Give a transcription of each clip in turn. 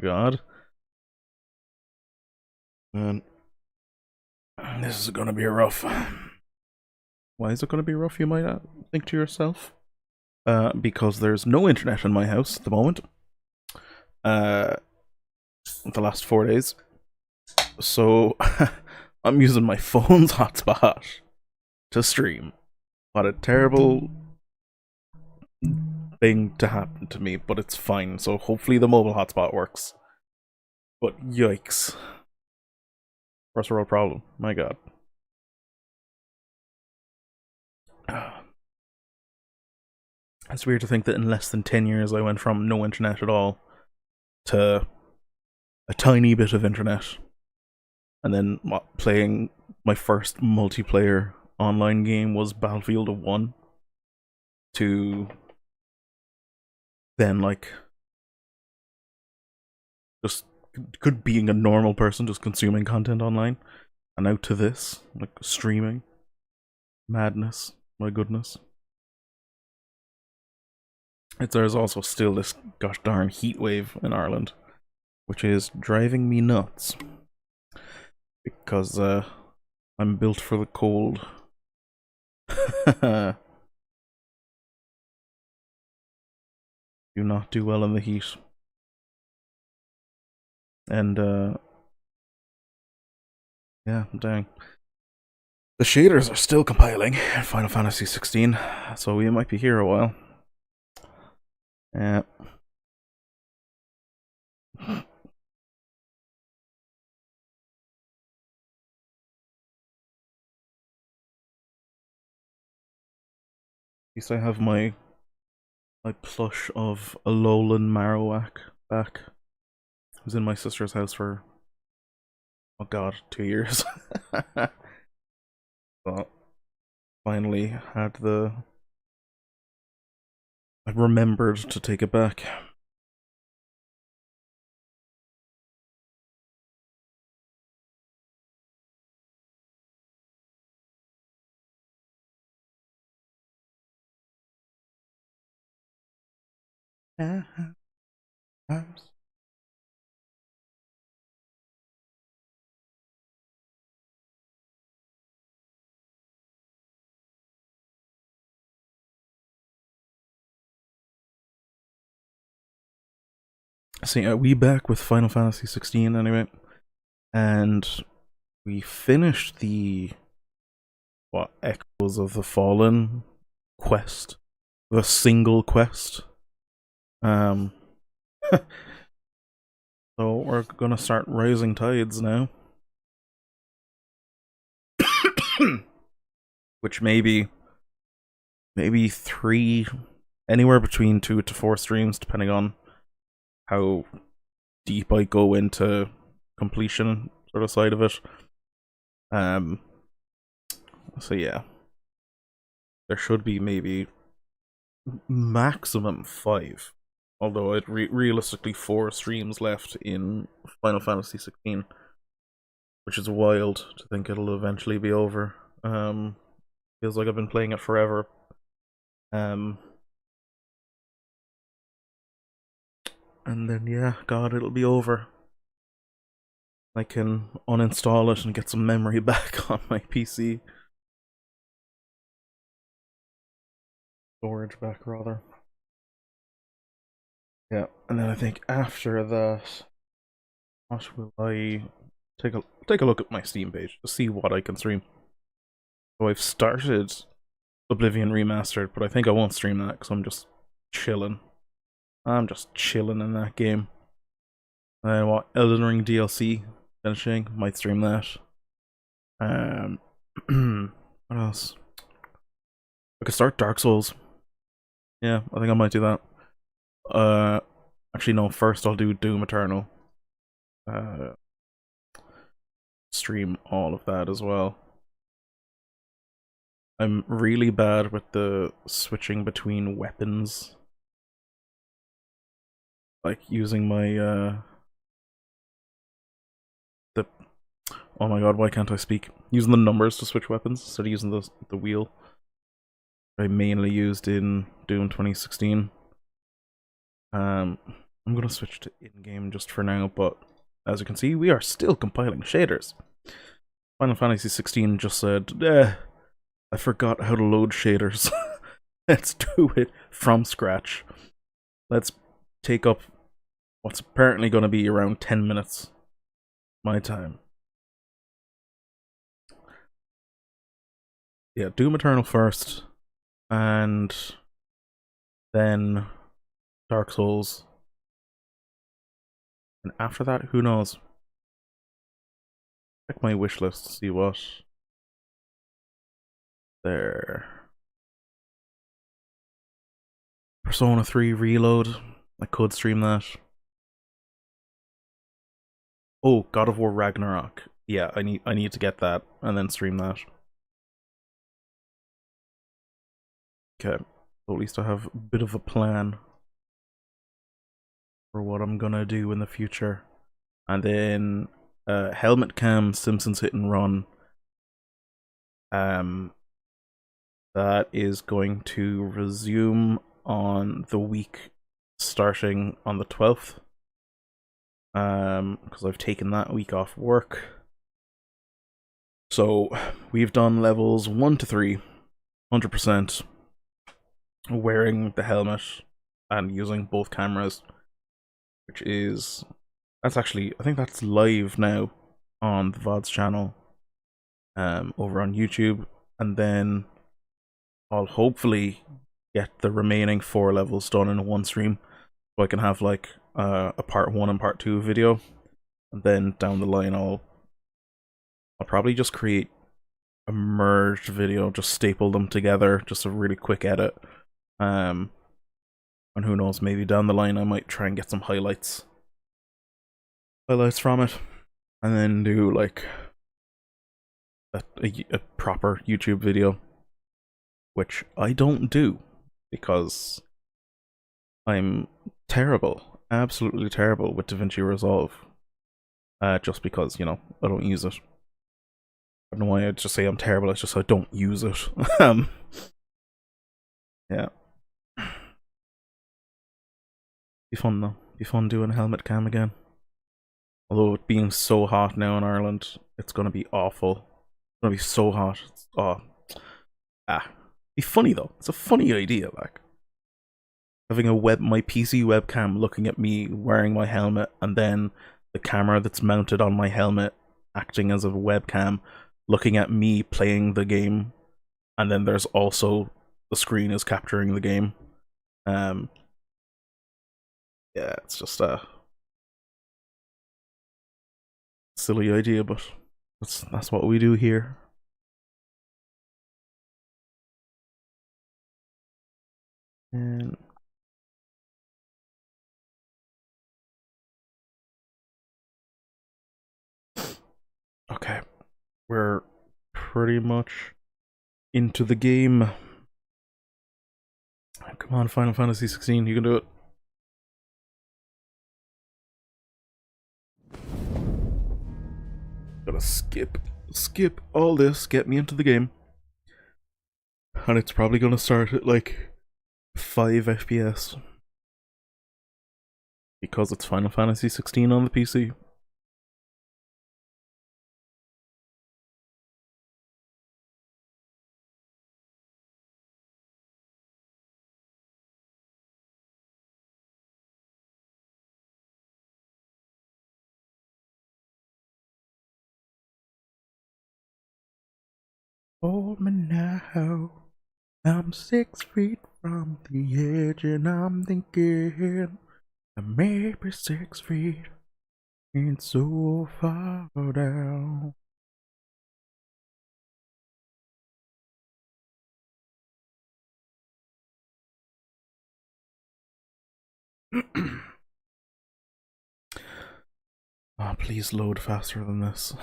God. And this is gonna be rough. Why is it gonna be rough, you might think to yourself? Because there's no internet in my house at the moment. The last 4 days. So I'm using my phone's hotspot to stream. What a terrible thing to happen to me, but it's fine. So hopefully the mobile hotspot works. But yikes. First world problem. My god. It's weird to think that in less than 10 years I went from no internet at all to a tiny bit of internet. And then playing my first multiplayer online game was Battlefield 1. To then, like, just could being a normal person, just consuming content online. And now to this, like, streaming. Madness. My goodness. There's also still this gosh darn heat wave in Ireland, which is driving me nuts. Because I'm built for the cold. Do not do well in the heat. And yeah, dang. The shaders are still compiling in Final Fantasy 16, so we might be here a while. Yeah. At least I have my plush of Alolan Marowak back. I was in my sister's house for, oh god, 2 years. But finally had I remembered to take it back. See, we back with Final Fantasy 16 anyway, and we finished the Echoes of the Fallen quest, the single quest. So we're gonna start Rising Tides now, which maybe three, anywhere between 2 to 4 streams, depending on how deep I go into completion sort of side of it. So yeah, there should be maybe maximum 5, although it realistically 4 streams left in Final Fantasy 16, which is wild to think it'll eventually be over. Feels like I've been playing it forever. And then, yeah, god, it'll be over. I can uninstall it and get some memory back on my PC. Storage back, rather. Yeah, and then I think after that, what will I take a look at my Steam page to see what I can stream. So I've started Oblivion Remastered, but I think I won't stream that because I'm just chilling. I'm just chilling in that game. And what, Elden Ring DLC finishing, might stream that. What else? I could start Dark Souls. Yeah, I think I might do that. Actually no, first I'll do Doom Eternal. Stream all of that as well. I'm really bad with the switching between weapons. Like using my oh my god, why can't I speak? Using the numbers to switch weapons instead of using the wheel. I mainly used in Doom 2016. I'm gonna switch to in-game just for now, but as you can see, we are still compiling shaders. Final Fantasy 16 just said, I forgot how to load shaders. Let's do it from scratch. Let's take up what's apparently going to be around 10 minutes. My time. Yeah, Doom Eternal first, and then Dark Souls. And after that, who knows? Check my wish list to see what. There. Persona 3 Reload. I could stream that. Oh, God of War Ragnarok. Yeah, I need to get that and then stream that. Okay. So at least I have a bit of a plan for what I'm gonna do in the future. And then Helmet Cam Simpsons Hit and Run. That is going to resume on the week starting on the 12th. Because I've taken that week off work. So we've done levels 1 to 3, 100%, wearing the helmet and using both cameras, which is, that's actually, I think that's live now on the VOD's channel, over on YouTube, and then I'll hopefully get the remaining 4 levels done in one stream, so I can have like a part 1 and part 2 video, and then down the line I'll probably just create a merged video, just staple them together, just a really quick edit. And who knows, maybe down the line I might try and get some highlights from it, and then do like a proper YouTube video, which I don't do because I'm terrible, absolutely terrible with DaVinci Resolve. Just because, you know, I don't use it. I don't know why I'd just say I'm terrible, it's just I don't use it. Yeah. Be fun though. Be fun doing helmet cam again. Although it being so hot now in Ireland, it's gonna be awful. It's gonna be so hot. Be funny though. It's a funny idea, like having my PC webcam looking at me wearing my helmet, and then the camera that's mounted on my helmet acting as a webcam looking at me playing the game, and then there's also the screen is capturing the game. Yeah, it's just a silly idea, but that's what we do here. And okay, we're pretty much into the game. Come on, Final Fantasy 16, you can do it. Gotta skip all this, get me into the game. And it's probably gonna start at like 5 FPS. Because it's Final Fantasy 16 on the PC. Hold me now. I'm 6 feet from the edge, and I'm thinking maybe 6 feet ain't so far down. Oh, please load faster than this.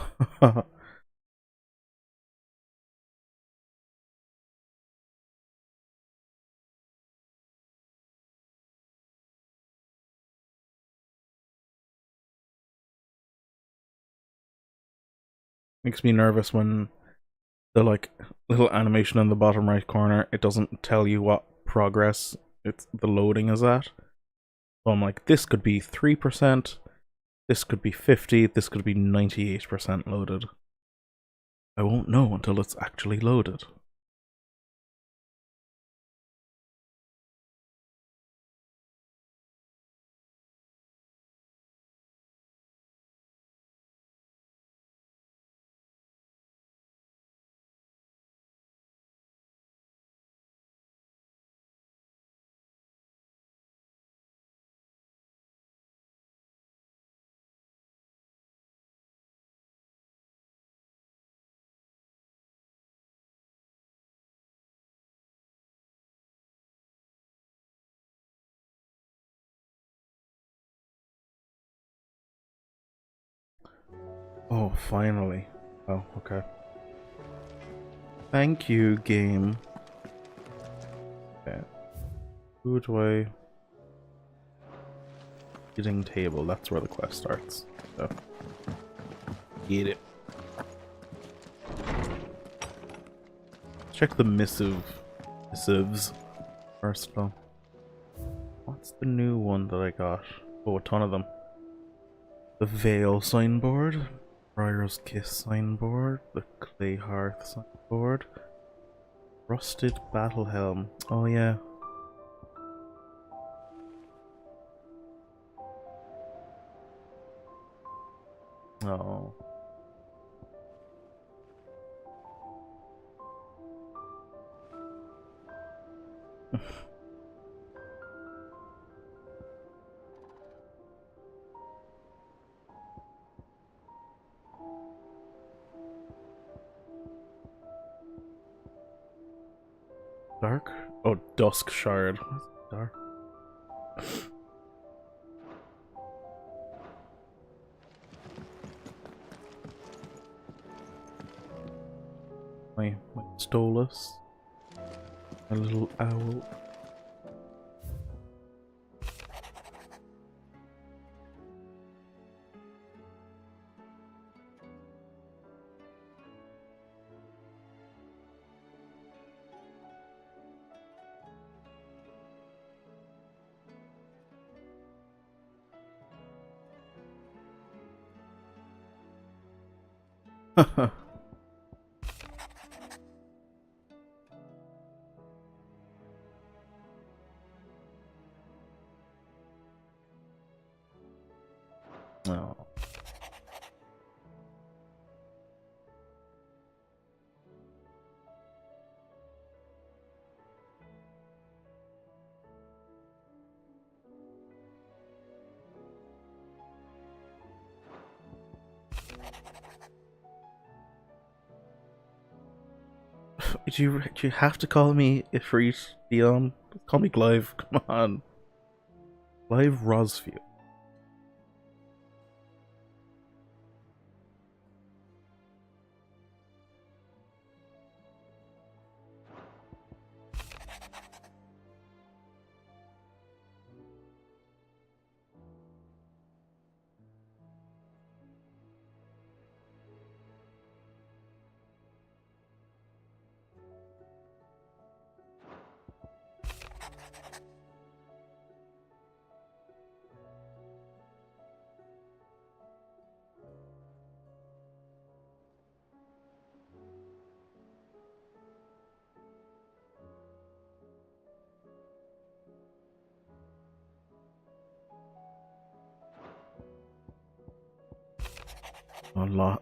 Makes me nervous when the like little animation in the bottom right corner, it doesn't tell you what progress the loading is at. So I'm like, this could be 3%, this could be 50, this could be 98% loaded. I won't know until it's actually loaded. Oh, finally. Oh, okay. Thank you, game. Okay. Who do I... Eating table, that's where the quest starts. So. Eat it. Check the missives first though. What's the new one that I got? Oh, a ton of them. The Vale signboard, Briar's Kiss signboard, the Clay Hearth signboard, Rusted Battle Helm. Oh yeah. Oh. Dark? Oh, Dusk Shard. Dark. My Stolas. My little owl. Oh. Do you have to call me Ifrit, Dion? Call me Clive, come on. Clive Rosfield.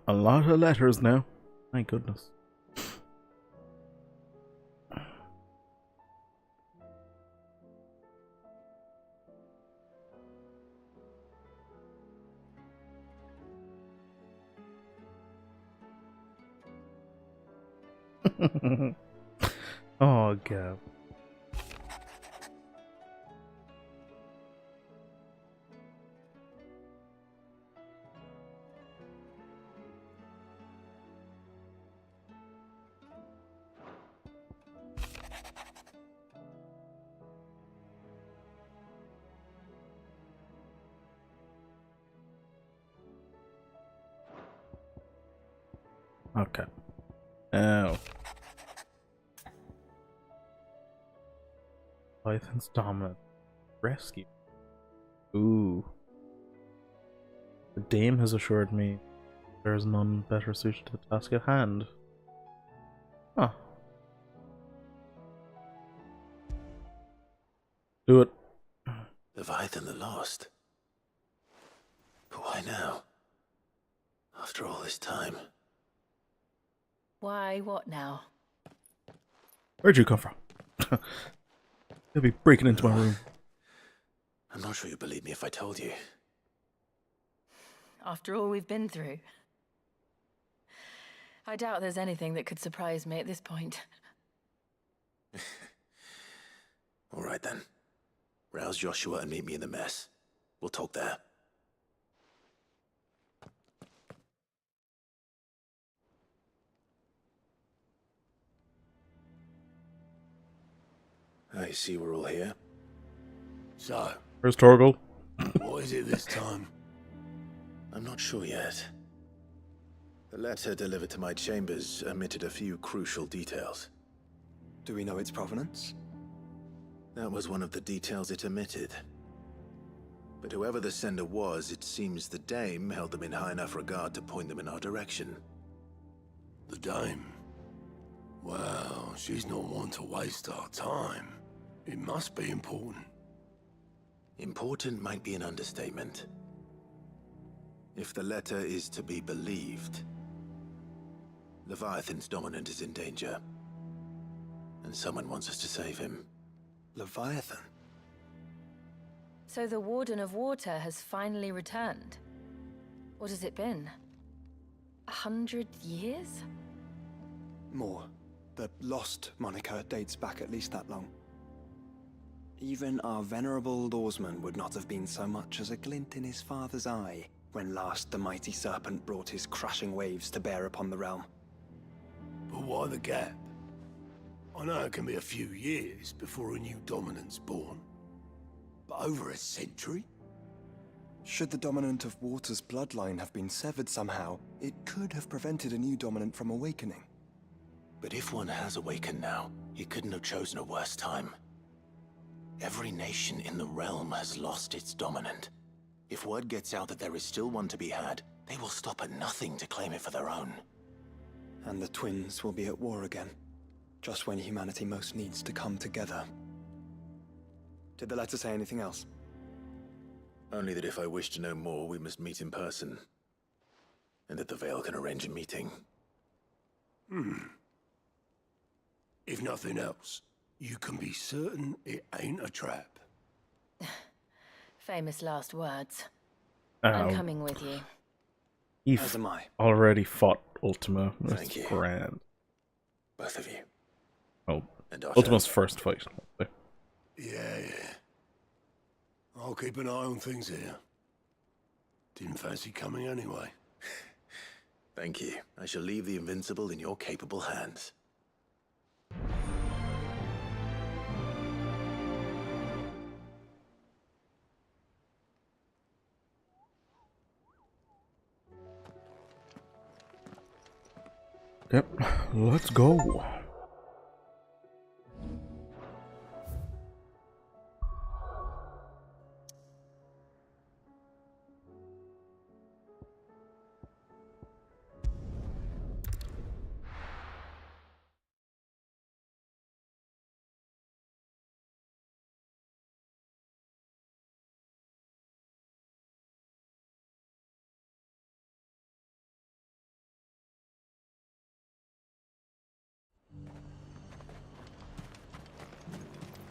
A lot of letters now. My goodness. Oh god. Okay. Oh. Python's dominant. Rescue. Ooh. The dame has assured me there is none better suited to the task at hand. Huh. Do it. Leviathan the Lost. But why now? After all this time. Why, what now? Where'd you come from? You'll be breaking into my room. I'm not sure you'd believe me if I told you. After all we've been through. I doubt there's anything that could surprise me at this point. All right then. Rouse Joshua and meet me in the mess. We'll talk there. I see we're all here. So, Where's Torgal? what is it this time? I'm not sure yet. The letter delivered to my chambers omitted a few crucial details. Do we know its provenance? That was one of the details it omitted. But whoever the sender was, it seems the dame held them in high enough regard to point them in our direction. The dame. Well, she's not one to waste our time. It must be important. Important might be an understatement. If the letter is to be believed, Leviathan's dominant is in danger. And someone wants us to save him. Leviathan? So the Warden of Water has finally returned. What has it been? 100 years? More. The Lost moniker dates back at least that long. Even our venerable lawsman would not have been so much as a glint in his father's eye when last the mighty serpent brought his crushing waves to bear upon the realm. But why the gap? I know it can be a few years before a new dominant's born. But over a century? Should the dominant of Water's bloodline have been severed somehow, it could have prevented a new dominant from awakening. But if one has awakened now, he couldn't have chosen a worse time. Every nation in the realm has lost its dominant. If word gets out that there is still one to be had, they will stop at nothing to claim it for their own. And the twins will be at war again, just when humanity most needs to come together. Did the letter say anything else? Only that if I wish to know more, we must meet in person. And that the Veil can arrange a meeting. If nothing else, you can be certain it ain't a trap. Famous last words. Ow. I'm coming with you. You've As am I. already fought Ultima. That's Thank you. grand. Both of you. Oh, And Otto. Ultima's first fight. Yeah. I'll keep an eye on things here. Didn't fancy coming anyway. Thank you. I shall leave the Invincible in your capable hands. Yep, let's go.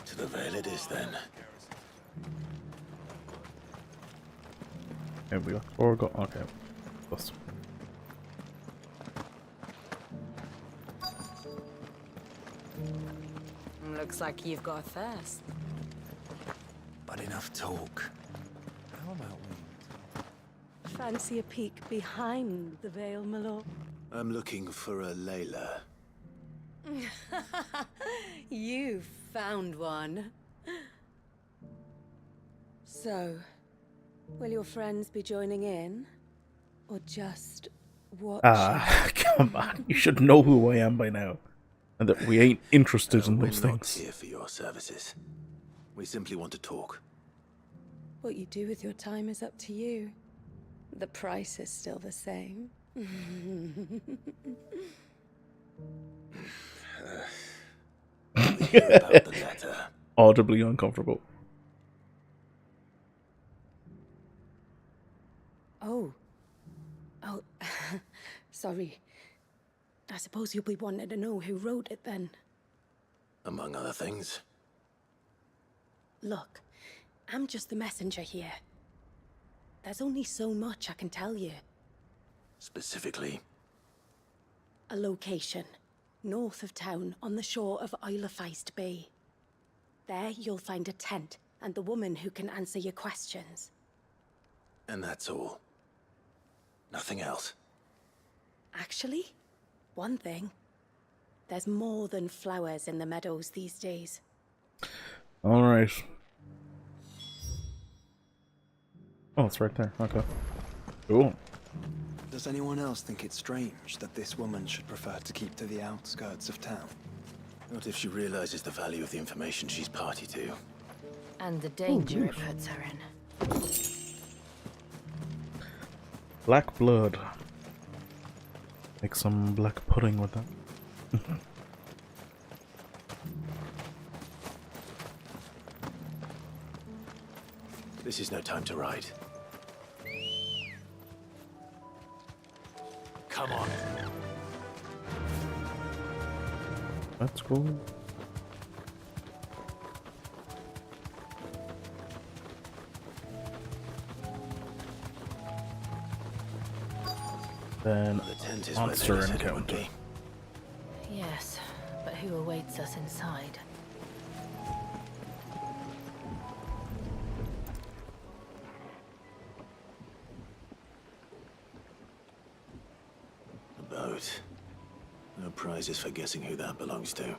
To the Veil it is then. Here we go. Or go. Okay. Plus. Looks like you've got a thirst. But enough talk. How about we? Fancy a peek behind the veil, my lord? I'm looking for a Layla. You found one. So, will your friends be joining in? Or just watching? Ah, come on. You should know who I am by now. And that we ain't interested in We're those not things. here for your services. We simply want to talk. What you do with your time is up to you. The price is still the same. Hear about the letter. Audibly uncomfortable. Oh. Oh, sorry. I suppose you'll be wanting to know who wrote it then. Among other things. Look, I'm just the messenger here. There's only so much I can tell you. Specifically, A location, north of town, on the shore of Isle of Feist Bay. There you'll find a tent and the woman who can answer your questions. and that's all. Nothing else. Actually, one thing. There's more than flowers in the meadows these days. Alright. Oh, it's right there. Okay. Cool. Does anyone else think it's strange that this woman should prefer to keep to the outskirts of town? Not if she realizes the value of the information she's party to. And the danger it puts her in. Black blood. Make some black pudding with that. This is no time to ride. Come on. That's cool. Then The tent is where monster they said it would encounter. be. Yes, but who awaits us inside? A boat. No prizes for guessing who that belongs to.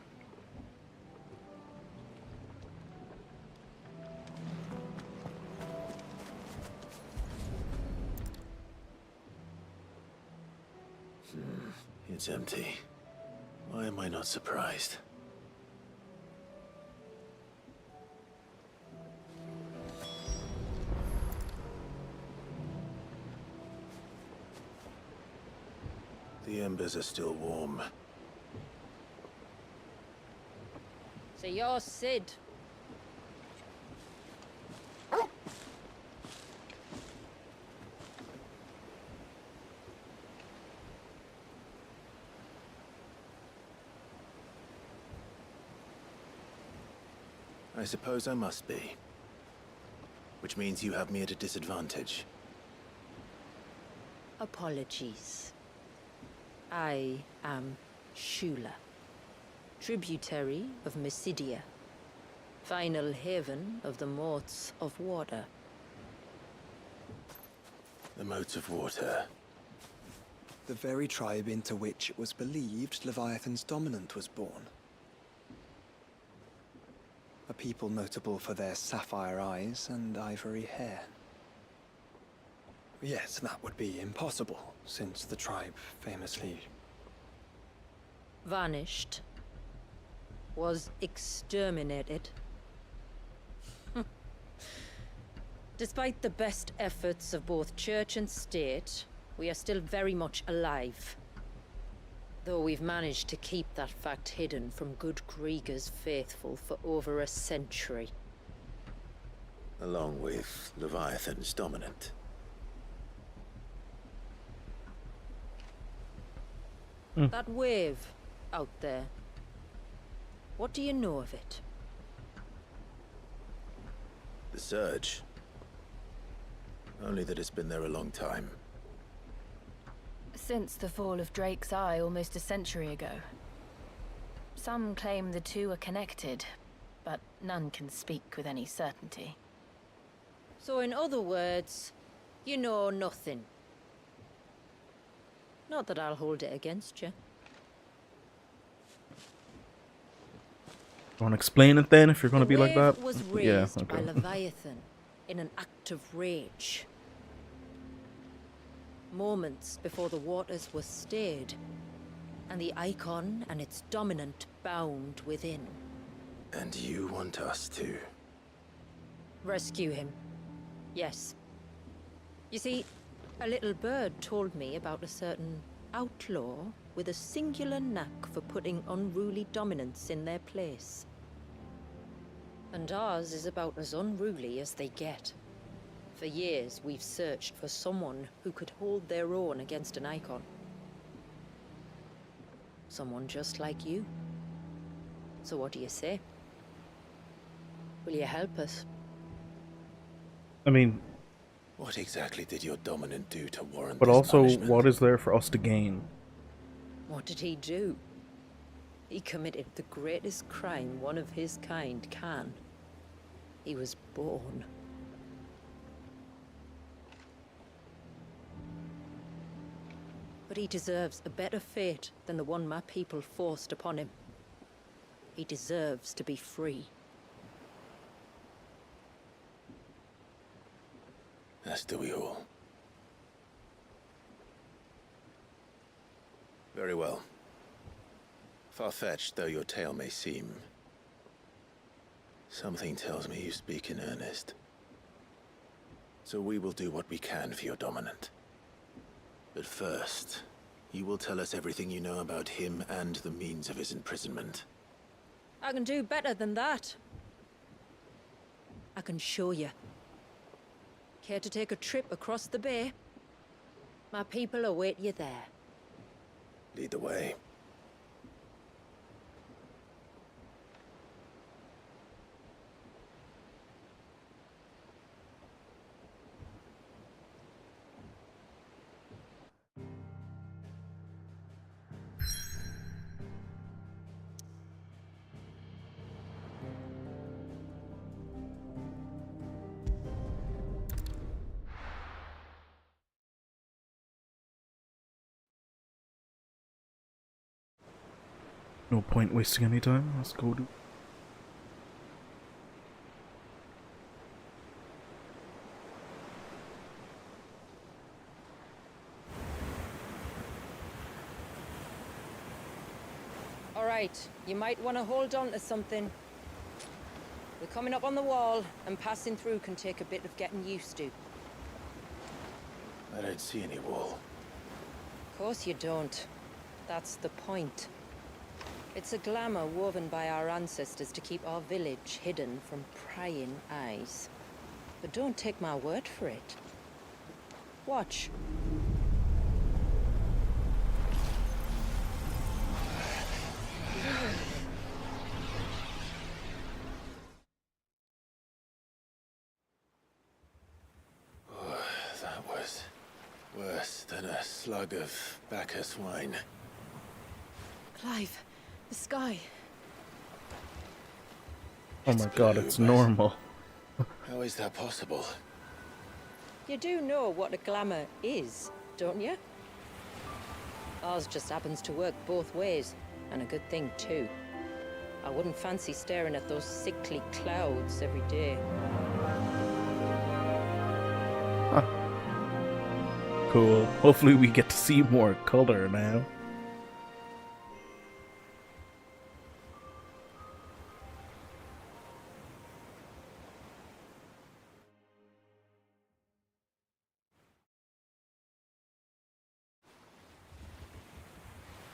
It's empty. Why am I not surprised? The embers are still warm. So you're Sid. I suppose I must be. Which means you have me at a disadvantage. Apologies. I am Shula, tributary of Mysidia, final haven of the Moats of Water. The Moats of Water. The very tribe into which it was believed Leviathan's dominant was born. A people notable for their sapphire eyes and ivory hair. Yet that would be impossible, since the tribe famously... Vanished. Was exterminated. Despite the best efforts of both church and state, we are still very much alive. Though we've managed to keep that fact hidden from good Krieger's faithful for over a century. Along with Leviathan's dominant. That wave out there. What do you know of it? The Surge. Only that it's been there a long time. Since the fall of Drake's Eye almost a century ago. Some claim the two are connected, but none can speak with any certainty. So in other words, you know nothing. Not that I'll hold it against you. Want to explain it then if you're going to be like that? The wave was raised Yeah, by okay. Leviathan in an act of rage. Moments before the waters were stayed, and the icon and its dominant bound within. And you want us to? Rescue him. Yes. You see, a little bird told me about a certain outlaw with a singular knack for putting unruly dominants in their place. And ours is about as unruly as they get. For years, we've searched for someone who could hold their own against an Icon. Someone just like you. So what do you say? Will you help us? I mean, What exactly did your dominant do to warrant but this also, punishment? what is there for us to gain? What did he do? He committed the greatest crime one of his kind can. He was born. But he deserves a better fate than the one my people forced upon him. He deserves to be free. As do we all. Very well. Far-fetched though your tale may seem, something tells me you speak in earnest. So we will do what we can for your dominant. But first, you will tell us everything you know about him and the means of his imprisonment. I can do better than that. I can show you. Care to take a trip across the bay? My people await you there. Lead the way. No point wasting any time. Let's go do. All right, you might want to hold on to something. We're coming up on the wall, and passing through can take a bit of getting used to. I don't see any wall. Of course you don't. That's the point. It's a glamour woven by our ancestors to keep our village hidden from prying eyes. But don't take my word for it. Watch. That was worse than a slug of Bacchus wine. Clive, the sky. Oh my god, it's normal. How is that possible? You do know what a glamour is, don't you? Ours just happens to work both ways, and a good thing too. I wouldn't fancy staring at those sickly clouds every day. Cool. Hopefully we get to see more color now.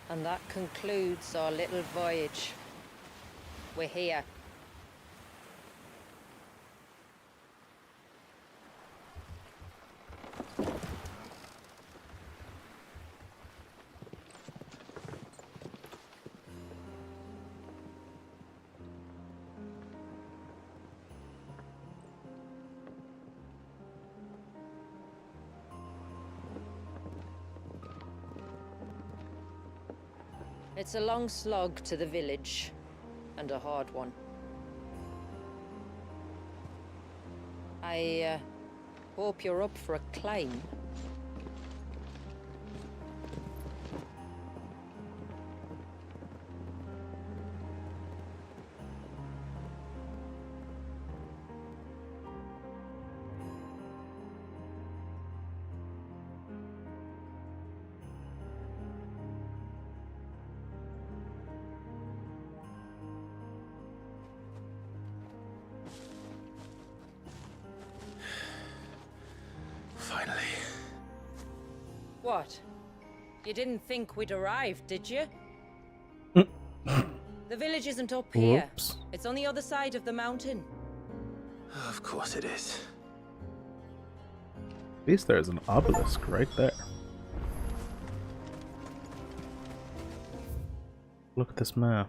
And that concludes our little voyage. We're here. It's a long slog to the village, and a hard one. I hope you're up for a climb. What? You didn't think we'd arrived, did you? The village isn't up here. Whoops. It's on the other side of the mountain. Of course it is. At least there's an obelisk right there. Look at this map.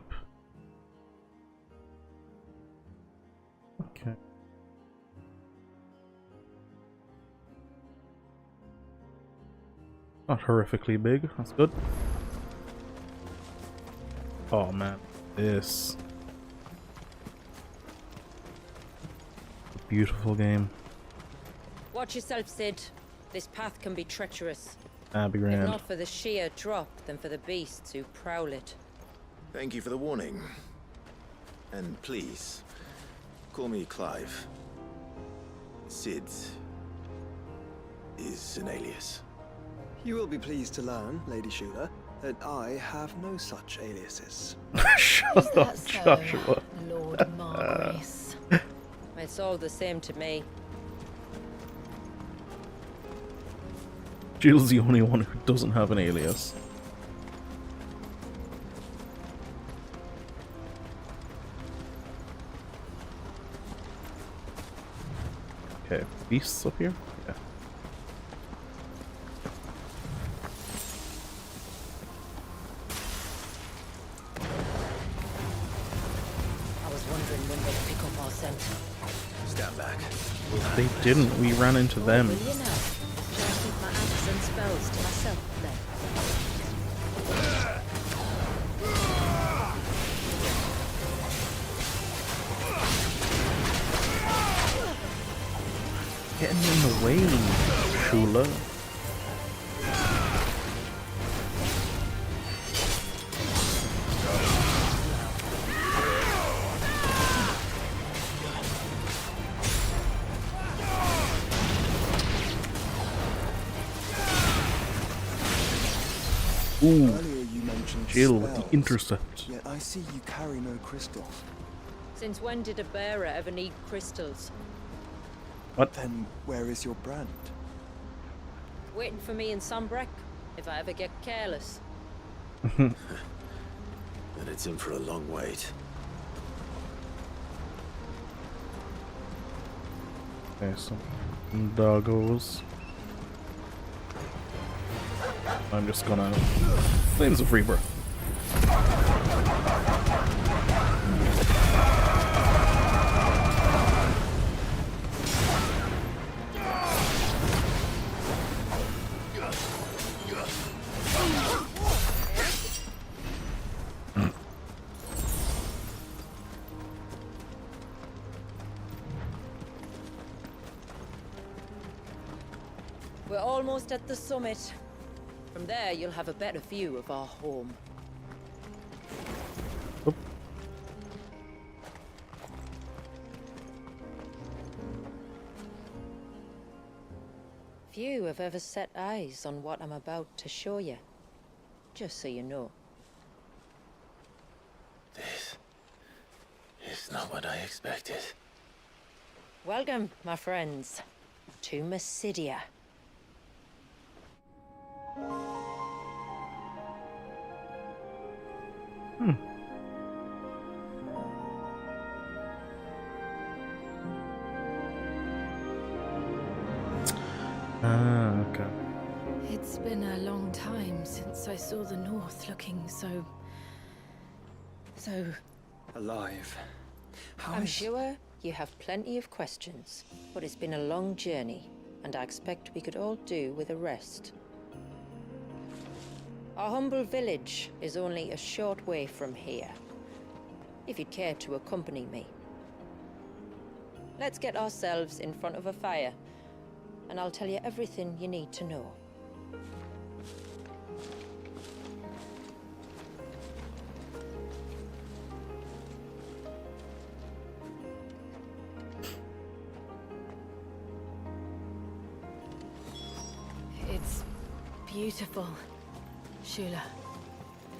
Okay. Not horrifically big, that's good. Oh man, this. Beautiful game. Watch yourself, Sid. This path can be treacherous. That'd be If grand. not for the sheer drop, then for the beasts who prowl it. Thank you for the warning. And please, call me Clive. Sid is an alias. You will be pleased to learn, Lady Shula, that I have no such aliases. Shut Is up, that so, Joshua. Lord Margrace? It's all the same to me. Jill's the only one who doesn't have an alias. Okay, beasts up here? Yeah. I was wondering when they'd pick up our scent. Stand back. They didn't, we ran into them. Will you now? Shall I keep my acts and spells to myself then? Getting in the way, Shula. Ooh, Earlier you mentioned Jill with the spells, intercept. yet I see you carry no crystals. Since when did a bearer ever need crystals? Then where is your brand? Waiting for me in Sunbreck, if I ever get careless. Then it's in for a long wait. Okay, so doggos. I'm just gonna Flames of Rebirth. We're almost at the summit. From there, you'll have a better view of our home. Oop. Few have ever set eyes on what I'm about to show you. Just so you know. This is not what I expected. Welcome, my friends, to Mysidia. Ah, okay. It's been a long time since I saw the North looking so Alive. How I'm is- sure you have plenty of questions, but it's been a long journey, and I expect we could all do with a rest. Our humble village is only a short way from here, if you'd care to accompany me. Let's get ourselves in front of a fire, and I'll tell you everything you need to know. it's beautiful, Shula.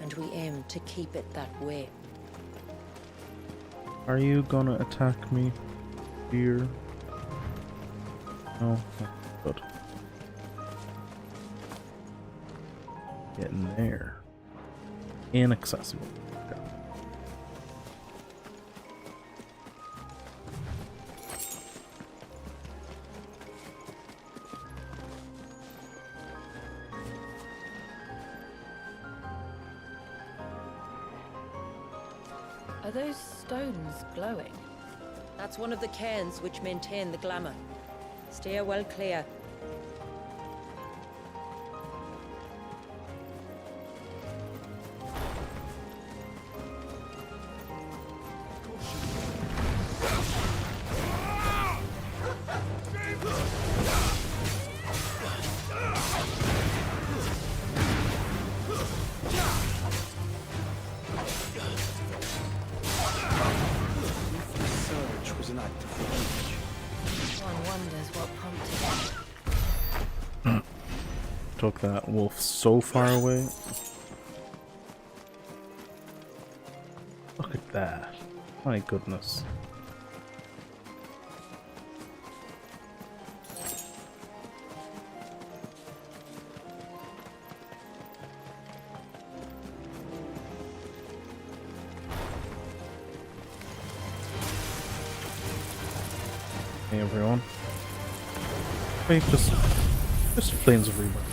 And we aim to keep it that way. Are you gonna attack me here? No? Okay, good. Getting there. Inaccessible. Okay. Are those stones glowing? That's one of the cairns which maintain the glamour. Steer well clear. The surge was an act of rage. One wonders what prompted it. Took that wolf so far away. Look at that. My goodness. Hey everyone. Wait, just Plains of Rebirth.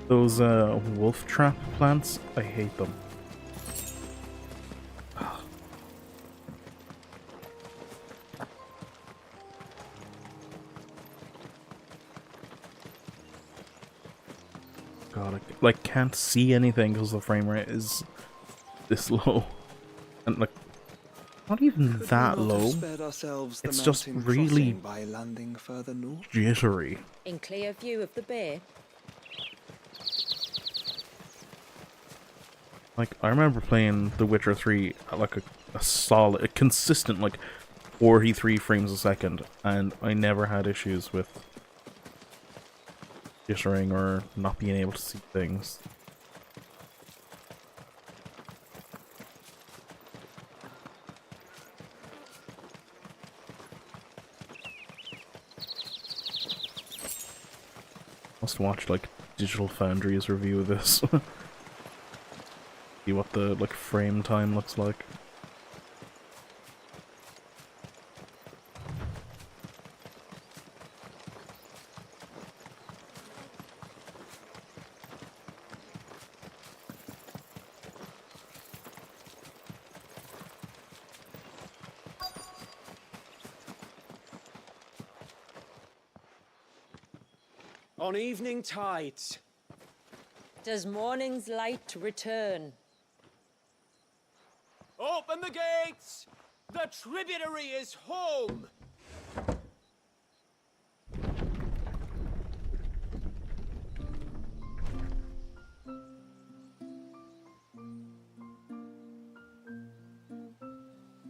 Those wolf trap plants, I hate them. God, I can't see anything because the frame rate is this low, and like not even Could that we not have low. spared ourselves the It's just mountain really crossing by landing further north? Jittery. In clear view of the bay. Like I remember playing The Witcher 3 at like a solid, a consistent like 43 frames a second, and I never had issues with jittering or not being able to see things. Must watch like Digital Foundry's review of this. See what the like frame time looks like. On evening tides. Does morning's light return? Open the gates! The tributary is home!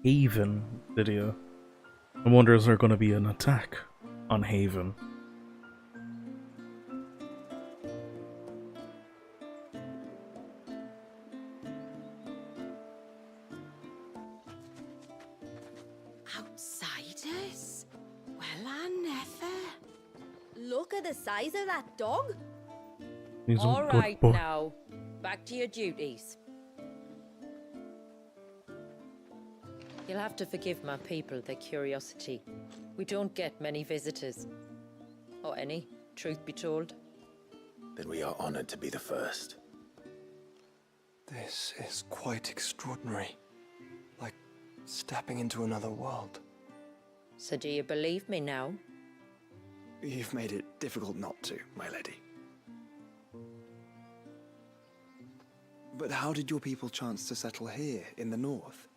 Haven video. I wonder is there going to be an attack on Haven? Outsiders? Well, I never. Look at the size of that dog. He's a All good right boy. now. Back to your duties. You'll have to forgive my people their curiosity. We don't get many visitors. Or any, truth be told. Then we are honored to be the first. This is quite extraordinary. Like stepping into another world. So do you believe me now? You've made it difficult not to, my lady. But how did your people chance to settle here in the north?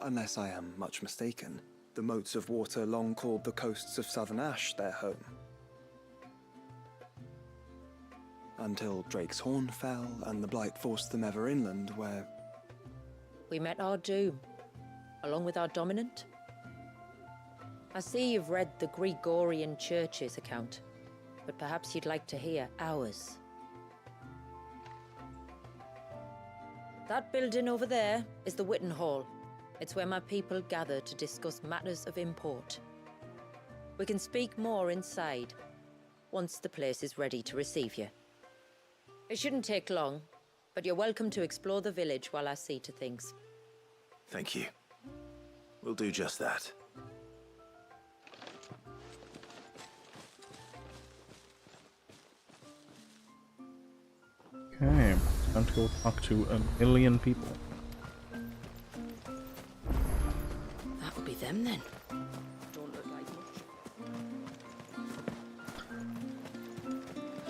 Unless I am much mistaken, the moats of water long called the coasts of Southern Ash their home. until Drake's Horn fell and the Blight forced them ever inland, where... We met our doom, along with our dominant. I see you've read the Gregorian Church's account, but perhaps you'd like to hear ours. That building over there is the Witten Hall. It's where my people gather to discuss matters of import. We can speak more inside, once the place is ready to receive you. It shouldn't take long, but you're welcome to explore the village while I see to things. Thank you. We'll do just that. Okay, time to go talk to a million people. That would be them then. Don't look like much.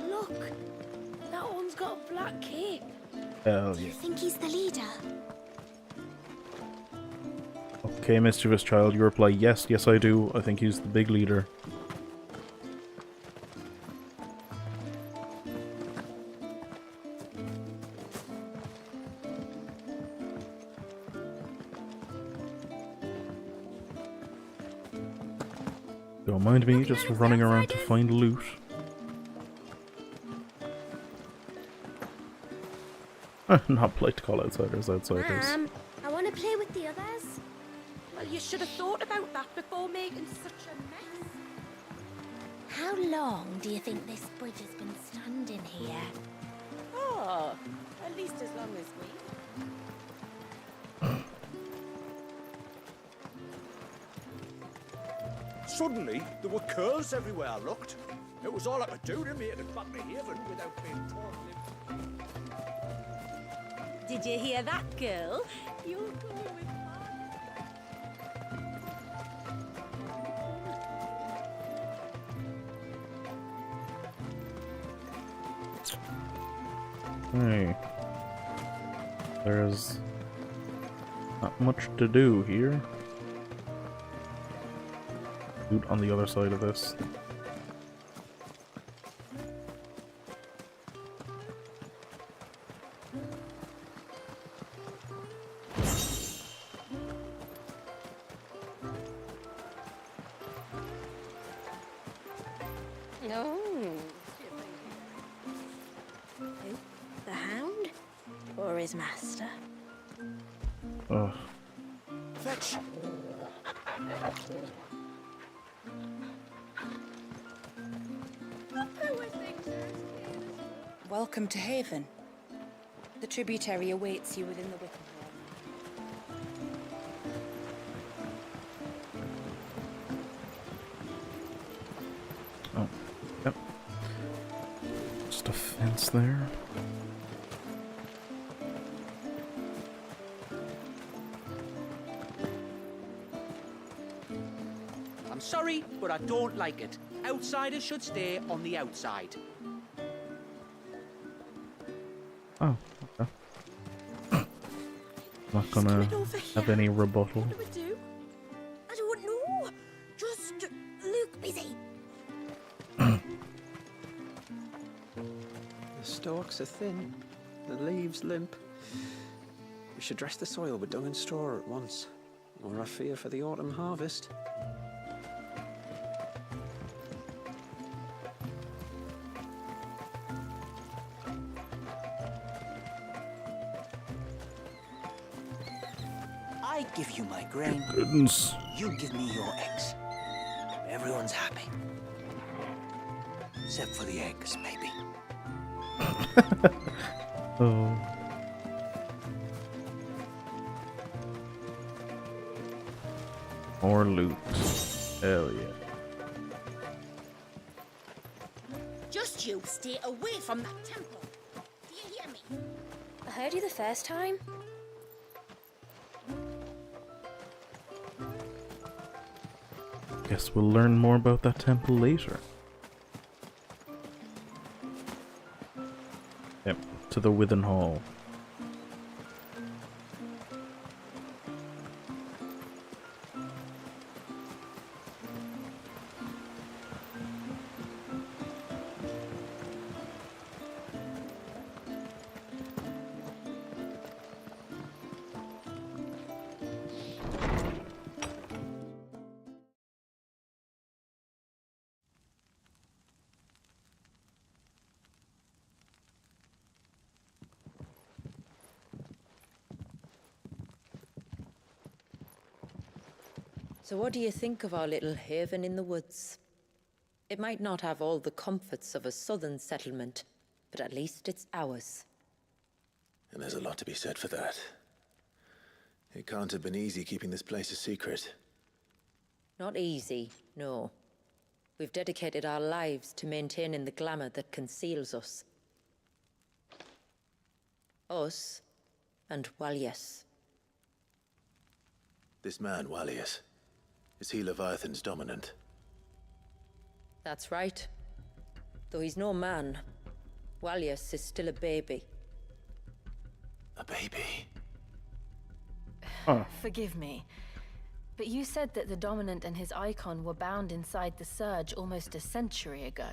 Look! That one's got a black cape. Hell yeah. Think he's the leader? Okay, mischievous child, you reply, yes, yes I do. I think he's the big leader. Don't mind me, just running around to find loot. Not polite to call outsiders outsiders. Ma'am, I want to play with the others. Well, you should have thought about that before making such a mess. How long do you think this bridge has been standing here? Oh, at least as long as we. Suddenly, there were curls everywhere I looked. It was all I could do to make it back to Haven without being totally... Did you hear that, girl? You're going with Hey. There's not much to do here. Loot on the other side of this. No. Who? The Hound? Or his master? Ugh. Fetch! Welcome to Haven. The tributary awaits you within the Witten Hall. Oh, yep. Just a fence there. I'm sorry, but I don't like it. Outsiders should stay on the outside. Oh, okay. Not gonna have any rebuttal. What do we do? I don't know. Just look busy. The stalks are thin, the leaves limp. We should dress the soil with dung and straw at once, or I fear for the autumn harvest. I give you my grain, Goodness. you give me your eggs. Everyone's happy. Except for the eggs, maybe. Oh. More loot. Hell yeah. Just you stay away from that temple. Do you hear me? I heard you the first time. Guess we'll learn more about that temple later. Yep, to the Withen Hall. So what do you think of our little haven in the woods? It might not have all the comforts of a southern settlement, but at least it's ours. And there's a lot to be said for that. It can't have been easy keeping this place a secret. Not easy, no. We've dedicated our lives to maintaining the glamour that conceals us. Us and Walyas. This man, Walyas, is he Leviathan's dominant? That's right. Though he's no man, Walyas is still a baby. A baby? Forgive me, but you said that the Dominant and his icon were bound inside the Surge almost a century ago.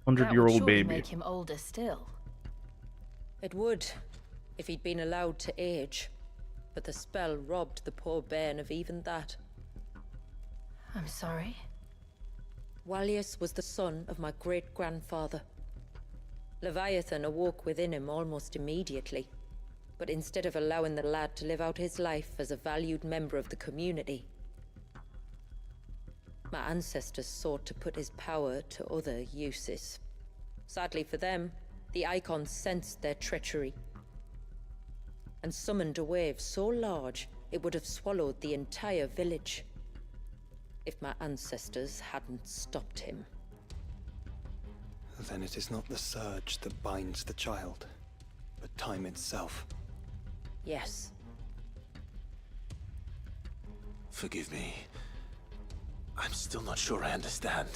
100-year-old That would baby. make him older still. It would, if he'd been allowed to age. But the spell robbed the poor bairn of even that. I'm sorry. Walyas was the son of my great-grandfather. Leviathan awoke within him almost immediately. But instead of allowing the lad to live out his life as a valued member of the community, my ancestors sought to put his power to other uses. Sadly for them, the Icon sensed their treachery and summoned a wave so large it would have swallowed the entire village if my ancestors hadn't stopped him. Then it is not the surge that binds the child, but time itself. Yes. Forgive me. I'm still not sure I understand.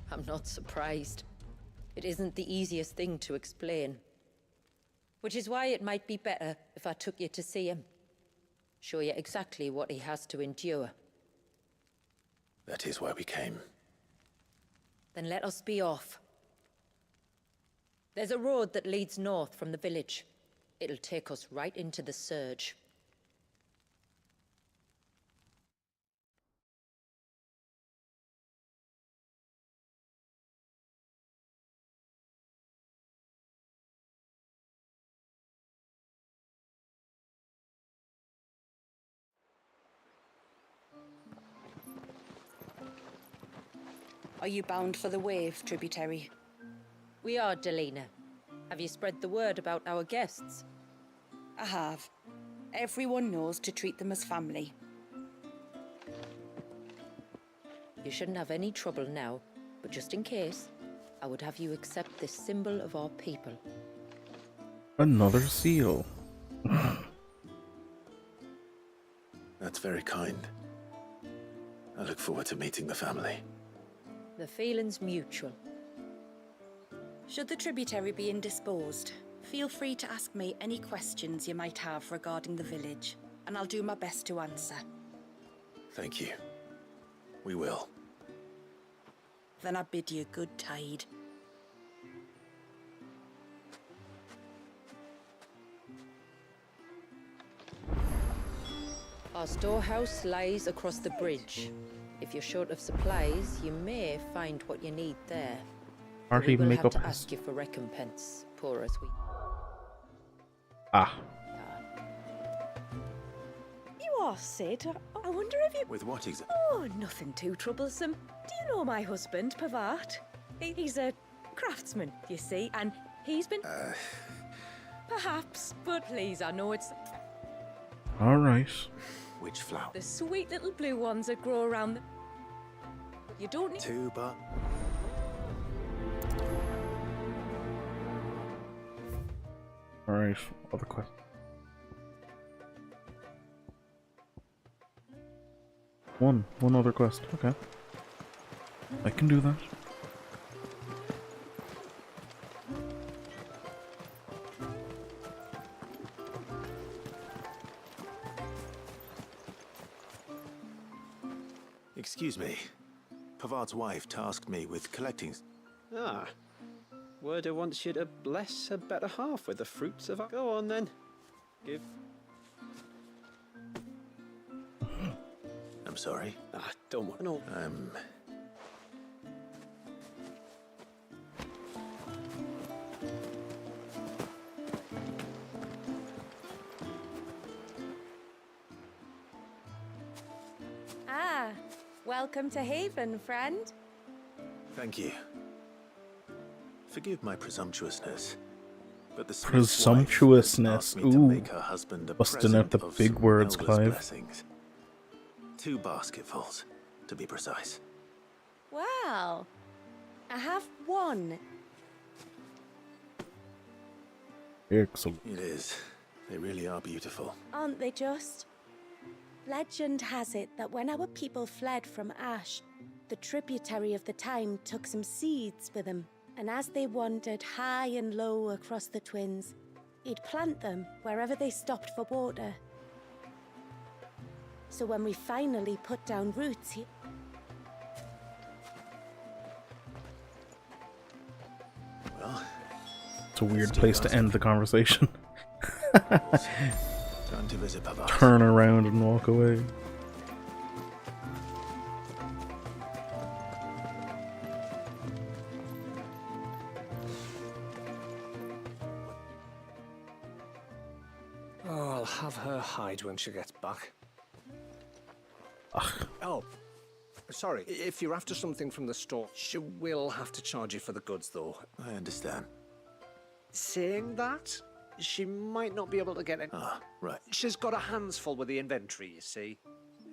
I'm not surprised. It isn't the easiest thing to explain. Which is why it might be better if I took you to see him. Show you exactly what he has to endure. That is why we came. Then let us be off. There's a road that leads north from the village. It'll take us right into the Surge. Are you bound for the Wave, tributary? We are, Delina. Have you spread the word about our guests? I have. Everyone knows to treat them as family. You shouldn't have any trouble now, but just in case, I would have you accept this symbol of our people. Another seal. That's very kind. I look forward to meeting the family. The feeling's mutual. Should the tributary be indisposed, feel free to ask me any questions you might have regarding the village, and I'll do my best to answer. Thank you. We will. Then I bid you good tide. Our storehouse lies across the bridge. If you're short of supplies, you may find what you need there. Hardly We even will make have up to his... ask you for recompense, poor as we. Ah. You are Sid. I wonder if you... With what exactly? Oh, nothing too troublesome. Do you know my husband, Pavat? He's a craftsman, you see, and he's been... Perhaps, but please, I know it's... Alright. Which flower? The sweet little blue ones that grow around the... You don't need... Tuba. Alright, other quest. One other quest, okay. I can do that. Excuse me. Pavart's wife tasked me with collecting... Ah. Werder wants you to bless her better half with the fruits of... Go on, then. Give... I'm sorry. Ah, don't want... No. Welcome to Haven, friend. Thank you. Forgive my presumptuousness, but the Smith's wife Presumptuousness. asked me to Ooh. make her husband a Busting out present the of big some words, elders' Clive. blessings. 2 basketfuls, to be precise. Well, I have one. Excellent. It is. They really are beautiful. Aren't they just? Legend has it that when our people fled from Ash, the tributary of the Tyne took some seeds with him, and as they wandered high and low across the Twins, he'd plant them wherever they stopped for water. So when we finally put down roots, he... Well, It's a weird place to end the conversation. time to visit Pavard. Turn around and walk away. Oh, I'll have her hide when she gets back. Ugh. Oh, sorry. If you're after something from the store, she will have to charge you for the goods, though. I understand. Saying that, she might not be able to get it. Ah, right. She's got her hands full with the inventory, you see.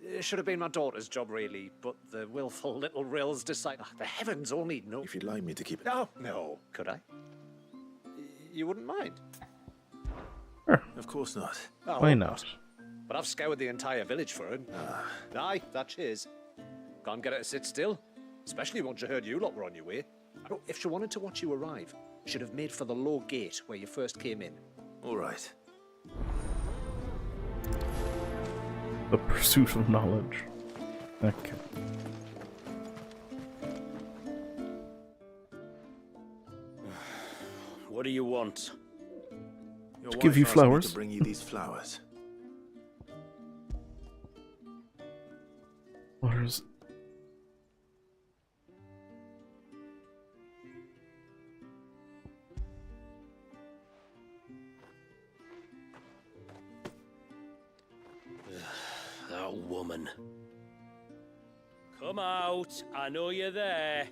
It should have been my daughter's job, really, but the willful little rills decide. The heavens only know. If you'd like me to keep it. No. Could I? You wouldn't mind? Of course not. Oh, Why not? But I've scoured the entire village for her. Aye, that she is. Can't get her to sit still. Especially once she heard you lot were on your way. Oh, if she wanted to watch you arrive, she'd have made for the low gate where you first came in. All right. The pursuit of knowledge. Okay. What do you want? Your To wife give you asked me flowers. to bring you these flowers. What is... That woman. Come out. I know you're there.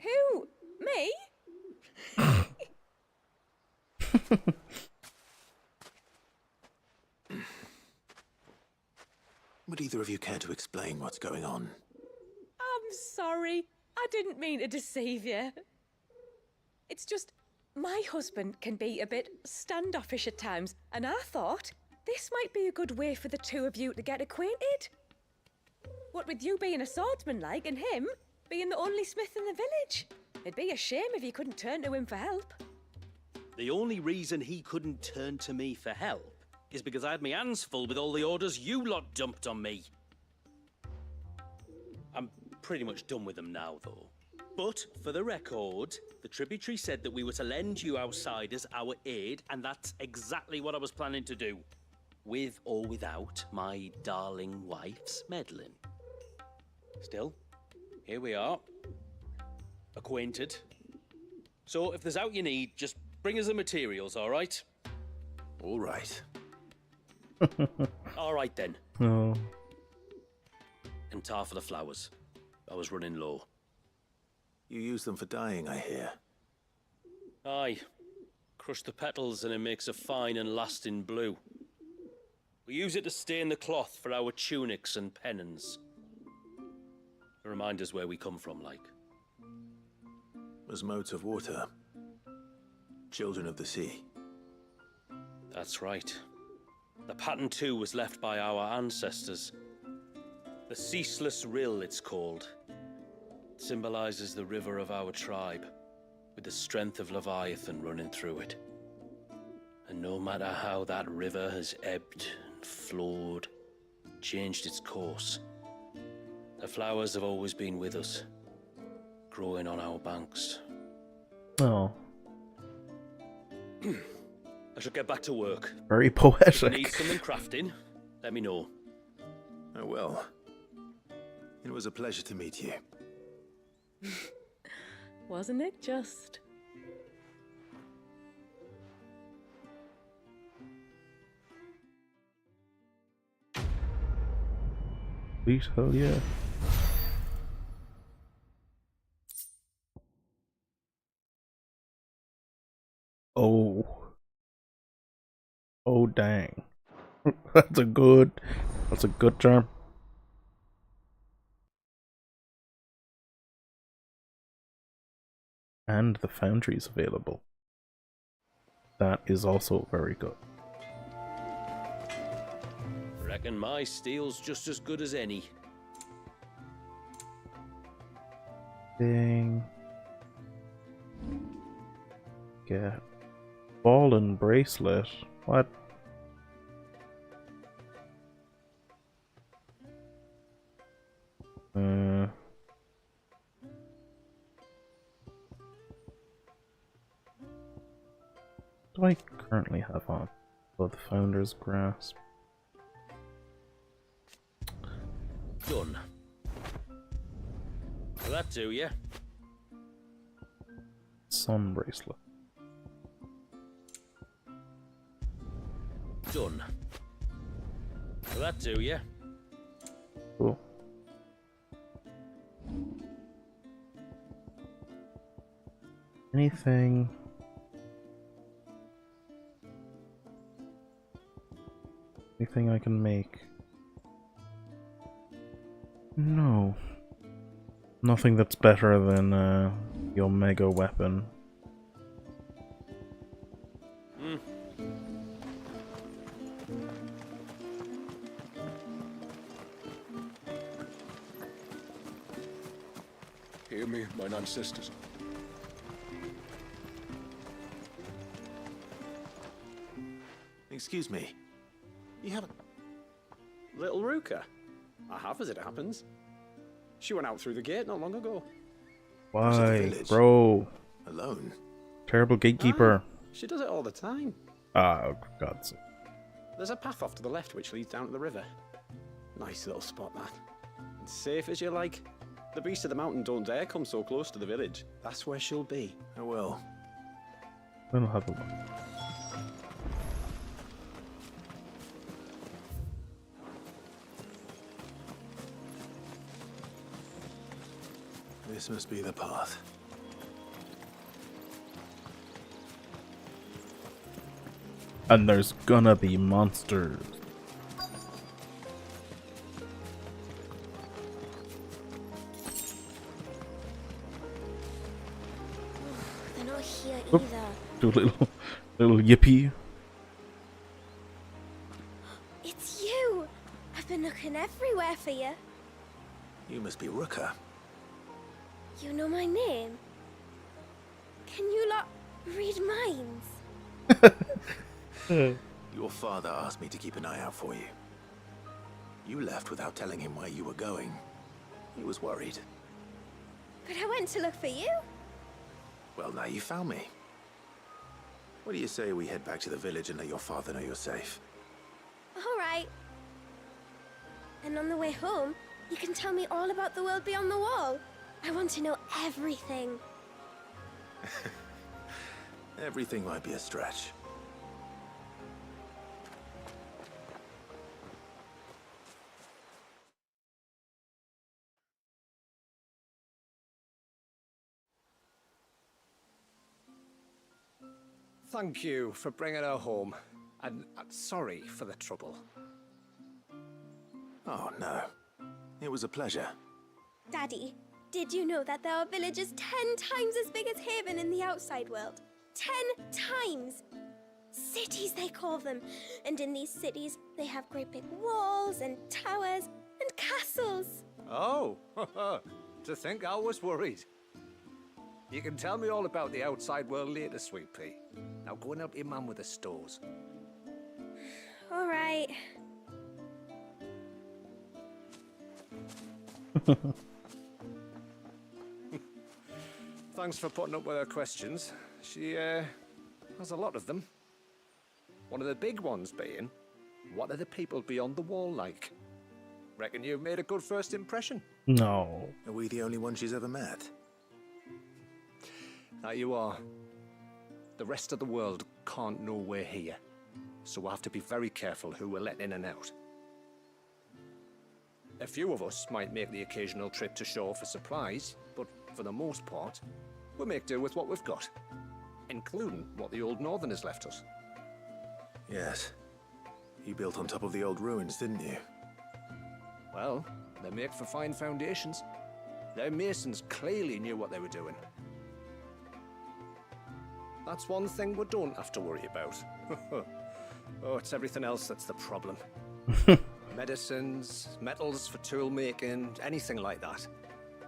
Who? Me? Would either of you care to explain what's going on? I'm sorry. I didn't mean to deceive you. It's just, my husband can be a bit standoffish at times, and I thought this might be a good way for the two of you to get acquainted. What with you being a swordsman like, and him being the only smith in the village. It'd be a shame if you couldn't turn to him for help. The only reason he couldn't turn to me for help is because I had my hands full with all the orders you lot dumped on me. I'm pretty much done with them now, though. But, for the record, the tributary said that we were to lend you outsiders our aid, and that's exactly what I was planning to do. With or without my darling wife's meddling. Still, here we are. Acquainted. So, if there's out you need, just bring us the materials, all right? All right. All right, then. Oh. And tar for the flowers. I was running low. You use them for dyeing, I hear. Aye. Crush the petals and it makes a fine and lasting blue. We use it to stain the cloth for our tunics and pennons. To remind us where we come from, like. As modes of water. Children of the sea. That's right. The pattern too was left by our ancestors. The Ceaseless Rill, it's called. It symbolizes the river of our tribe, with the strength of Leviathan running through it. And no matter how that river has ebbed and flowed, changed its course, the flowers have always been with us, growing on our banks. Oh. I should get back to work. Very If you poetic. need something crafting, let me know. Oh well. It was a pleasure to meet you. Wasn't it just? Sweet, hell yeah. Oh. Oh dang. That's a good charm. And the foundry is available. That is also very good. Reckon my steel's just as good as any. Thing. Get fallen bracelet. What? What do I currently have on? Oh, the Founder's Grasp. Done. Will that do, yeah? Sun bracelet. Done. Will that do, yeah? Cool. Anything? Anything I can make? No. Nothing that's better than the Omega weapon. Hear me, mine ancestors. Excuse me. You haven't... Little Ruka? I have, as it happens. She went out through the gate not long ago. Why, bro? Alone? Terrible gatekeeper. She does it all the time. Ah, God's sake. There's a path off to the left which leads down to the river. Nice little spot, that. And safe as you like. The beasts of the mountain don't dare come so close to the village. That's where she'll be. I will. Then I'll have a look. This must be the path. And there's gonna be monsters. They're not here Oop. either. Do a little yippee. It's you! I've been looking everywhere for you. You must be Ruka. You know my name? Can you lot read minds? Your father asked me to keep an eye out for you. You left without telling him where you were going. He was worried. But I went to look for you. Well, now you found me. What do you say we head back to the village and let your father know you're safe? All right. And on the way home, you can tell me all about the world beyond the wall. I want to know everything. Everything might be a stretch. Thank you for bringing her home. And sorry for the trouble. Oh, no. It was a pleasure. Daddy, did you know that there are villages 10 times as big as Haven in the outside world? 10 times! Cities, they call them. And in these cities, they have great big walls and towers and castles. Oh, to think I was worried. You can tell me all about the outside world later, Sweet Pea. Now go and help your mum with the stores. All right. Thanks for putting up with her questions. She, has a lot of them. One of the big ones being, what are the people beyond the wall like? Reckon you've made a good first impression? No. Are we the only one she's ever met? That you are. The rest of the world can't know we're here, so we'll have to be very careful who we're letting in and out. A few of us might make the occasional trip to shore for supplies, but for the most part, we make do with what we've got, including what the old Northerners left us. Yes. You built on top of the old ruins, didn't you? Well, they make for fine foundations. Their masons clearly knew what they were doing. That's one thing we don't have to worry about. Oh, it's everything else that's the problem. Medicines, metals for tool making, anything like that.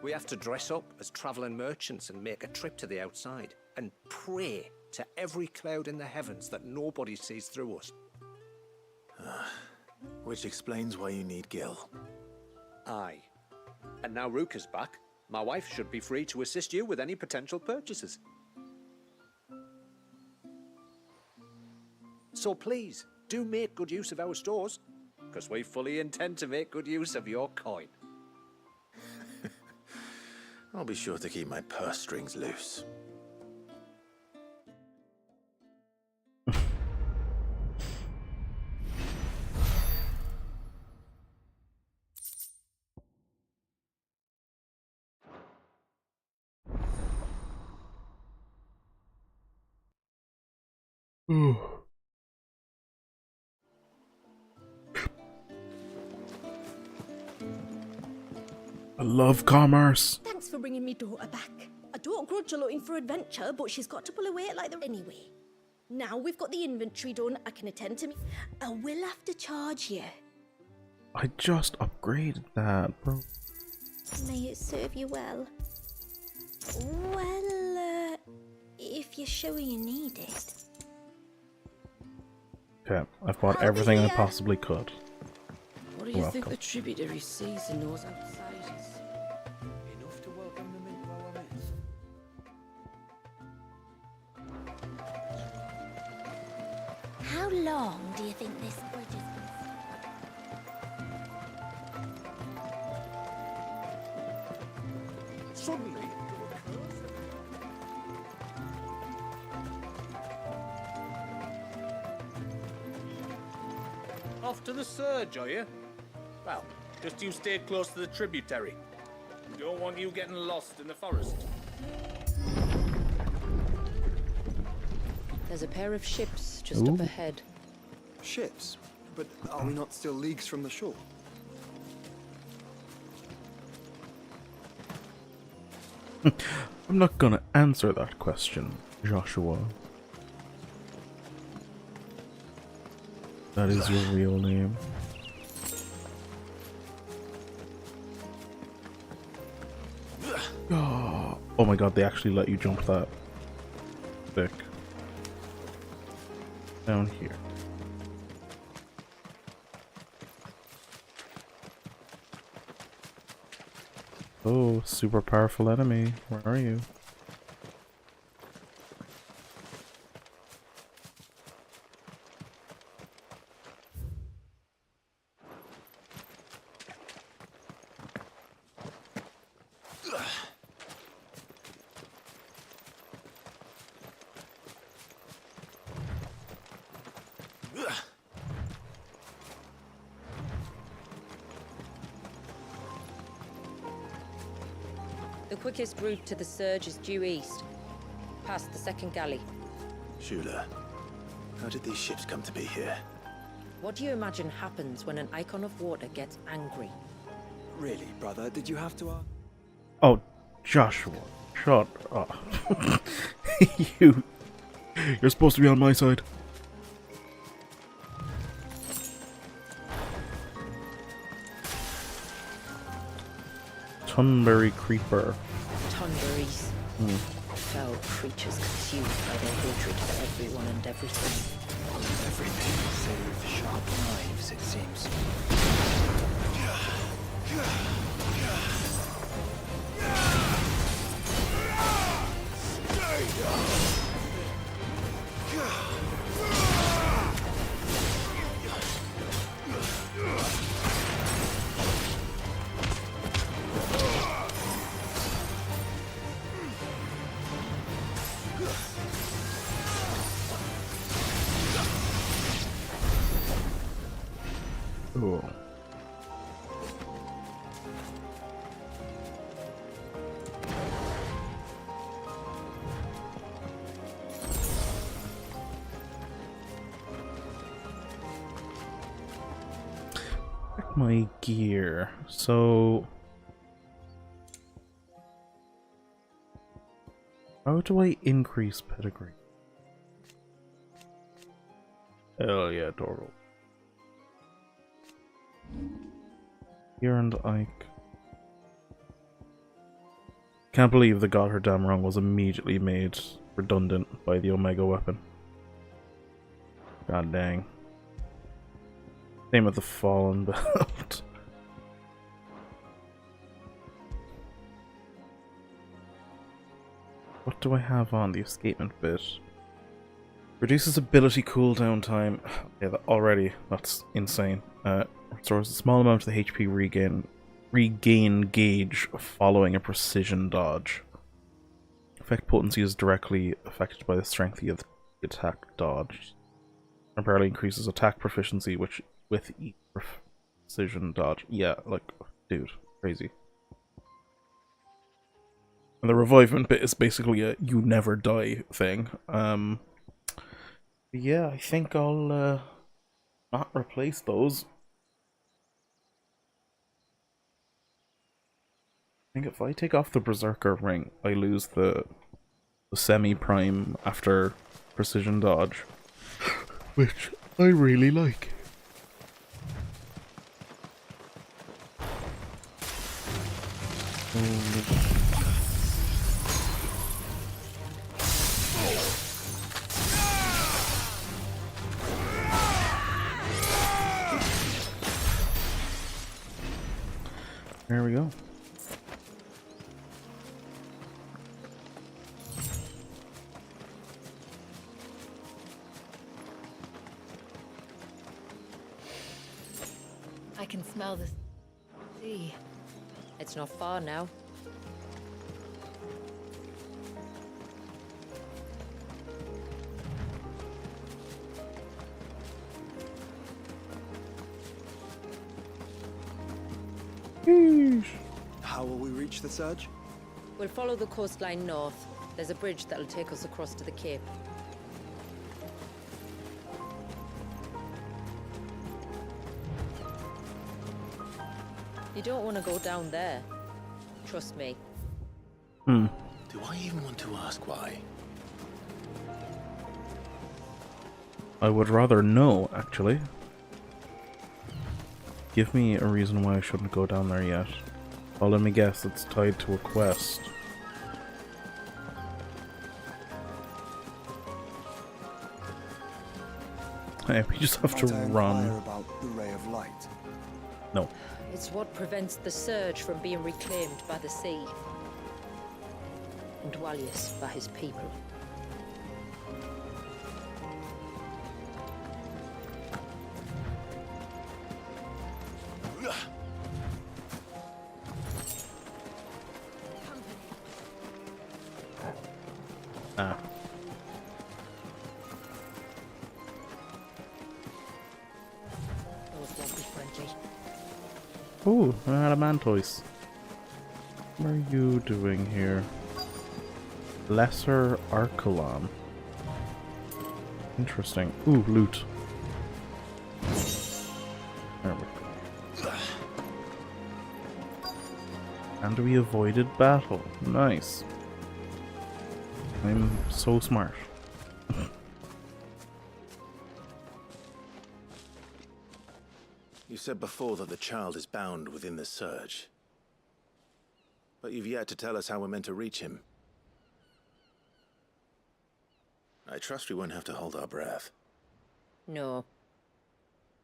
We have to dress up as traveling merchants and make a trip to the outside and pray to every cloud in the heavens that nobody sees through us. Which explains why you need Gil. Aye. And now Rook is back, my wife should be free to assist you with any potential purchases. So please, do make good use of our stores, because we fully intend to make good use of your coin. I'll be sure to keep my purse strings loose. I love commerce. Thanks for bringing me daughter back. I don't grudge her looking for adventure, but she's got to pull her weight like the anyway. Now we've got the inventory done, I can attend to me. I will have to charge you. I just upgraded that, bro. May it serve you well. Well, if you're sure you need it. Okay, I've bought everything I possibly could. What do you think the tributary sees in those outsiders? Enough to welcome them into our midst. How long do you think this bridge has been? Suddenly, Off to the surge, are you? Well, just you stay close to the tributary. We don't want you getting lost in the forest. There's a pair of ships just up ahead. Ships? But are we not still leagues from the shore? I'm not gonna answer that question, Joshua. That is your real name. Oh my god, they actually let you jump that thick. Down here. Oh, super powerful enemy. Where are you? The quickest route to the surge is due east, past the second galley. Shula, how did these ships come to be here? What do you imagine happens when an icon of water gets angry? Really, brother? Did you have to ask? Oh, Joshua, shut up. You're supposed to be on my side. Tunbury Creeper. Tunberries. Foul creatures consumed by their hatred for everyone and everything. Everything save sharp knives, it seems. Cool. my gear. So how do I increase pedigree? Hell yeah, Torgal. Here and Ike. Can't believe the got her damn wrong was immediately made redundant by the Omega weapon. God dang. Same with the Fallen belt. What do I have on the escapement bit? Reduces ability cooldown time. Yeah, already that's insane. Restores a small amount of the HP regain gauge following a precision dodge. Effect potency is directly affected by the strength of the attack dodge. Temporarily increases attack proficiency with each precision dodge. Yeah, like, dude, crazy. And the revivement bit is basically a you never die thing. Yeah, I think I'll not replace those. I think if I take off the Berserker ring, I lose the semi-prime after precision dodge, which I really like. There we go. I can smell the sea. It's not far now. How will we reach the surge? We'll follow the coastline north. There's a bridge that'll take us across to the cape. You don't want to go down there. Trust me. Do I even want to ask why? I would rather know, actually. Give me a reason why I shouldn't go down there yet. Well, let me guess, it's tied to a quest. Hey, we just have to run. About the ray of light. No. It's what prevents the surge from being reclaimed by the sea. And Dwalius by his people. Ah. Those won't be friendly. Ooh, an Adamantoise. What are you doing here? Lesser Archelon. Interesting. Ooh, loot. There we go. And we avoided battle. Nice. I'm so smart. You said before that the child is bound within the surge. But you've yet to tell us how we're meant to reach him. I trust we won't have to hold our breath. No.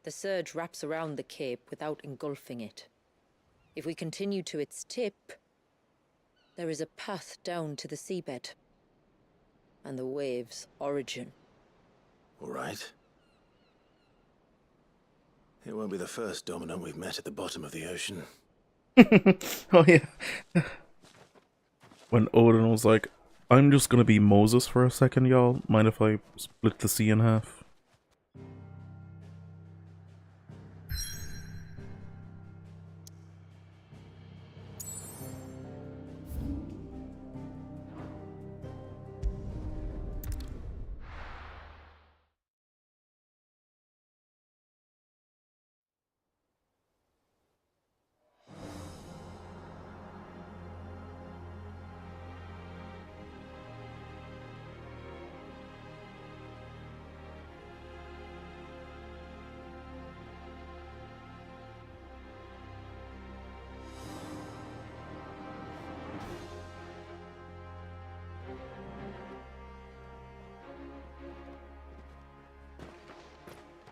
The surge wraps around the cape without engulfing it. If we continue to its tip, there is a path down to the seabed. And the wave's origin. All right. It won't be the first dominant we've met at the bottom of the ocean. Oh yeah. When Odin was like, I'm just gonna be Moses for a second, y'all. Mind if I split the sea in half?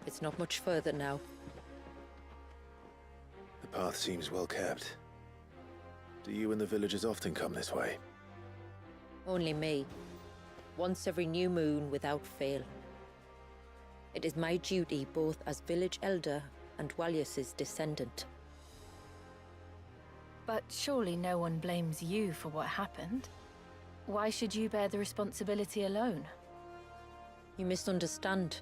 It's not much further now. The path seems well kept. Do you and the villagers often come this way? Only me. Once every new moon without fail. It is my duty both as village elder and Walyus's descendant. But surely no one blames you for what happened. Why should you bear the responsibility alone? You misunderstand.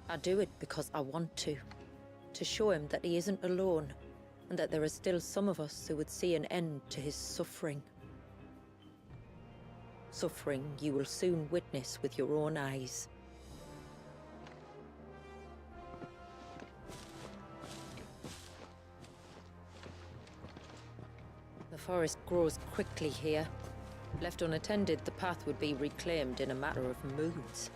I do it because I want to. To show him that he isn't alone, and that there are still some of us who would see an end to his suffering. Suffering you will soon witness with your own eyes. The forest grows quickly here. Left unattended, the path would be reclaimed in a matter of moons.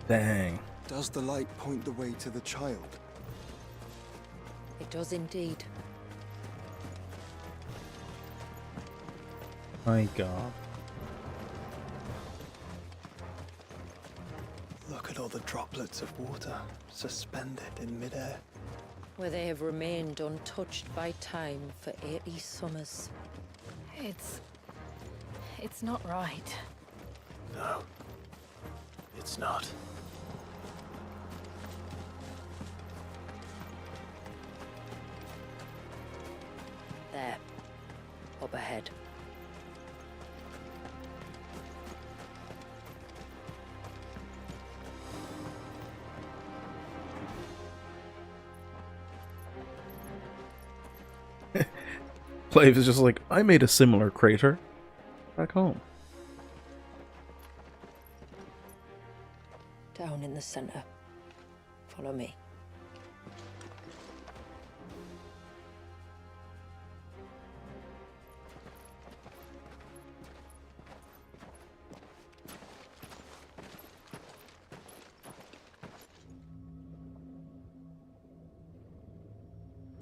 Dang. Does the light point the way to the child? It does indeed. My God. Look at all the droplets of water suspended in midair. Where they have remained untouched by time for 80 summers. It's not right. No. It's not. There. Up ahead. Clive is just like, I made a similar crater back home. Down in the center. Follow me.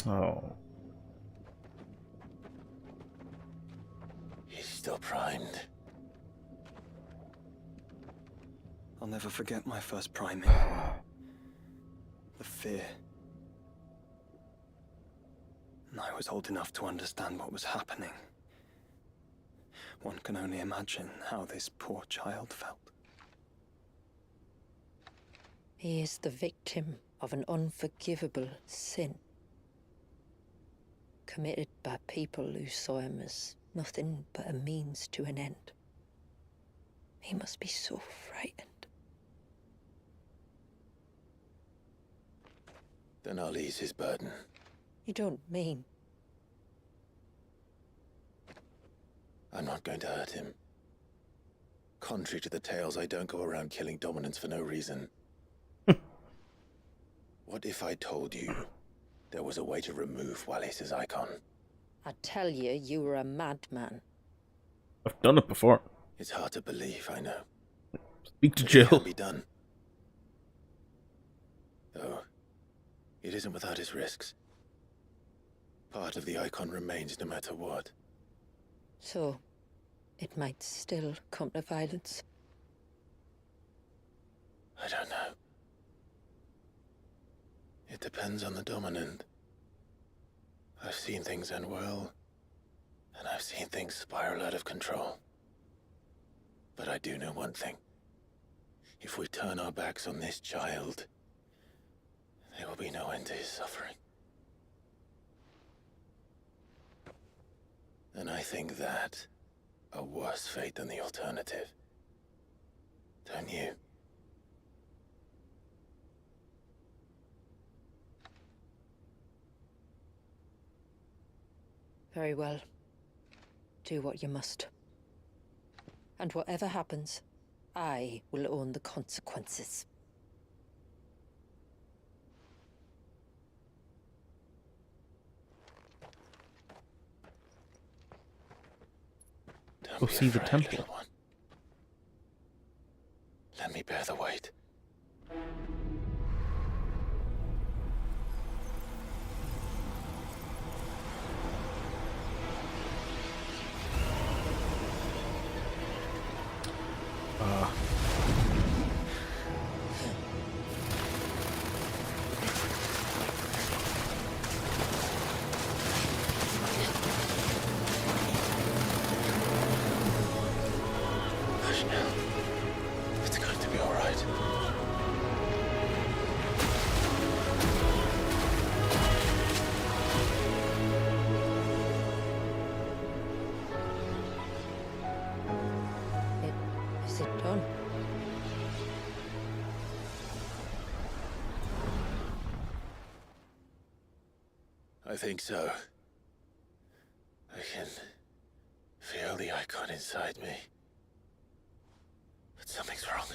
Oh. He's still primed. I'll never forget my first priming. The fear. And I was old enough to understand what was happening. One can only imagine how this poor child felt. He is the victim of an unforgivable sin. Committed by people who saw him as nothing but a means to an end. He must be so frightened. Then I'll ease his burden. You don't mean? I'm not going to hurt him. Contrary to the tales, I don't go around killing dominants for no reason. What if I told you there was a way to remove Walyus's icon? I tell you, you were a madman. I've done it before. It's hard to believe, I know. Speak to But Jill. it can be done. Though, it isn't without its risks. Part of the icon remains no matter what. So, it might still come to violence. I don't know. It depends on the dominant. I've seen things end well, and I've seen things spiral out of control. But I do know one thing. If we turn our backs on this child, there will be no end to his suffering. And I think that a worse fate than the alternative. Don't you? Very well. Do what you must. And whatever happens, I will own the consequences. Go see the temple. Little one. Let me bear the weight. It's going to be all right. Is it done? I think so. I can feel the icon inside me. But something's wrong.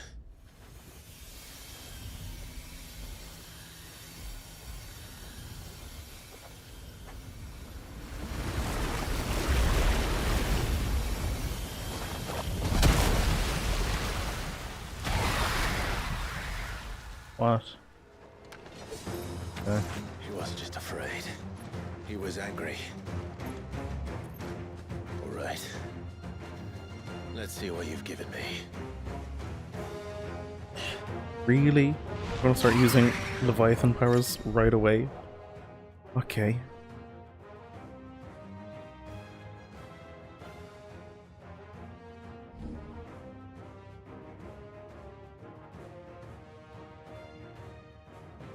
What? Okay. He wasn't just afraid. He was angry. All right. Let's see what you've given me. Really? I'm gonna start using Leviathan powers right away? Okay.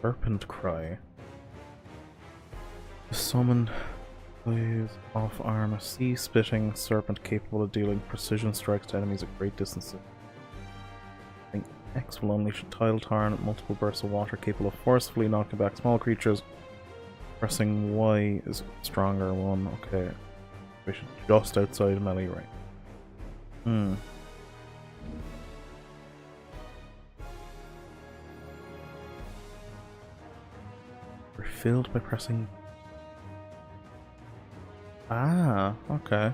Serpent Cry. Summon with off arm, a sea-spitting serpent capable of dealing precision strikes to enemies at great distances. X will unleash a tidal torrent, multiple bursts of water capable of forcefully knocking back small creatures. Pressing Y is stronger one. Okay. We should just outside melee range. Refilled by pressing. Ah, okay.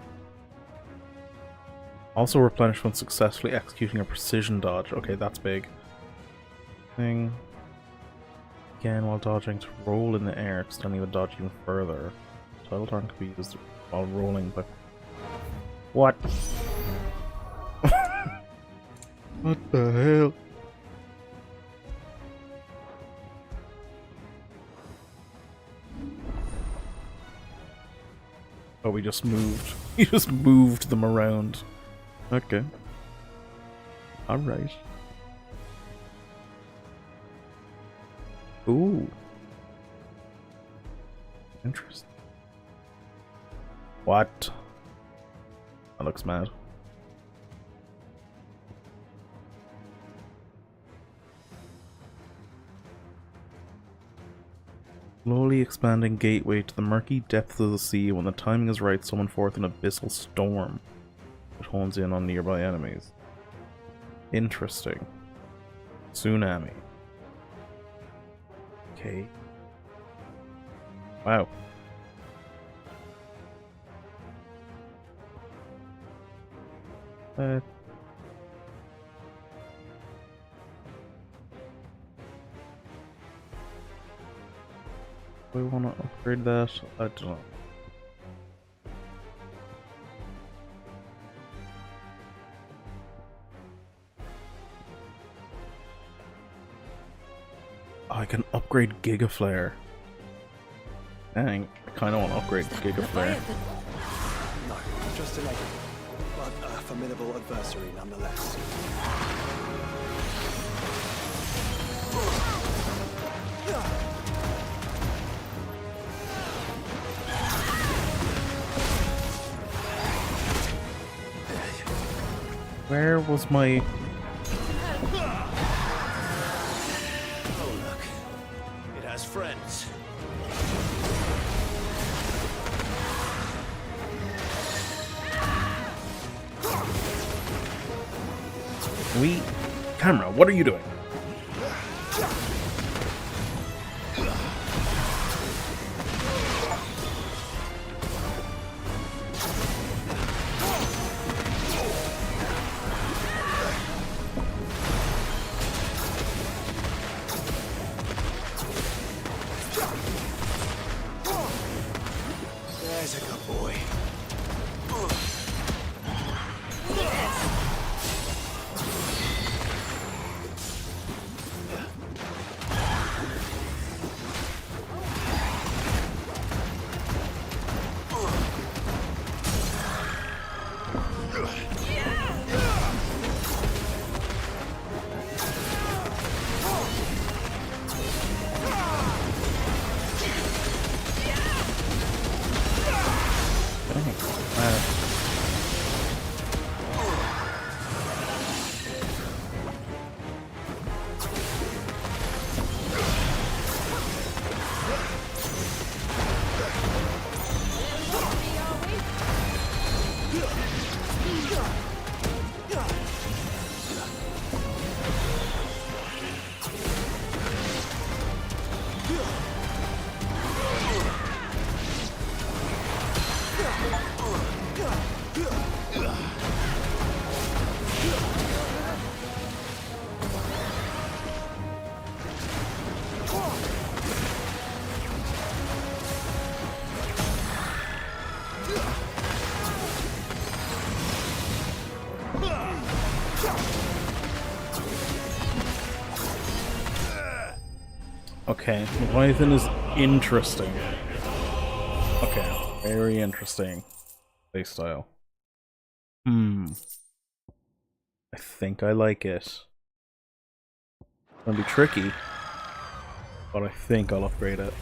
Also replenished when successfully executing a precision dodge. Okay, that's big. Thing. Again, while dodging, to roll in the air, extending the dodge even further. Tidal torrent can be used while rolling, but what? What the hell? Oh, we just moved. We just moved them around. Okay. Alright. Ooh. Interesting. What? That looks mad. Slowly expanding gateway to the murky depths of the sea. When the timing is right, summon forth an abyssal storm that hones in on nearby enemies. Interesting. Tsunami. Okay. Wow. Do we want to upgrade that? I don't know. Oh, I can upgrade Giga Flare. Dang, I kind of want to upgrade Giga Flare. No, just a lady, but a formidable adversary nonetheless. Where was my... Oh, look. It has friends. Camera, what are you doing? There's a good boy. Okay, Leviathan is interesting. Okay, very interesting playstyle. I think I like it. It's gonna be tricky, but I think I'll upgrade it.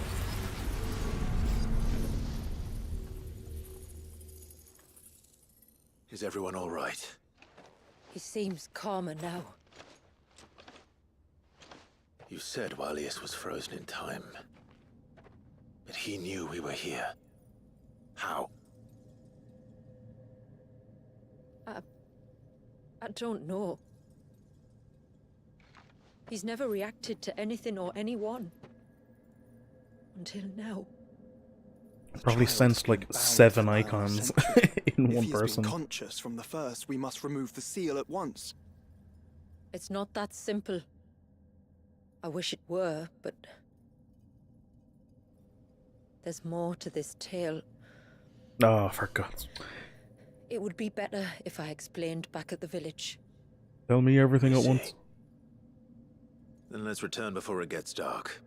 Is everyone all right? He seems calmer now. You said Walius was frozen in time. But he knew we were here. How? I don't know. He's never reacted to anything or anyone. Until now. Probably sensed like 7 icons in one person. If he's been conscious from the first, we must remove the seal at once. It's not that simple. I wish it were, but... there's more to this tale. Oh, for God's... It would be better if I explained back at the village. Tell me everything at once. Then let's return before it gets dark.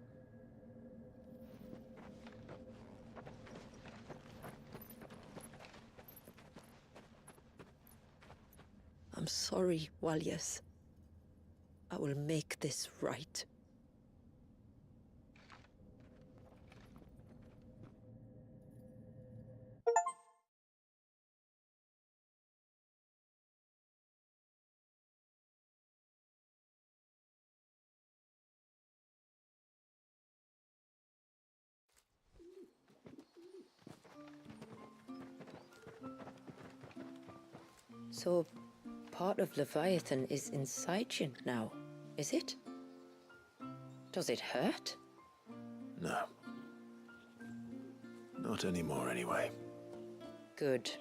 I'm sorry, Walius. I will make this right. So, part of Leviathan is inside you now, is it? Does it hurt? No. Not anymore, anyway. Good.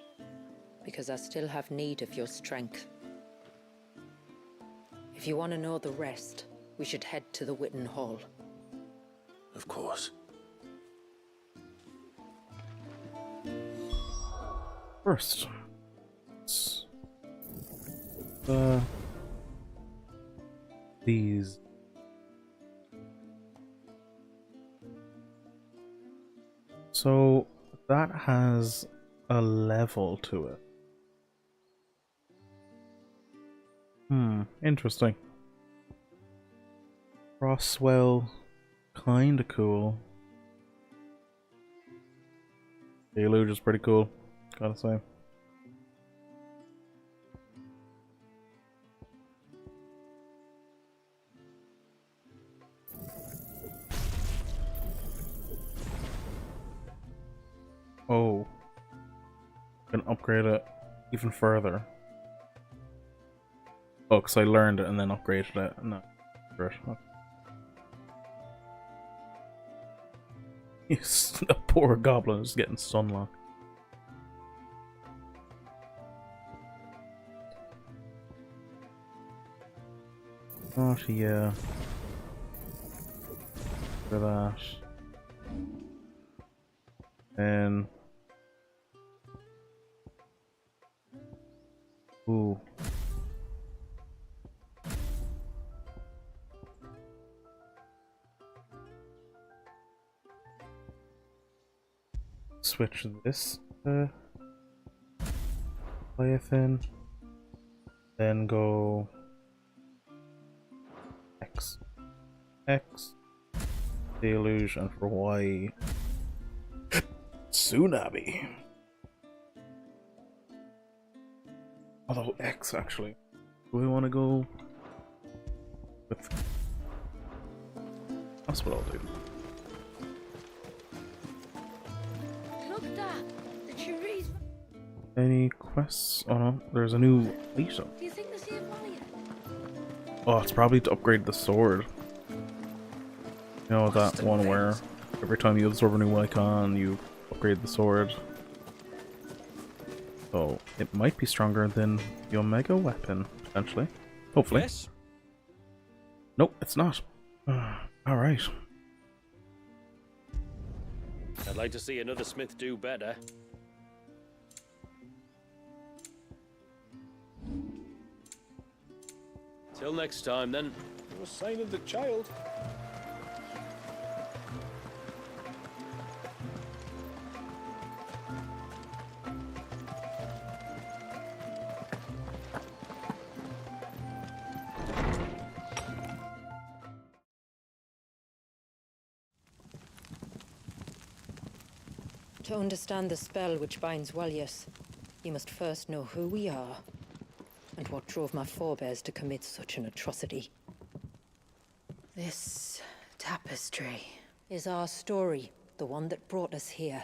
Because I still have need of your strength. If you want to know the rest, we should head to the Witten Hall. Of course. First, these. So that has a level to it. Interesting. Crosswell, kinda cool. Deluge is pretty cool, gotta say. Oh, can upgrade it even further. Oh, because I learned it and then upgraded it. No, great. Yes, a poor goblin is getting sunlocked. Oh yeah. For that. And ooh. Switch this Leviathan, then go X, Deluge, and for Y, Tsunami. Although X actually, do we want to go with? That's what I'll do. Look, Dad, the trees. Any quests? Oh no, there's a new item. Do you think the Sea of Valiant? Oh, it's probably to upgrade the sword. You know that one where every time you absorb a new icon, you upgrade the sword. So it might be stronger than the Omega weapon, potentially. Hopefully. Yes? Nope, it's not. Alright. I'd like to see another smith do better. Till next time, then. No sign of the child. To understand the spell which binds Walyas, you must first know who we are, and what drove my forebears to commit such an atrocity. This tapestry is our story, the one that brought us here.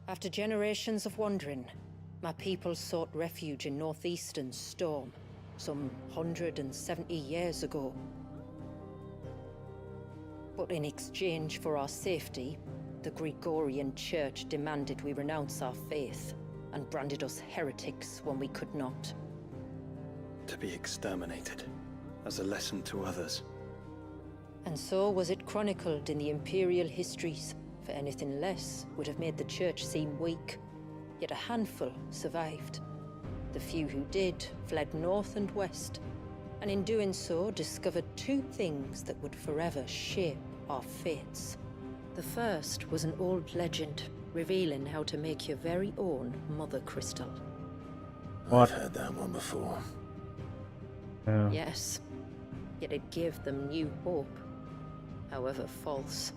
After generations of wandering, my people sought refuge in northeastern Storm, some 170 years ago. But in exchange for our safety, the Gregorian Church demanded we renounce our faith and branded us heretics when we could not. To be exterminated, as a lesson to others. And so was it chronicled in the Imperial histories, for anything less would have made the Church seem weak. Yet a handful survived. The few who did fled north and west, and in doing so discovered two things that would forever shape our fates. The first was an old legend, revealing how to make your very own Mother Crystal. What? I've heard that one before. Yes, yet it gave them new hope, however false.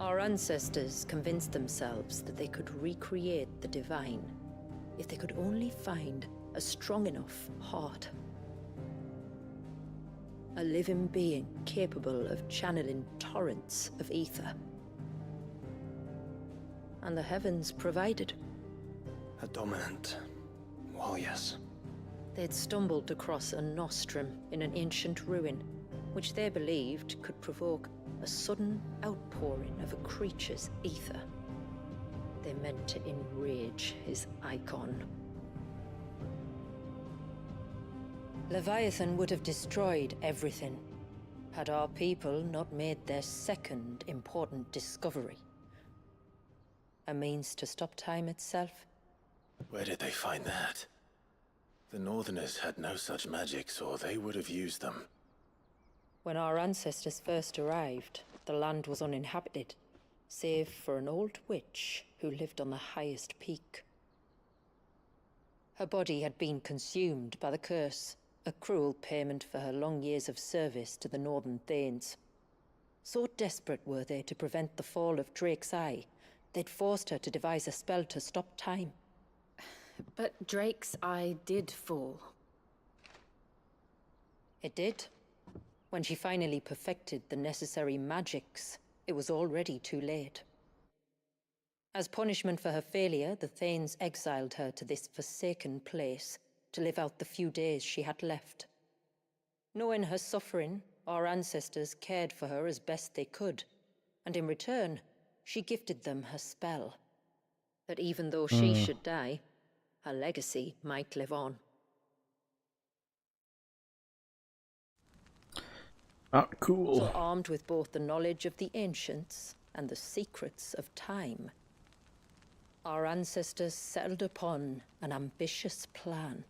Our ancestors convinced themselves that they could recreate the divine if they could only find a strong enough heart. A living being capable of channeling torrents of ether. And the heavens provided. A dominant Walyas. They'd stumbled across a nostrum in an ancient ruin, which they believed could provoke a sudden outpouring of a creature's ether. They meant to enrage his icon. Leviathan would have destroyed everything, had our people not made their second important discovery. A means to stop time itself. Where did they find that? The Northerners had no such magics, or they would have used them. When our ancestors first arrived, the land was uninhabited, save for an old witch who lived on the highest peak. Her body had been consumed by the curse, a cruel payment for her long years of service to the Northern Thanes. So desperate were they to prevent the fall of Drake's Eye, they'd forced her to devise a spell to stop time. But Drake's Eye did fall. It did. When she finally perfected the necessary magics, it was already too late. As punishment for her failure, the Thanes exiled her to this forsaken place to live out the few days she had left. Knowing her suffering, our ancestors cared for her as best they could, and in return, she gifted them her spell. That even though she should die, her legacy might live on. Cool. So armed with both the knowledge of the ancients and the secrets of time, our ancestors settled upon an ambitious plan.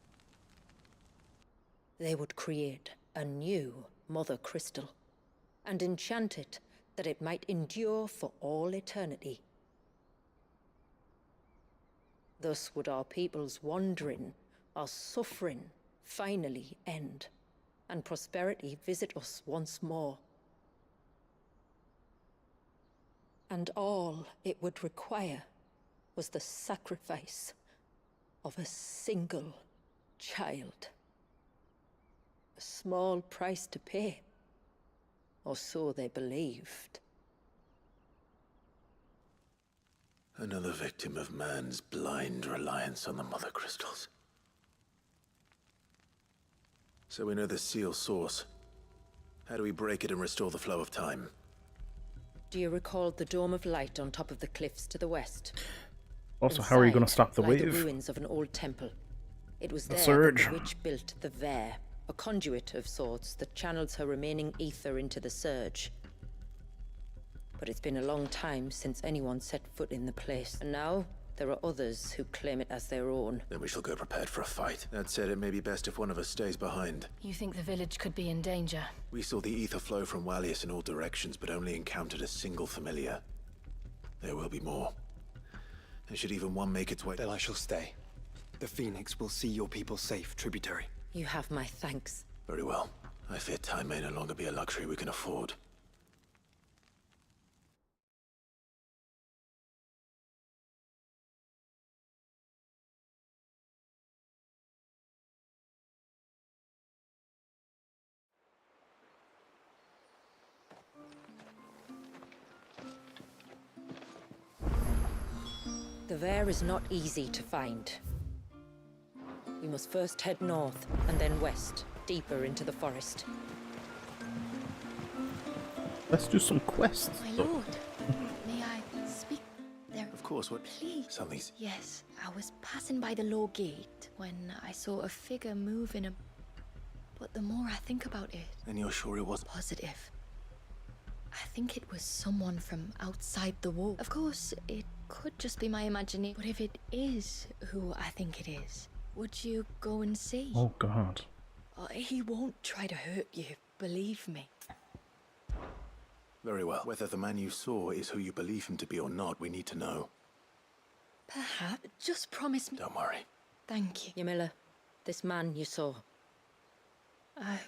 They would create a new Mother Crystal and enchant it that it might endure for all eternity. Thus would our people's wandering, our suffering, finally end, and prosperity visit us once more. And all it would require was the sacrifice of a single child. A small price to pay, or so they believed. Another victim of man's blind reliance on the Mother Crystals. So we know the seal source. How do we break it and restore the flow of time? Do you recall the Dome of Light on top of the cliffs to the west? Also, how are you going to Inside stop the lie wave? The ruins of an old temple. It was The there surge. that the witch built the Vare, a conduit of sorts that channels her remaining ether into the surge. But it's been a long time since anyone set foot in the place. And now, There are others who claim it as their own. Then we shall go prepared for a fight. That said, it may be best if one of us stays behind. You think the village could be in danger? We saw the ether flow from Wallius in all directions, but only encountered a single familiar. There will be more. And should even one make its way... Then I shall stay. The Phoenix will see your people safe, tributary. You have my thanks. Very well. I fear time may no longer be a luxury we can afford. The Vare is not easy to find. We must first head north, and then west, deeper into the forest. Let's do some quests. My lord, may I speak there? Of course, what? Please. Something's... Yes, I was passing by the low gate when I saw a figure move in a... But the more I think about it... And you're sure it was... Positive. I think it was someone from outside the wall. Of course, it could just be my imagination. But if it is who I think it is, would you go and see? Oh, God. He won't try to hurt you, believe me. Very well. Whether the man you saw is who you believe him to be or not, we need to know. Perhaps. Just promise me. Don't worry. Thank you. Yamila, this man you saw. A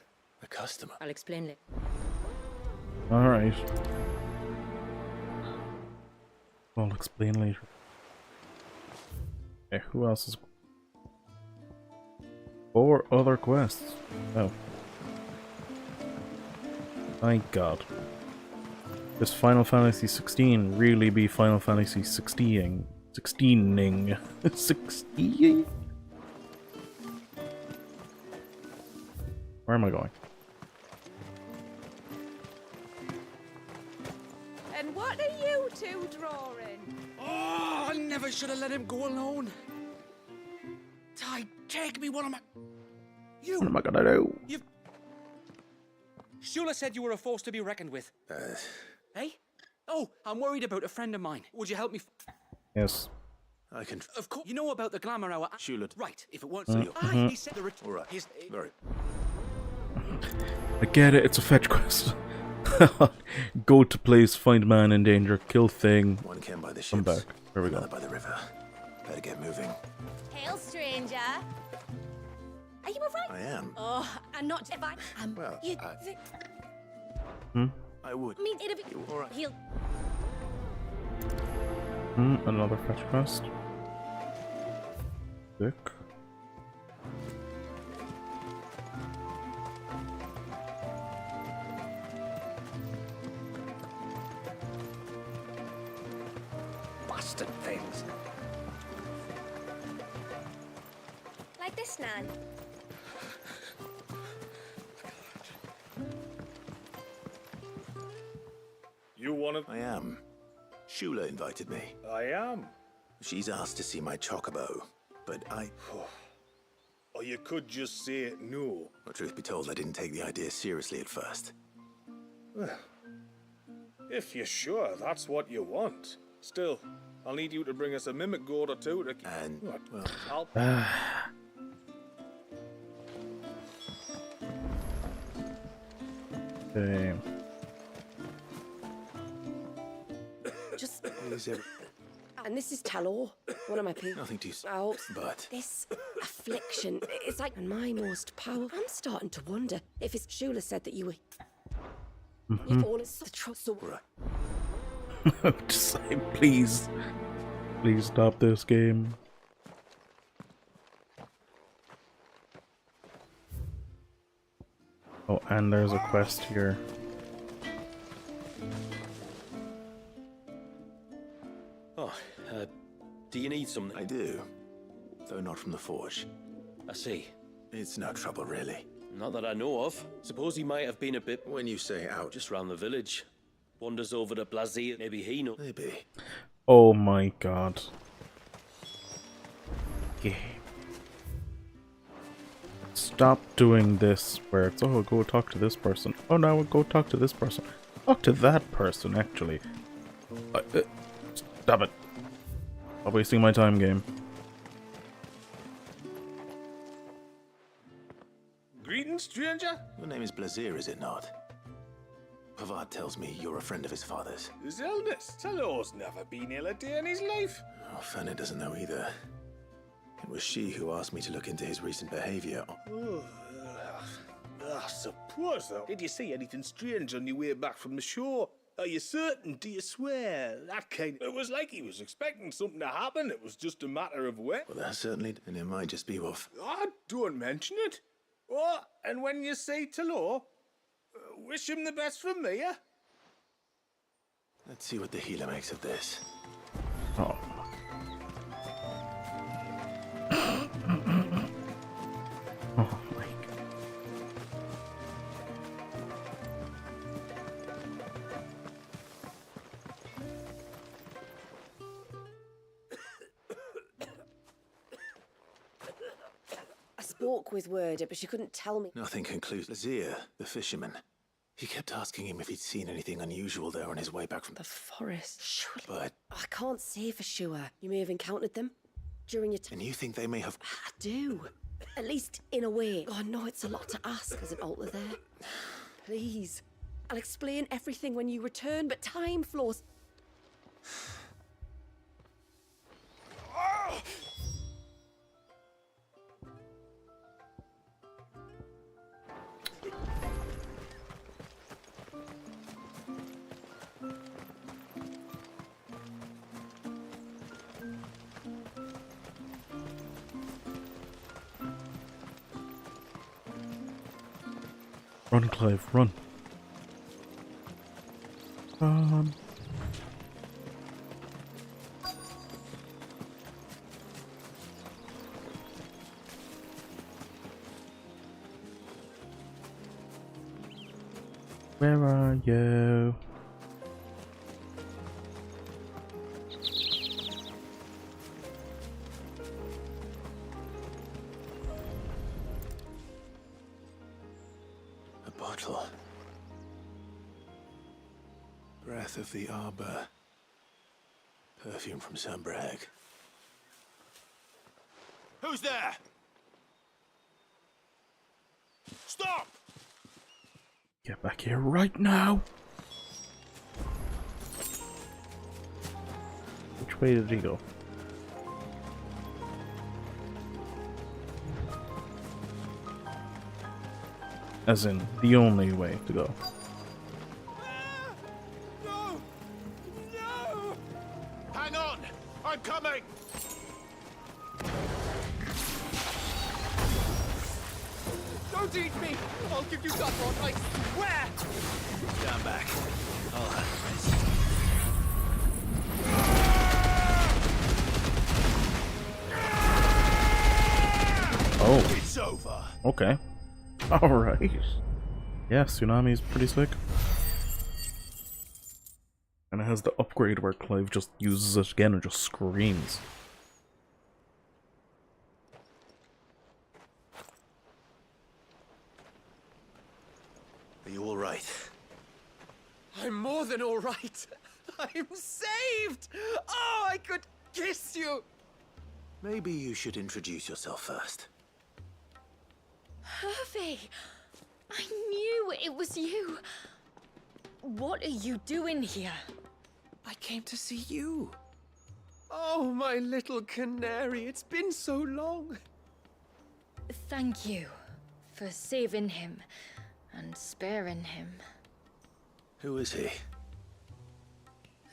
customer. I'll explain it. Alright. I'll explain later. Okay, who else is... 4 other quests. Oh. My god. This Final Fantasy 16 really be Final Fantasy 16ing? 16ing? 16ing? Where am I going? And what are you two drawing? Oh, I never should have let him go alone. Ty, take me, what am I... You! What am I gonna do? You've... Shula said you were a force to be reckoned with. Hey? Oh, I'm worried about a friend of mine. Would you help me? Yes. I can... Of course. You know about the glamour hour... Shula. Right, if it weren't Mm-hmm. so you... he said the... All right. Very... I get it, it's a fetch quest. Go to place, find man in danger, kill thing. One came by the ships. Come back. There we go. Another by the river. Better get moving. Hail, stranger. Are you alright? I am. Oh, and not if I... Well, you... I would. I mean, it'd be... You all right? He'll... Another fetch quest. Sick. Bastard things. Like this, Nan. You wanted... I am. Shula invited me. I am. She's asked to see my chocobo, but I... Or you could just say no. Well, truth be told, I didn't take the idea seriously at first. Well, if you're sure that's what you want. Still, I'll need you to bring us a mimic goat or two to... And... What? Well... I'll... Okay. Just... And this is Talor, one of my people. Nothing too... But... This affliction, it's like my most powerful. I'm starting to wonder if it's... Shula said that you were... If all is the trust... Just say, please. Please stop this game. Oh, and there's a quest here. Oh, do you need something? I do. Though not from the forge. I see. It's no trouble, really. Not that I know of. Suppose he might have been a bit... When you say out... Just round the village. Wanders over to Blazia. Maybe he knows. Maybe. Oh my god. Game. Stop doing this where it's, oh, go talk to this person. Oh, now we'll go talk to this person. Talk to that person, actually. Stop it. Stop wasting my time, game. Greetings, stranger. Your name is Blazir, is it not? Pavad tells me you're a friend of his father's. His eldest. Talor's never been ill a day in his life. Oh, Fanny doesn't know either. It was she who asked me to look into his recent behavior. I suppose so. Did you see anything strange on your way back from the shore? Are you certain? Do you swear? That kind. It was like he was expecting something to happen. It was just a matter of when. Well, that certainly, and it might just be Wolf. Ah, don't mention it. Oh, and when you say Talor, wish him the best from me, yeah? Let's see what the healer makes of this. Oh. Oh my god. I spoke with Werder, but she couldn't tell me. Nothing conclusive. Lazir, the fisherman. He kept asking him if he'd seen anything unusual there on his way back from The forest. Surely. But I can't say for sure. You may have encountered them during your time. and you think they may have I do. At least in a way. Oh, I know it's a lot to ask as an altar there. Please. I'll explain everything when you return, but time flows. Run, Clive, run. Where are you? a bottle. Breath of the arbor. Perfume from Sunbrag. Who's there? Stop! Get back here right now! Which way did he go? As in, the only way to go. No! No! Hang on! I'm coming! Don't eat me! I'll give you that one, I swear! Stand back. I'll handle this. Oh. It's over. Okay. Alright. Yeah, Tsunami's pretty sick. And it has the upgrade where Clive just uses it again and just screams. Are you all right? I'm more than all right. I'm saved! Oh, I could kiss you! Maybe you should introduce yourself first. Hervey! I knew it was you! What are you doing here? I came to see you. Oh, my little canary, it's been so long. Thank you for saving him and sparing him. Who is he?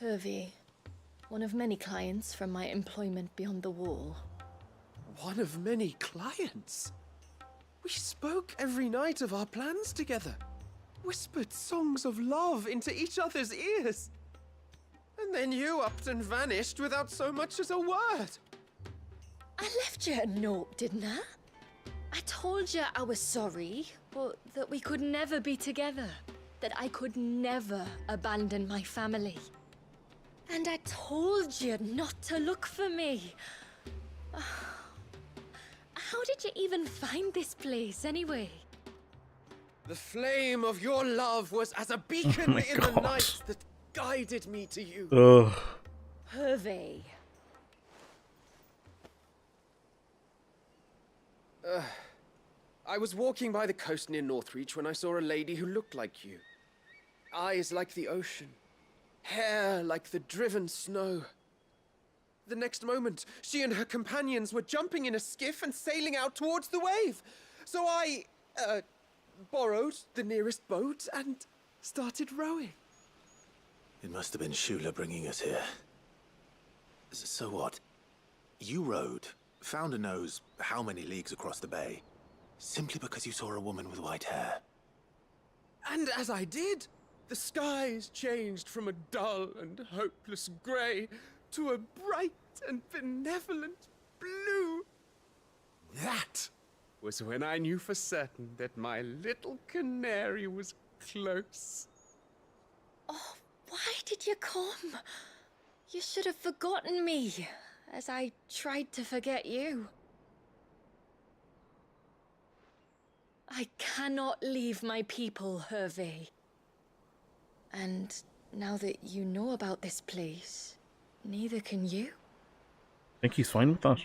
Hervey, one of many clients from my employment beyond the wall. One of many clients? We spoke every night of our plans together. Whispered songs of love into each other's ears. And then you upped and vanished without so much as a word. I left you a note, didn't I? I told you I was sorry, but that we could never be together. That I could never abandon my family. And I told you not to look for me. How did you even find this place, anyway? The flame of your love was as a beacon in the night that guided me to you. Ugh. Hervey, I was walking by the coast near Northreach when I saw a lady who looked like you. Eyes like the ocean. Hair like the driven snow. The next moment, she and her companions were jumping in a skiff and sailing out towards the wave. So I, borrowed the nearest boat and started rowing. It must have been Shula bringing us here. So what? You rowed, found a knows how many leagues across the bay, simply because you saw a woman with white hair. And as I did, the skies changed from a dull and hopeless grey to a bright and benevolent blue. That was when I knew for certain that my little canary was close. Oh, why did you come? You should have forgotten me, as I tried to forget you. I cannot leave my people, Hervé. And now that you know about this place, neither can you. I think he's fine with that.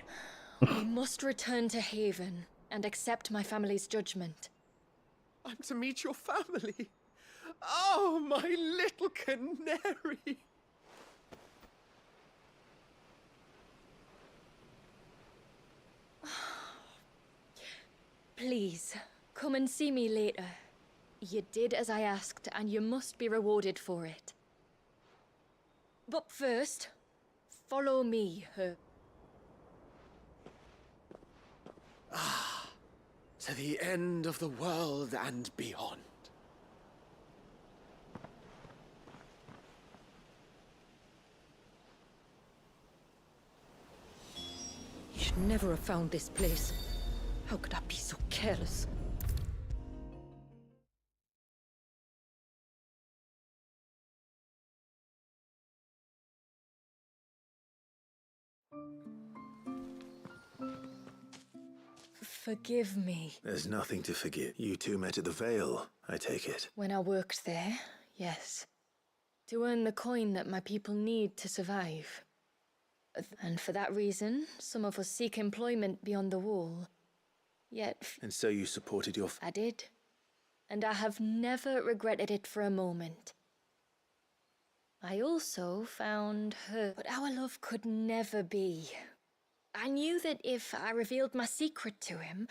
We must return to Haven and accept my family's judgment. I'm to meet your family. Oh, my little canary. Please, come and see me later. You did as I asked, and you must be rewarded for it. But first, follow me, To the end of the world and beyond. You should never have found this place. How could I be so careless? Forgive me. There's nothing to forgive. You two met at the Vale, I take it. When I worked there, yes. To earn the coin that my people need to survive. And for that reason, some of us seek employment beyond the wall. Yet... And so you supported your... I did. And I have never regretted it for a moment. I also found her. But our love could never be. I knew that if I revealed my secret to him,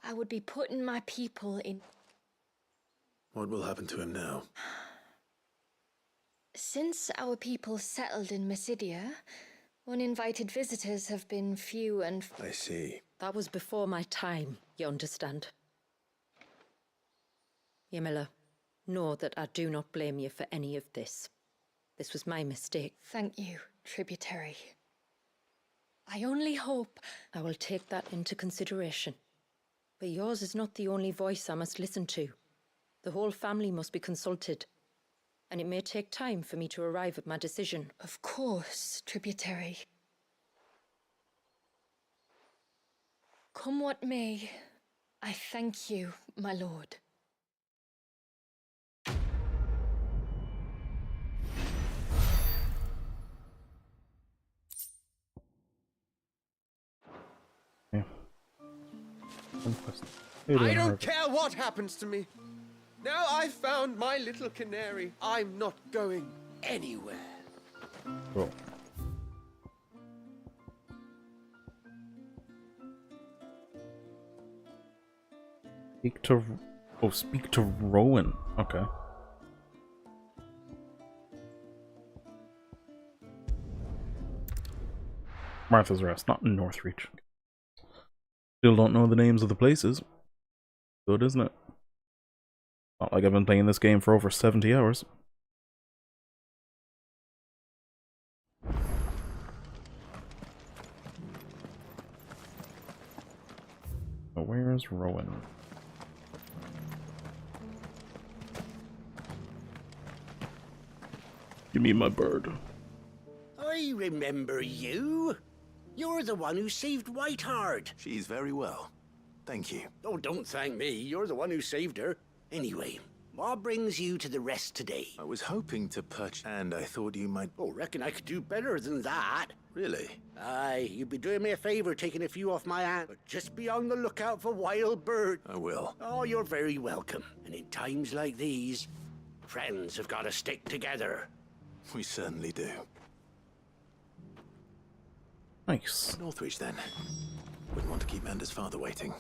I would be putting my people in... What will happen to him now? Since our people settled in Mysidia, uninvited visitors have been few and... I see. That was before my time, you understand? Ymila, know that I do not blame you for any of this. This was my mistake. Thank you, tributary. I only hope... I will take that into consideration. But yours is not the only voice I must listen to. The whole family must be consulted. And it may take time for me to arrive at my decision. Of course, tributary. Come what may, I thank you, my lord. I don't care what happens to me. Now I've found my little canary. I'm not going anywhere. Cool. Speak to Rowan. Okay. Martha's Rest, not in Northreach. Still don't know the names of the places. Good, isn't it? Not like I've been playing this game for over 70 hours. So where's Rowan? Give me my bird. I remember you. You're the one who saved Whiteheart. She's very well. Thank you. Oh, don't thank me. You're the one who saved her. Anyway, What brings you to the rest today? I was hoping to perch, and I thought you might... Oh, reckon I could do better than that. Really? Aye, you'd be doing me a favor taking a few off my hand, but just be on the lookout for wild birds. I will. Oh, you're very welcome. And in times like these, friends have got to stick together. We certainly do. Nice. Northreach, then. Wouldn't want to keep Mander's father waiting.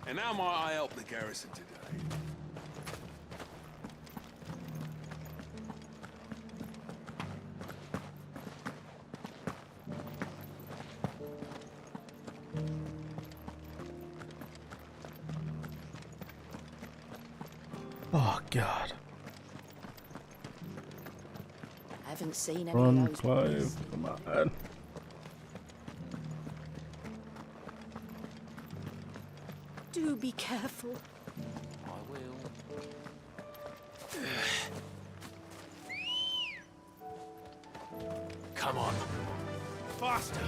And how might I help the garrison today? Oh, God. I haven't seen any Run, of those. Clive. Come on. Do be careful. I will. Come on. Faster!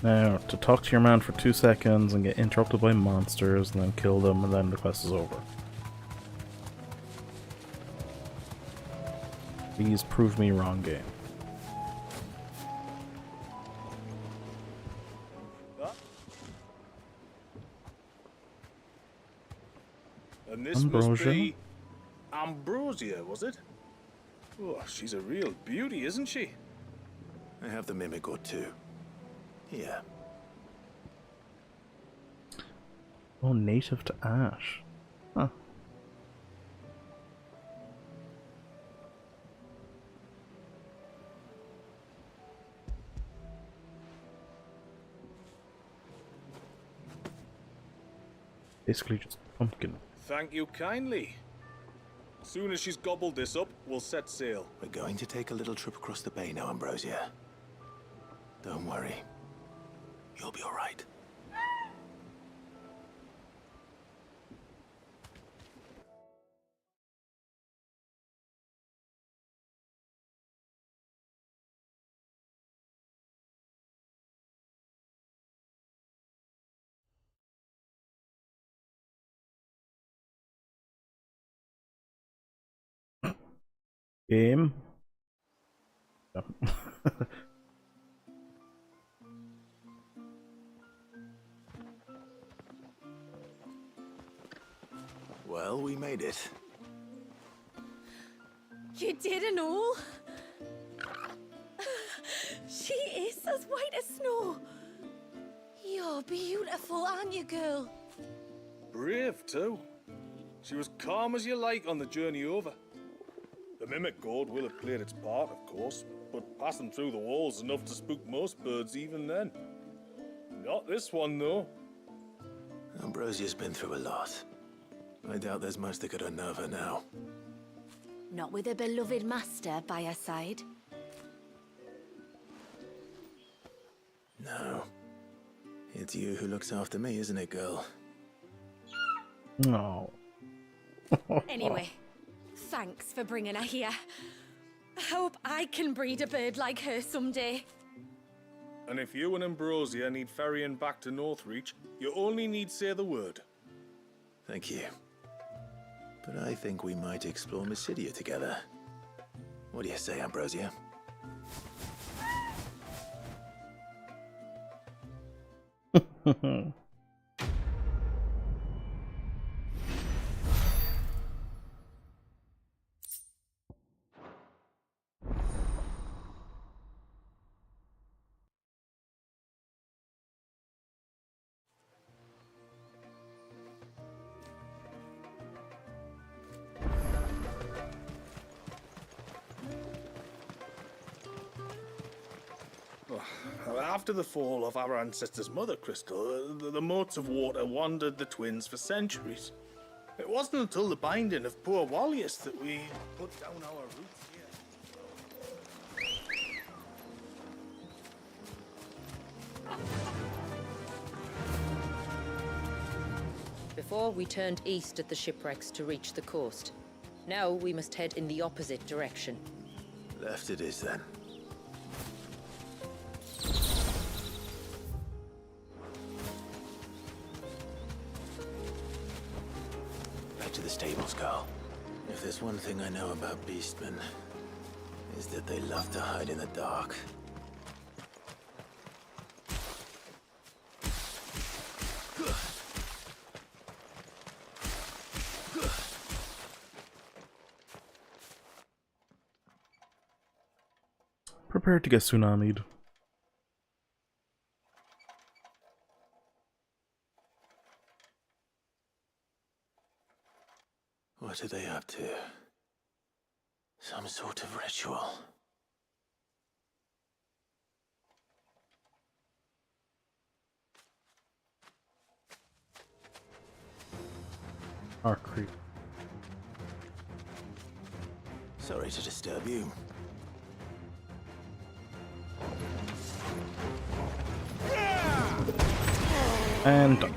Now, to talk to your man for 2 seconds and get interrupted by monsters and then kill them and then the quest is over. Please prove me wrong, game. And this Ambrosia? must be Ambrosia, was it? Oh, she's a real beauty, isn't she? I have the mimic or two. Here. Oh, native to Ash. Huh. Basically just pumpkin. Thank you kindly. Soon as she's gobbled this up, we'll set sail. We're going to take a little trip across the bay now, Ambrosia. Don't worry. You'll be all right. Game. Yeah. Well, we made it. You didn't all? She is as white as snow. You're beautiful, aren't you, girl? Brave, too. She was calm as you like on the journey over. The Mimic Gourd will have played its part, of course, but passing through the walls enough to spook most birds even then. Not this one, though. Ambrosia's been through a lot. I doubt there's much that could unnerve her now. Not with a beloved master by her side. No. It's you who looks after me, isn't it, girl? No. Anyway, thanks for bringing her here. I hope I can breed a bird like her someday. And if you and Ambrosia need ferrying back to Northreach, you only need say the word. Thank you. But I think we might explore Mysidia together. What do you say, Ambrosia? After the fall of our ancestors' mother crystal, the moats of water wandered the twins for centuries. It wasn't until the binding of poor Wallius that we put down our roots here. Before, we turned east at the shipwrecks to reach the coast. Now we must head in the opposite direction. Left it is then. Back to the stables, Carl. If there's one thing I know about beastmen, is that they love to hide in the dark. Prepare to get tsunami'd. What are they up to? Some sort of ritual. Our creep. Sorry to disturb you. And done.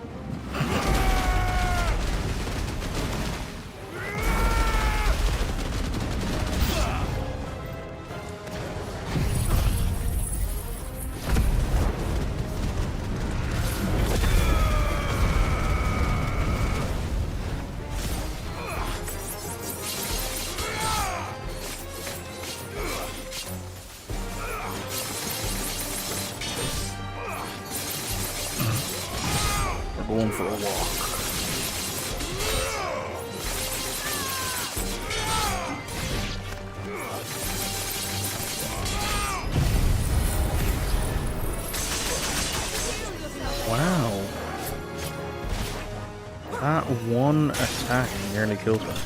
We're going for a walk. Wow. That one attack nearly killed her.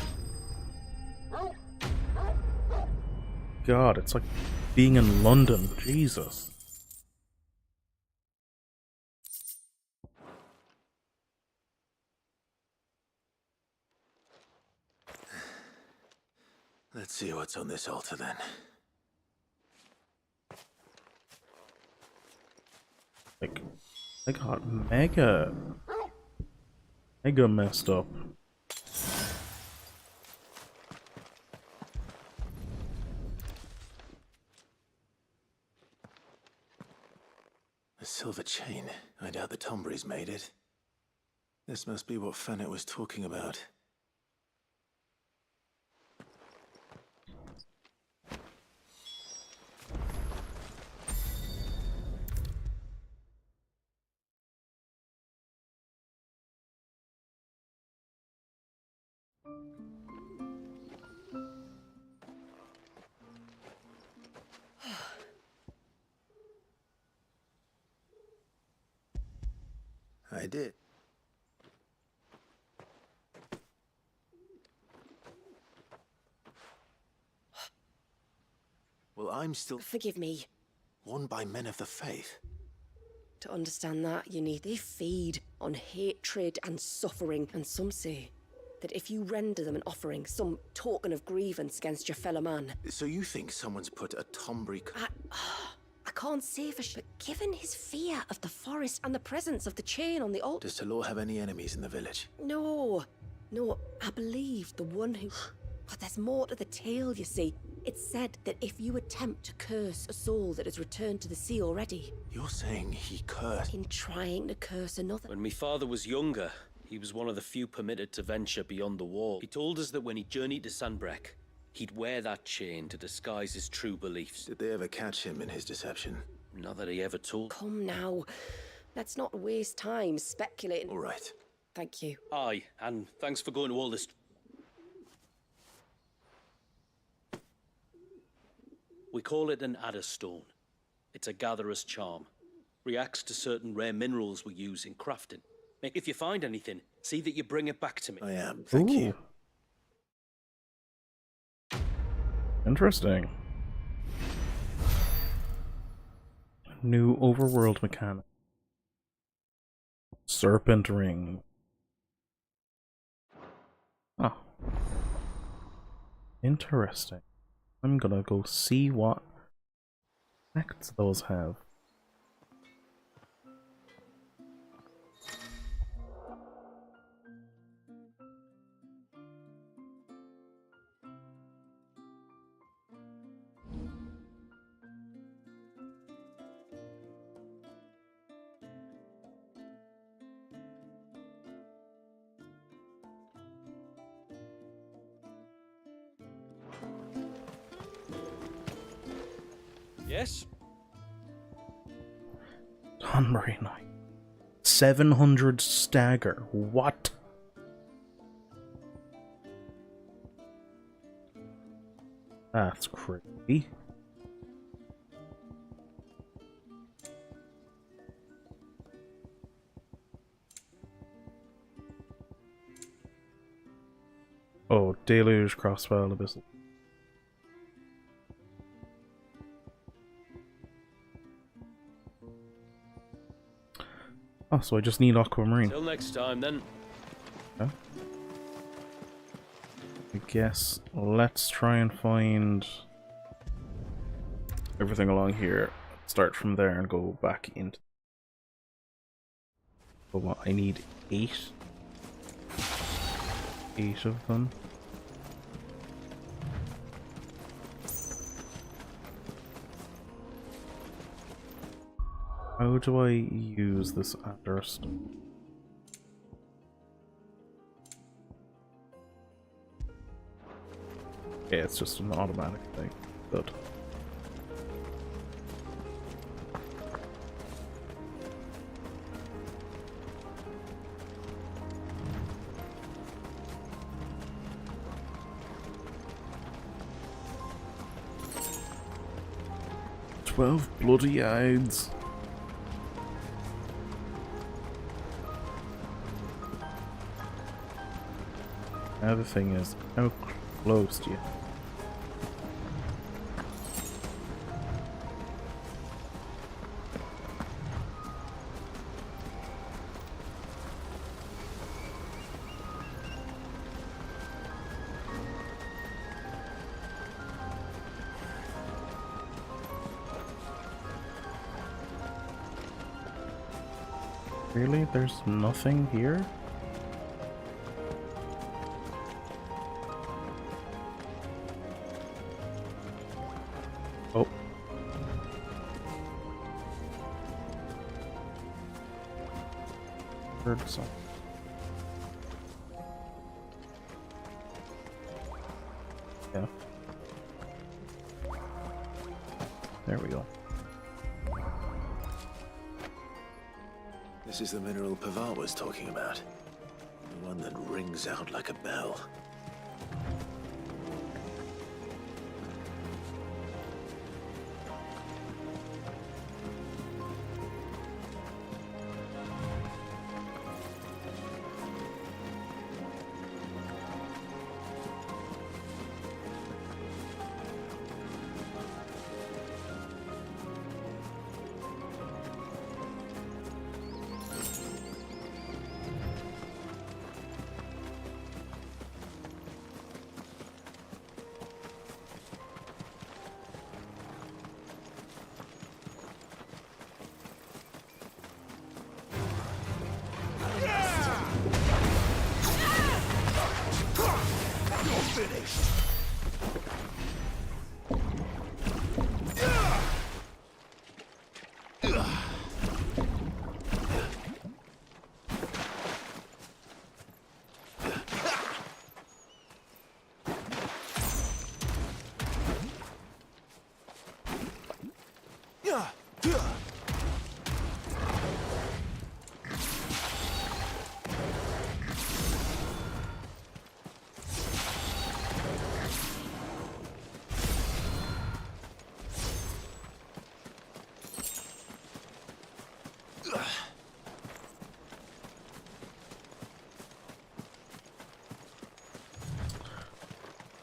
God, it's like being in London. Jesus. Let's see what's on this altar then. Like, they got mega messed up. A silver chain. I doubt the Tomberries made it. This must be what Fennec was talking about. I did. Well, I'm still... Forgive me. Worn by men of the faith. To understand that, you need... They feed on hatred and suffering, and some say that if you render them an offering, some token of grievance against your fellow man... So you think someone's put a Tombry... I can't say for sure, but given his fear of the forest and the presence of the chain on the altar... Does Talor have any enemies in the village? No, I believe the one who... But there's more to the tale, you see. It's said that if you attempt to curse a soul that has returned to the sea already... You're saying he cursed? In trying to curse another... When my father was younger, he was one of the few permitted to venture beyond the wall. He told us that when he journeyed to Sanbreque, he'd wear that chain to disguise his true beliefs. Did they ever catch him in his deception? Not that he ever told. Come now. Let's not waste time speculating. All right. Thank you. Aye, and thanks for going to all this. We call it an Adder Stone. It's a gatherer's charm. Reacts to certain rare minerals we use in crafting. If you find anything, see that you bring it back to me. I am, thank you. Interesting. New overworld mechanic. Serpent ring. Interesting. I'm gonna go see what effects those have. Yes? Tonbury Knight. 700 stagger. What? That's crazy. Oh, Deluge, Crossfell, Abyssal. Oh, so I just need Aquamarine. Till next time, then. Okay. I guess let's try and find everything along here. Start from there and go back into. But what? I need 8. 8 of them. How do I use this address? Okay, it's just an automatic thing. Good. "12 bloody aids." Now the thing is, how close do you? Really? There's nothing here? Oh. Heard something. Yeah. There we go. This is the mineral Pavar was talking about. The one that rings out like a bell.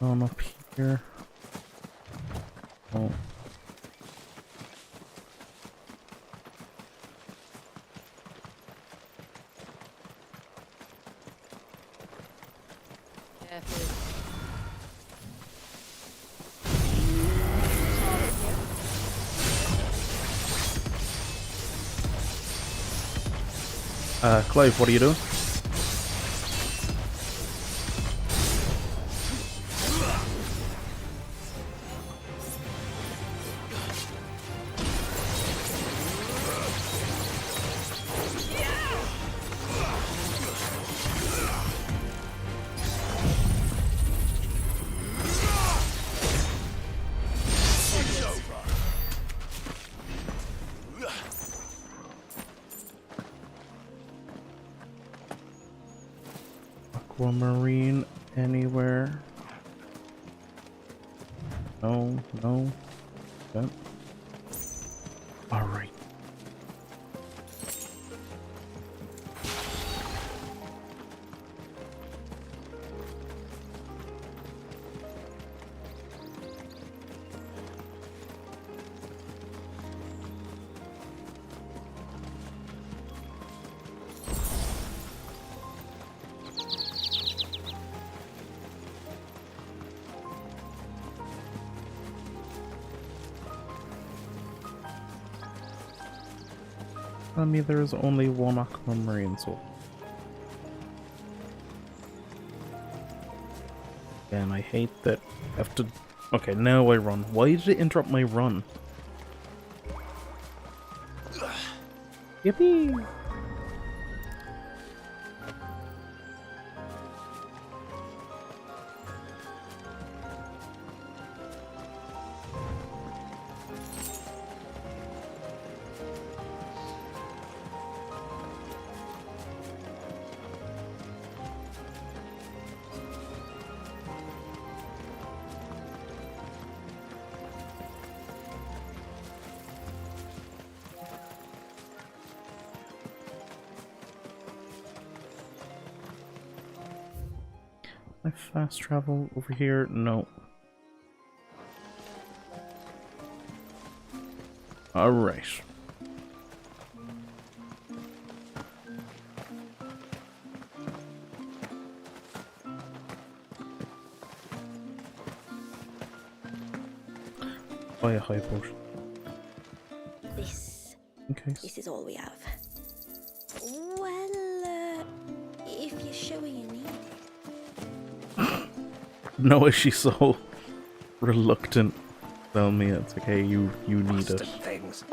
On up here. Oh. Clive, what are you doing? Aquamarine anywhere? No, no. Okay. Alright. Tell me there's only one aquamarine soul. And I hate that I have to... Okay, now I run. Why did it interrupt my run? Yippee! I fast travel over here? No. Alright. Buy a high potion. This. Okay. This is all we have. Well, if you're sure you need it. No, is she so reluctant? Tell me it's okay, you need it. Things.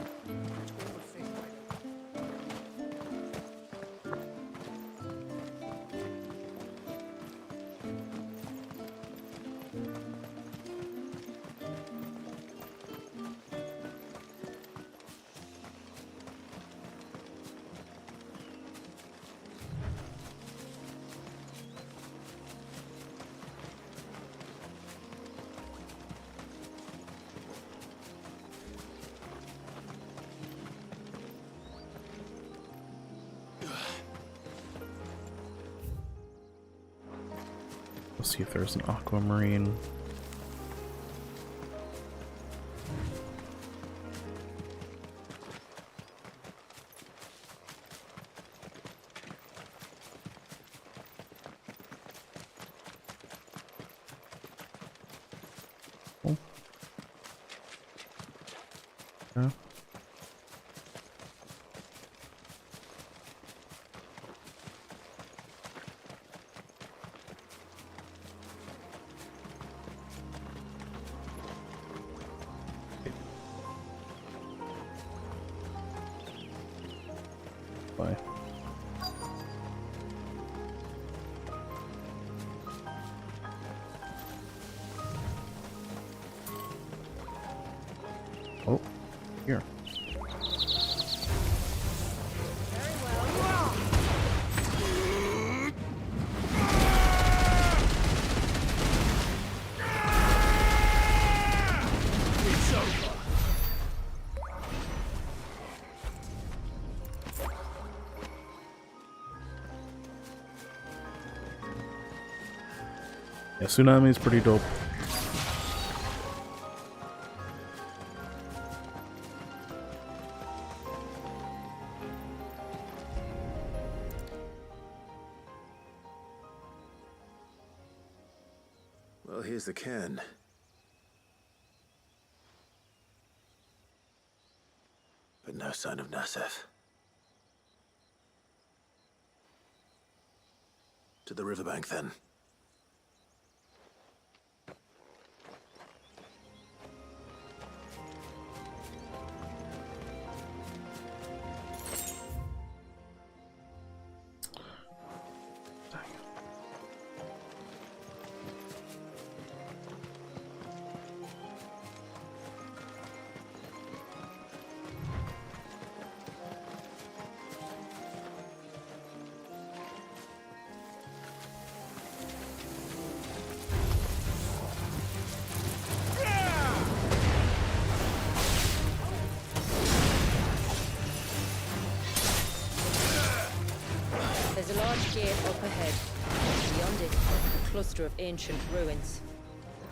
Let's see if there's an aquamarine. Oh. Yeah. Bye. Oh, here. It's over. Yeah, Tsunami is pretty dope. Well, here's the cairn. But no sign of Nasef. To the riverbank, then. There's a large gate up ahead. Beyond it, a cluster of ancient ruins.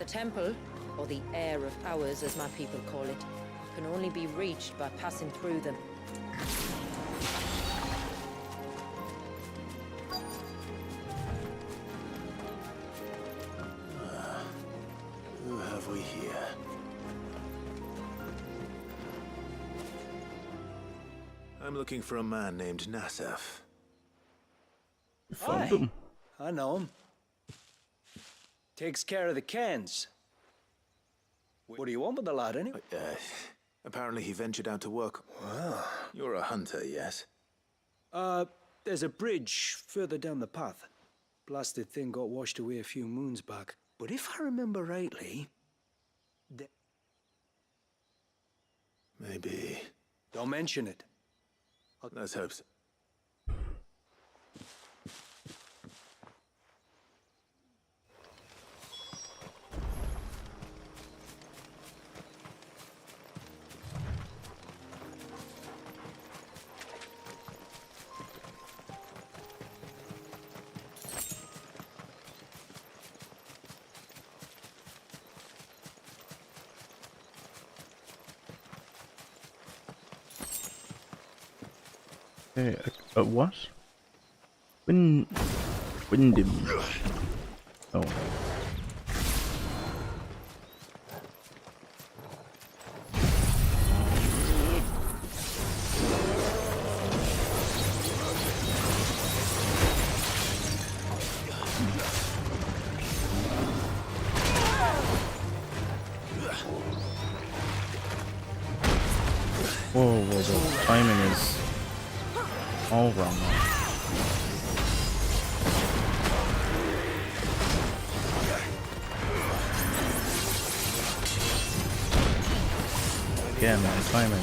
The temple, or the Heir of Powers as my people call it, can only be reached by passing through them. Who have we here? I'm looking for a man named Nassef. Found him. I know him. Takes care of the cans. What do you want with the lad, anyway? Apparently he ventured out to work. Wow. You're a hunter, yes? There's a bridge further down the path. Blasted thing got washed away a few moons back. But if I remember rightly... Maybe. Don't mention it. Let's hope so. Hey, what? Windham. Oh. Whoa, the timing is all wrong now. Yeah, man, timing.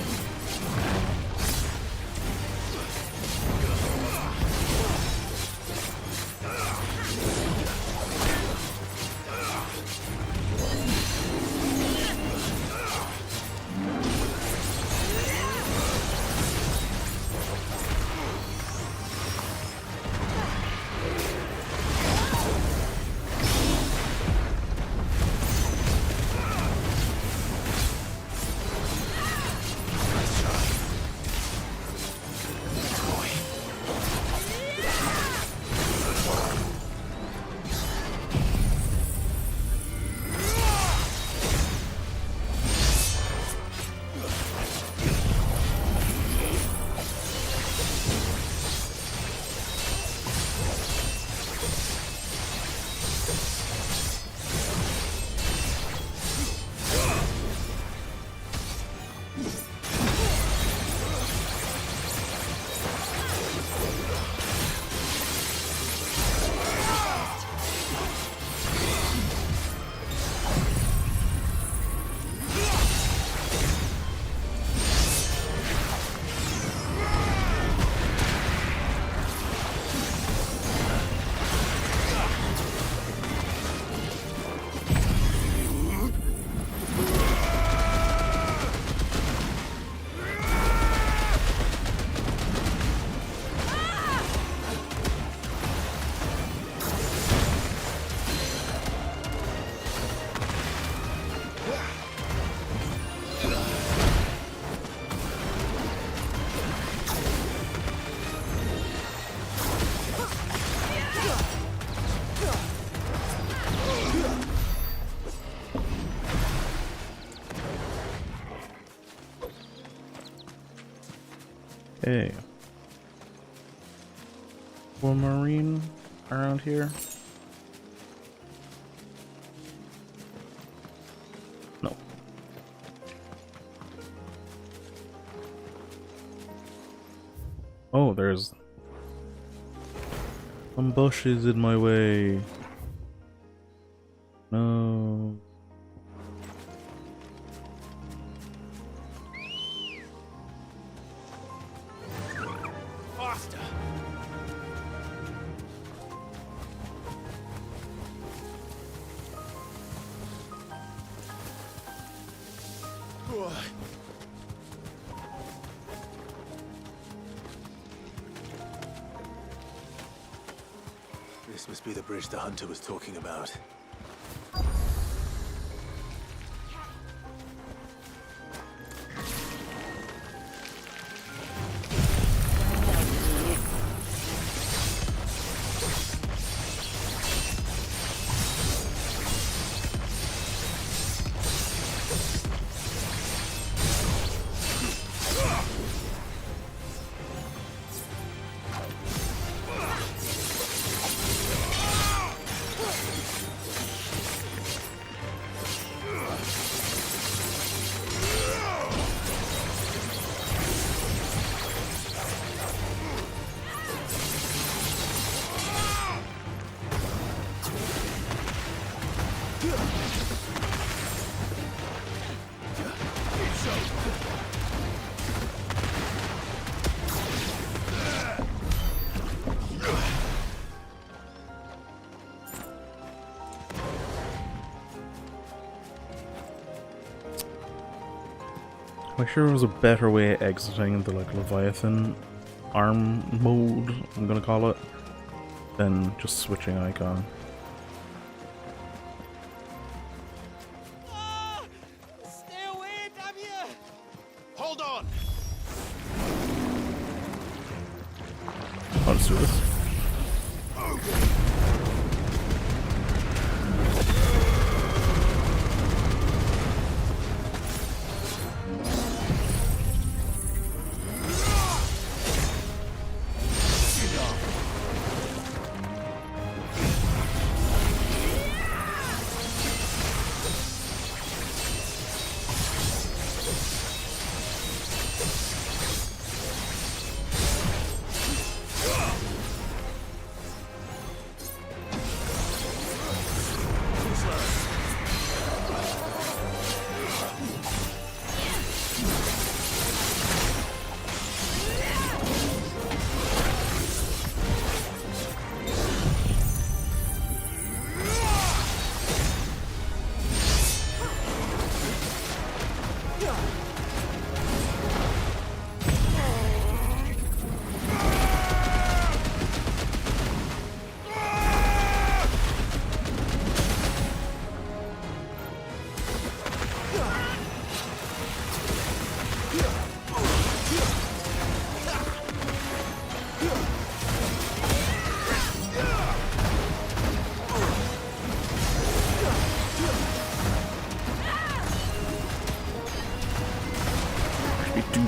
Hey. Aquamarine around here? No. Oh, there's some bushes in my way. No. Faster! This must be the bridge the hunter was talking about. I'm sure there was a better way of exiting the like Leviathan arm mode, I'm gonna call it, than just switching icon. Stay away, damn you! Hold on! Let's do this.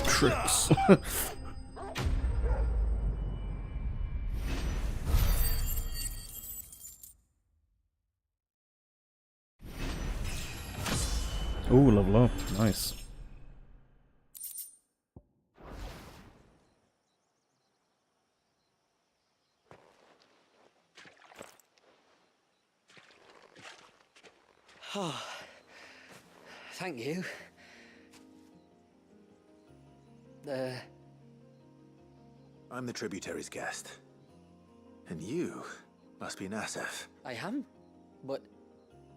Tricks. Ooh, level up. Nice. Oh, thank you. I'm the tributary's guest. And you must be Nasef. I am? But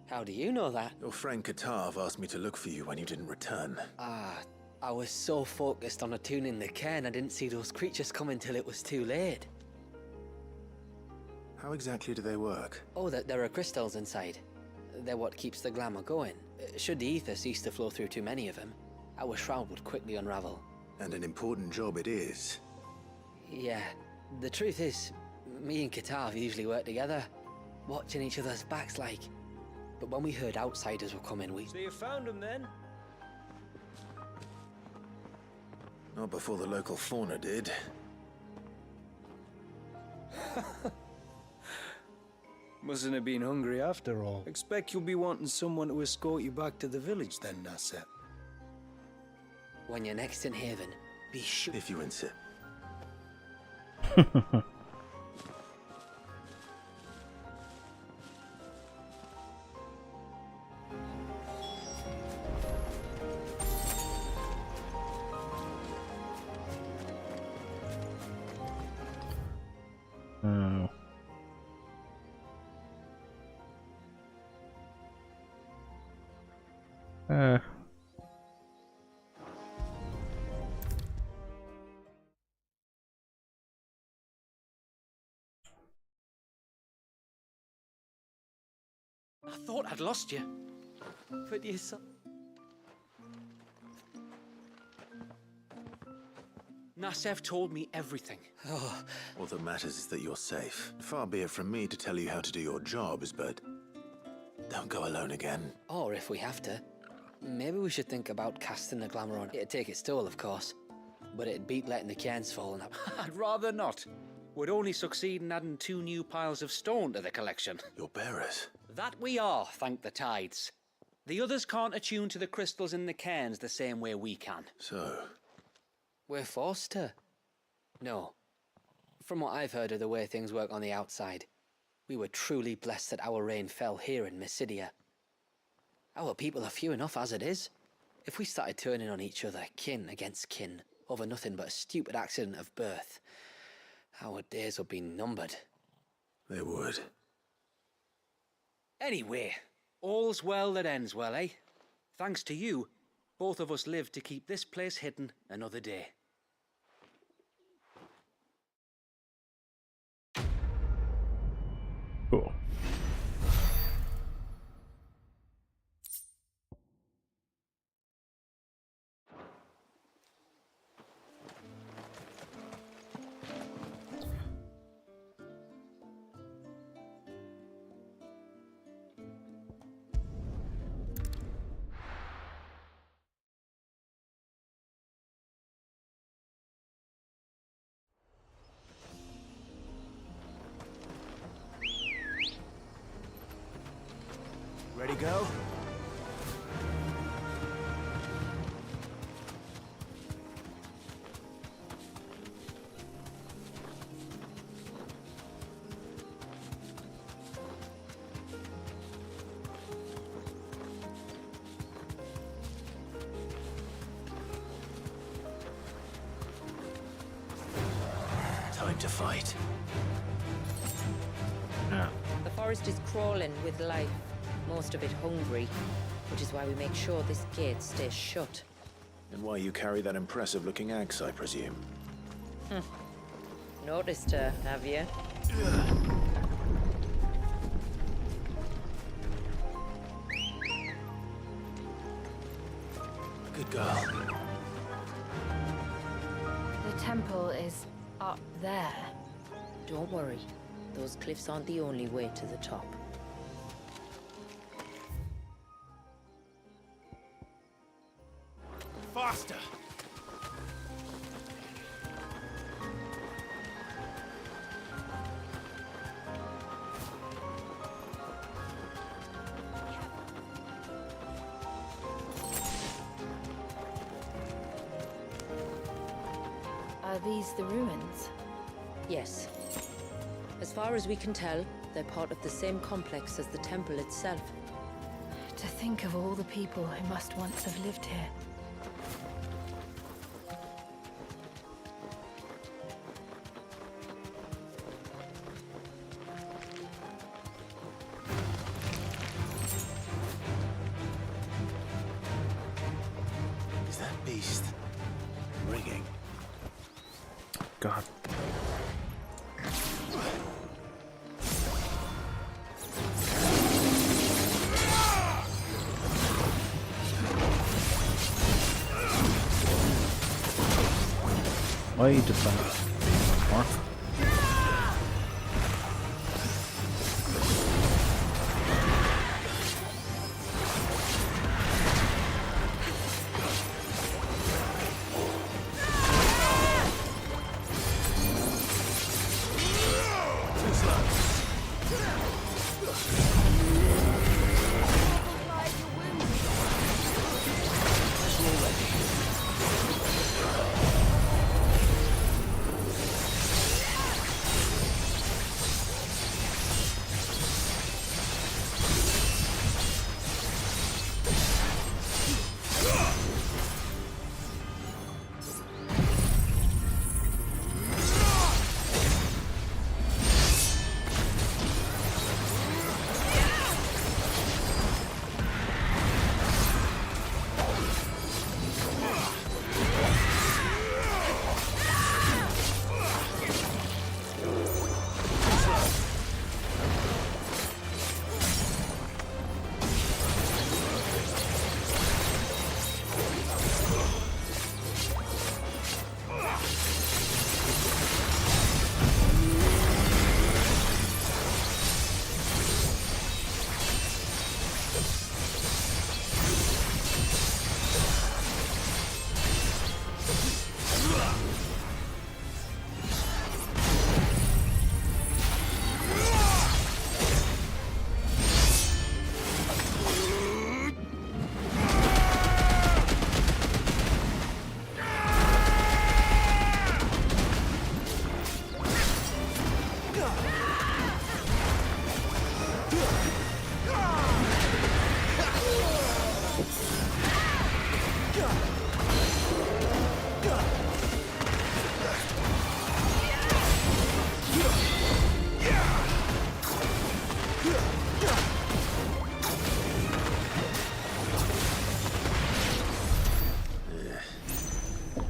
how do you know that? Your friend Katav asked me to look for you when you didn't return. I was so focused on attuning the cairn I didn't see those creatures coming till it was too late. How exactly do they work? Oh, there are crystals inside. They're what keeps the glamour going. Should the ether cease to flow through too many of them, our shroud would quickly unravel. And an important job it is. Yeah, the truth is, me and Katav usually work together, watching each other's backs like. But when we heard outsiders were coming, we... So you found him then? Not before the local fauna did. Mustn't have been hungry after all. Expect you'll be wanting someone to escort you back to the village then, Nasset. When you're next in Haven, be sure. If you insist. Oh. I thought I'd lost you. But you saw. Nasev told me everything. Oh. All that matters is that you're safe. Far be it from me to tell you how to do your jobs, but don't go alone again. Or if we have to, maybe we should think about casting the glamour on. It'd take its toll, of course, but it'd beat letting the cairns fall and I'd rather not. Would only succeed in adding 2 new piles of stone to the collection. Your bearers? That we are, thank the tides. The others can't attune to the crystals in the cairns the same way we can. So? We're forced to. No. From what I've heard of the way things work on the outside, we were truly blessed that our rain fell here in Mysidia. Our people are few enough as it is. If we started turning on each other, kin against kin, over nothing but a stupid accident of birth, our days would be numbered. They would. Anyway, all's well that ends well, eh? Thanks to you, both of us lived to keep this place hidden another day. Cool. Ready, go? Time to fight. The forest is crawling with life, most of it hungry, which is why we make sure this gate stays shut. And why you carry that impressive-looking axe, I presume. Noticed her, have you? Good girl. The temple is up there. Don't worry. Those cliffs aren't the only way to the top. Faster! Are these the ruins? Yes. As far as we can tell, they're part of the same complex as the temple itself. To think of all the people who must once have lived here. Is that beast ringing? God. Why did that work?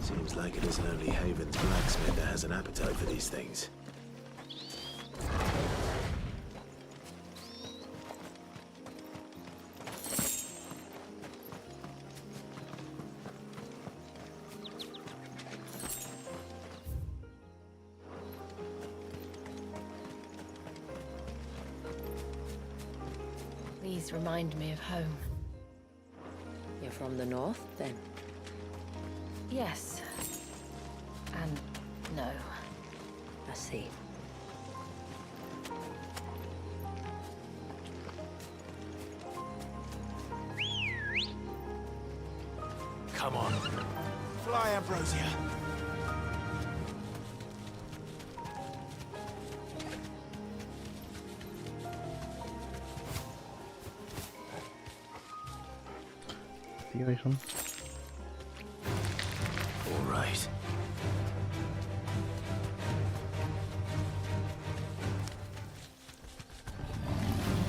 Seems like it isn't only Haven's blacksmith that has an appetite for these things. These remind me of home. You're from the north, then? Yes. And no. I see. Come on. Fly, Ambrosia. The item. All right.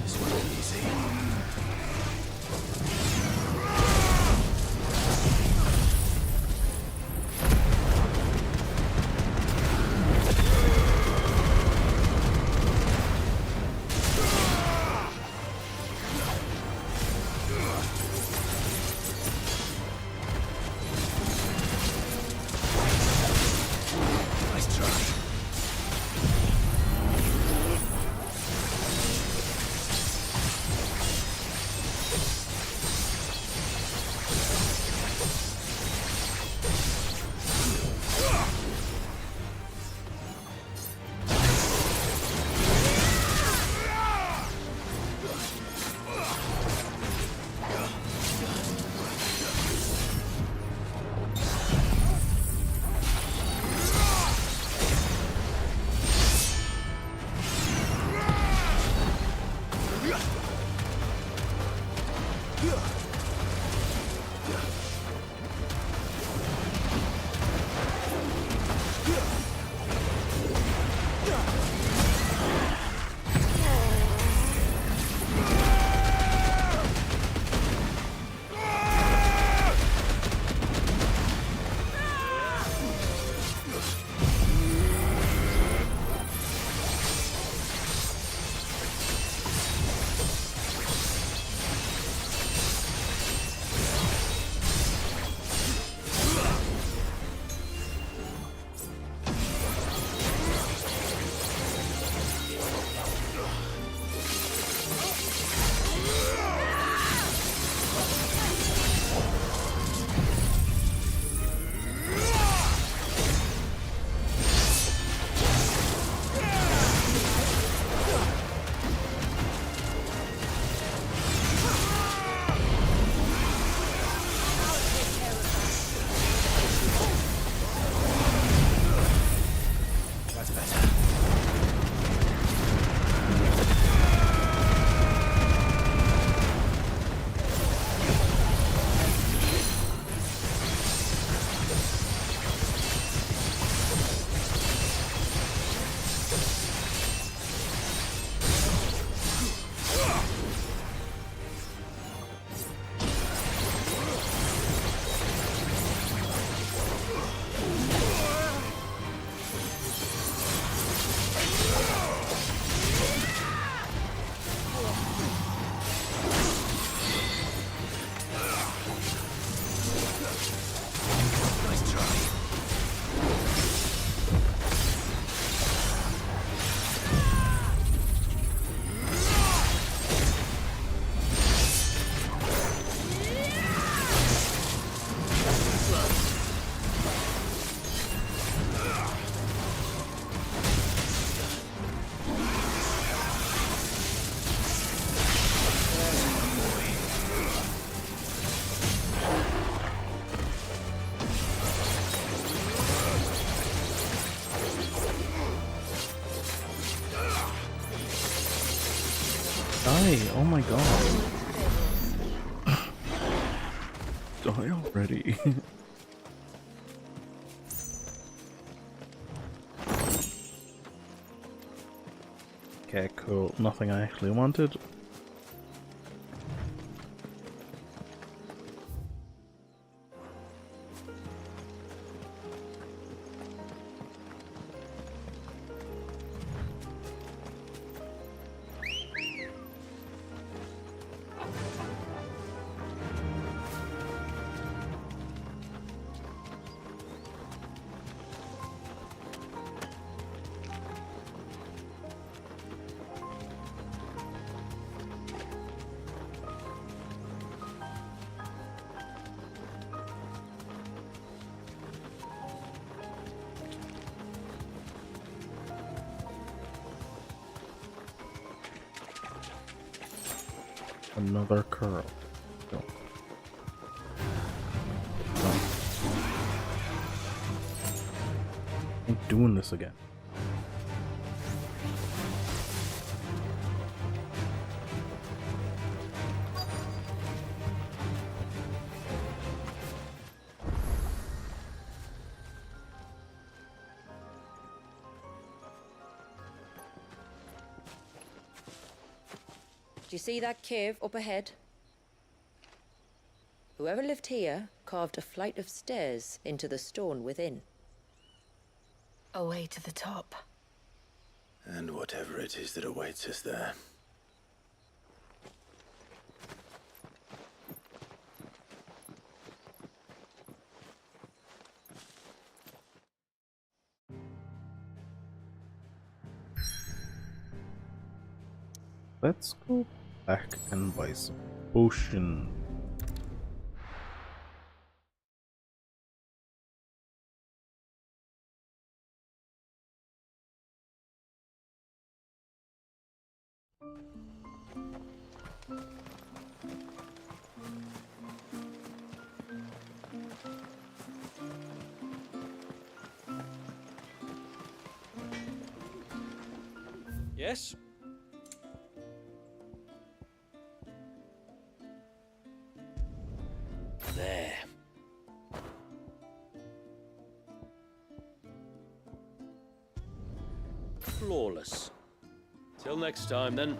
This won't be easy. Die! Oh my god. Die already. Okay, cool. Nothing I actually wanted. Another curl. No. I'm doing this again. Do you see that cave up ahead? Whoever lived here carved a flight of stairs into the stone within. A way to the top. And whatever it is that awaits us there. Let's go back and buy some potion. Yes? There. Flawless. Till next time, then.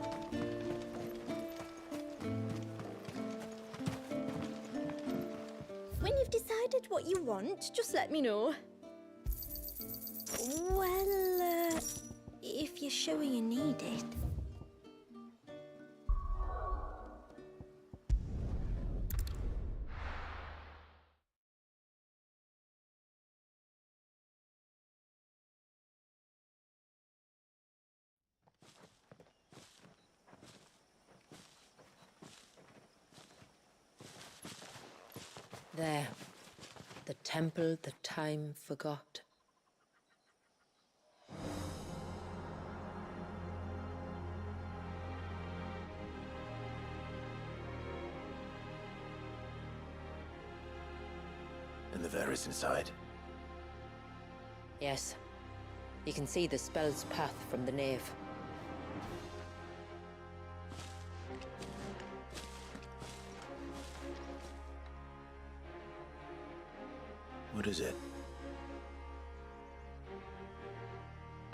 When you've decided what you want, just let me know. Well, if you're sure you need it. There. The temple the time forgot. And the Varys inside. Yes. You can see the spell's path from the nave. What is it?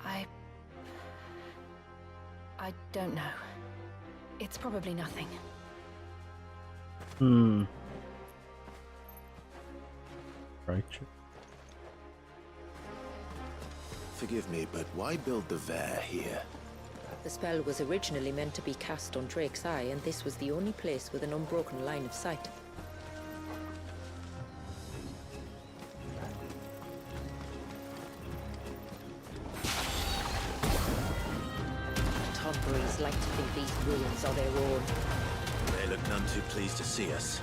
I don't know. It's probably nothing. Right. Forgive me, but why build the Vare here? The spell was originally meant to be cast on Drake's Eye, and this was the only place with an unbroken line of sight. Tonberries like to think these ruins are their own. They look none too pleased to see us.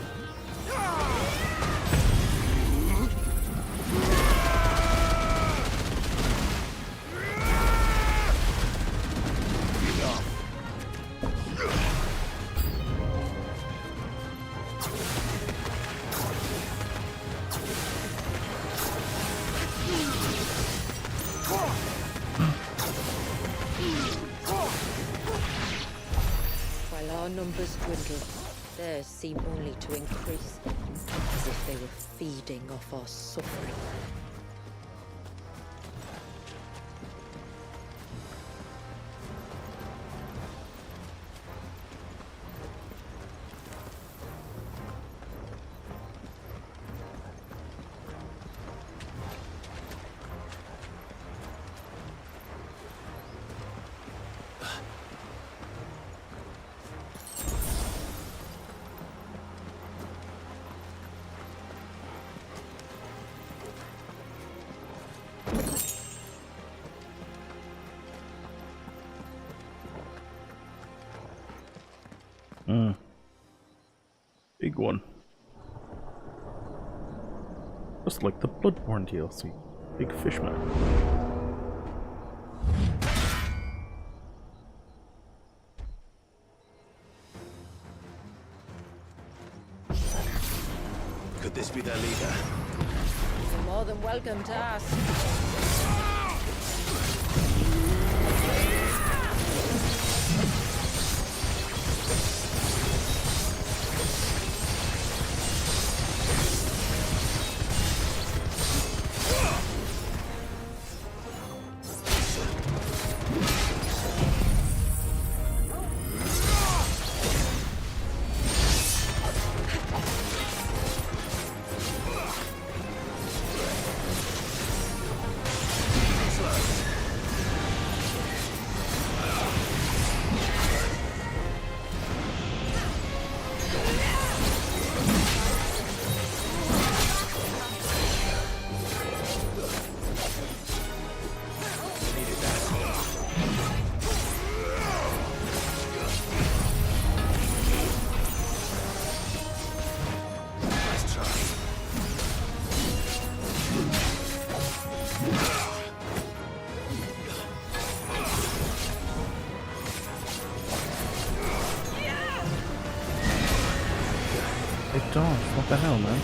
While our numbers dwindle, theirs seem only to increase, as if they were feeding off our suffering. Big one. Just like the Bloodborne DLC. Big Fishman. Could this be their leader? You're more than welcome to ask. They dodged. What the hell, man?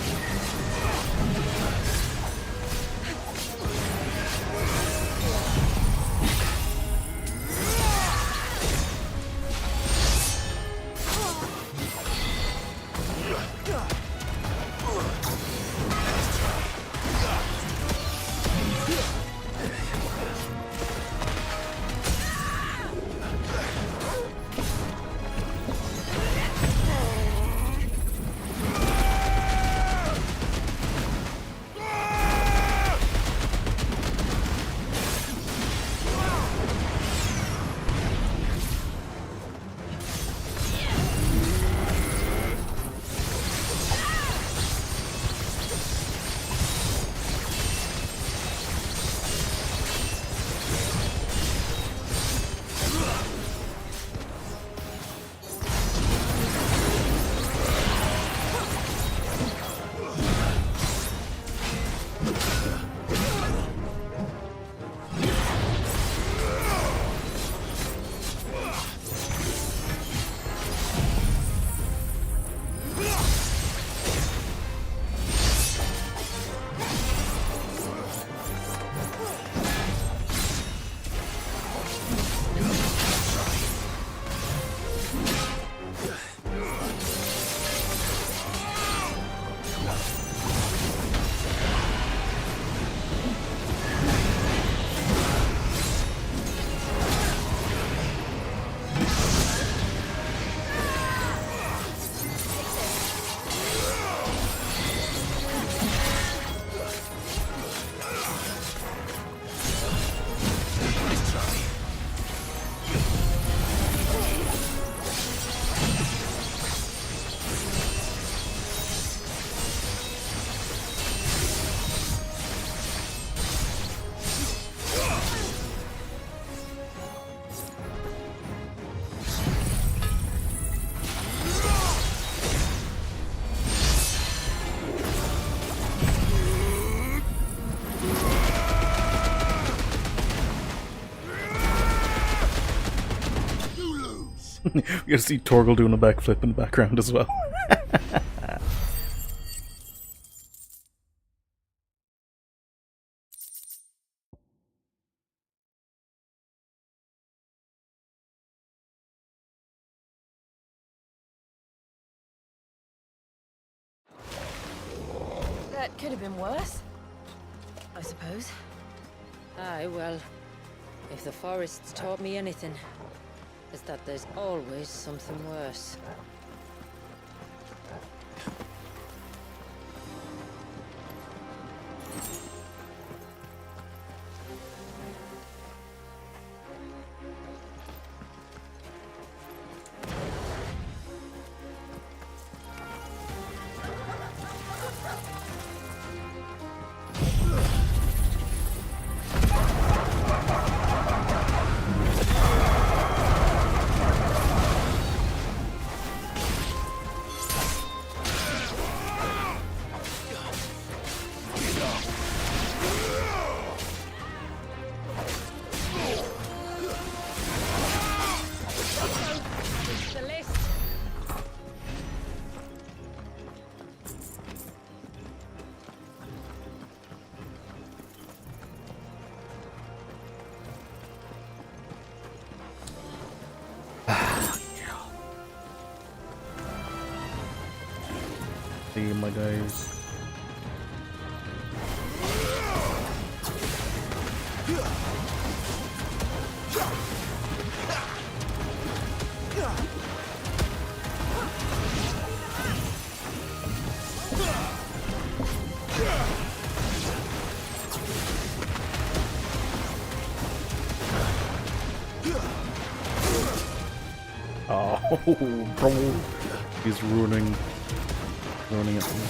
You gotta see Torgal doing a backflip in the background as well. That could have been worse, I suppose. Aye, well, if the forest's taught me anything, it's that there's always something worse. The list. See my guys. Oh, bro. He's ruining it for me.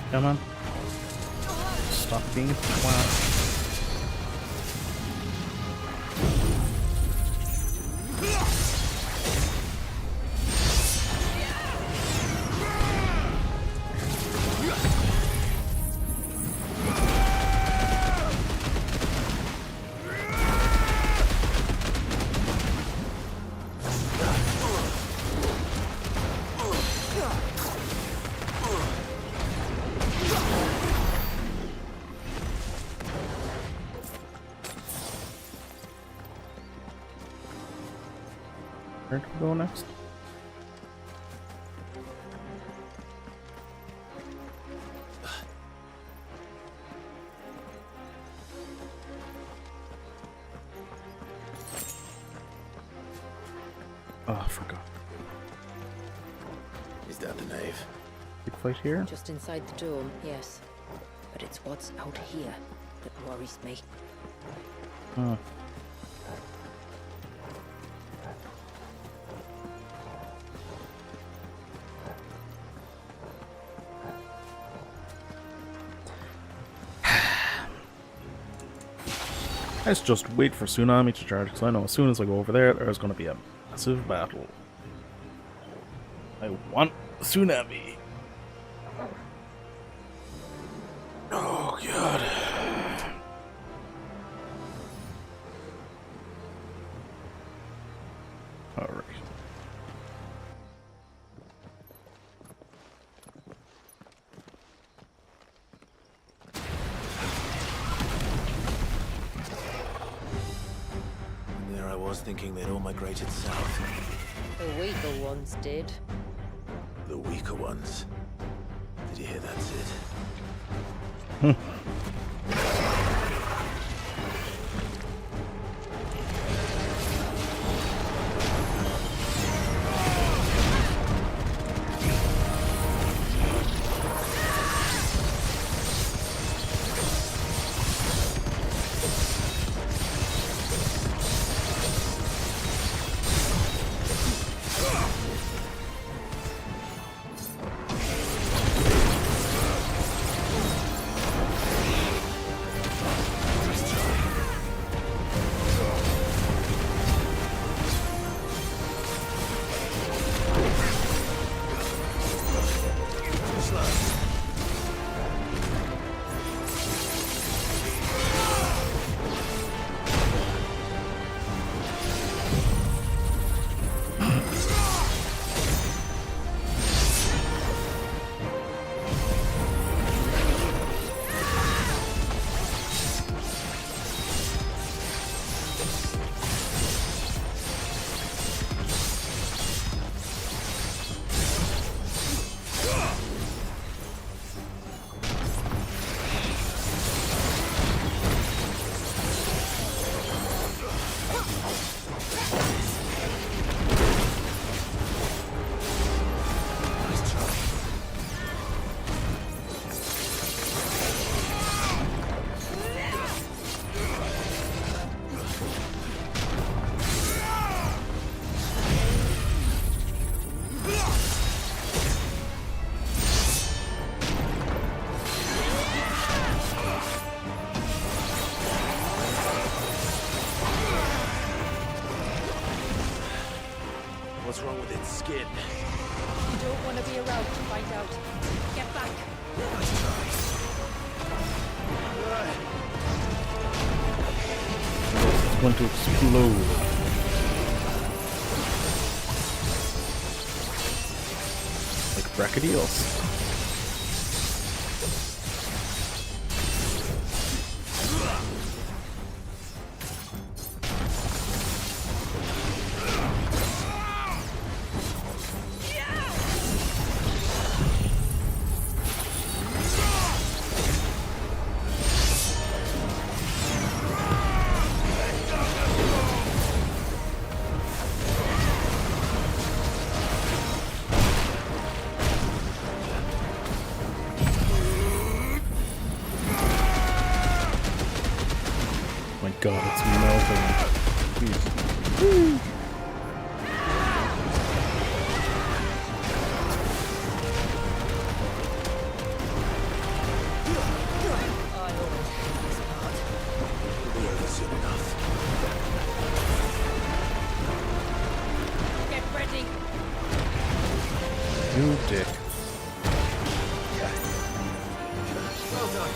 Come on. Stop being a twat. Where do we go next? Oh, I forgot. Is that the nave? Big fight here? Just inside the dome, yes. But it's what's out here that worries me. Hmm. Let's just wait for Tsunami to charge, because I know as soon as I go over there, there's going to be a massive battle. I want Tsunami. Oh, God. Alright. There I was thinking they'd all migrated south. The weaker ones did. The weaker ones. Did you hear that, Sid? What's wrong with its skin? You don't want to be around to find out. Get back. Nice try. It's going to explode. Like Brachydios. My God, it's melting. Jeez. Woo. Get ready. You dick. Well done.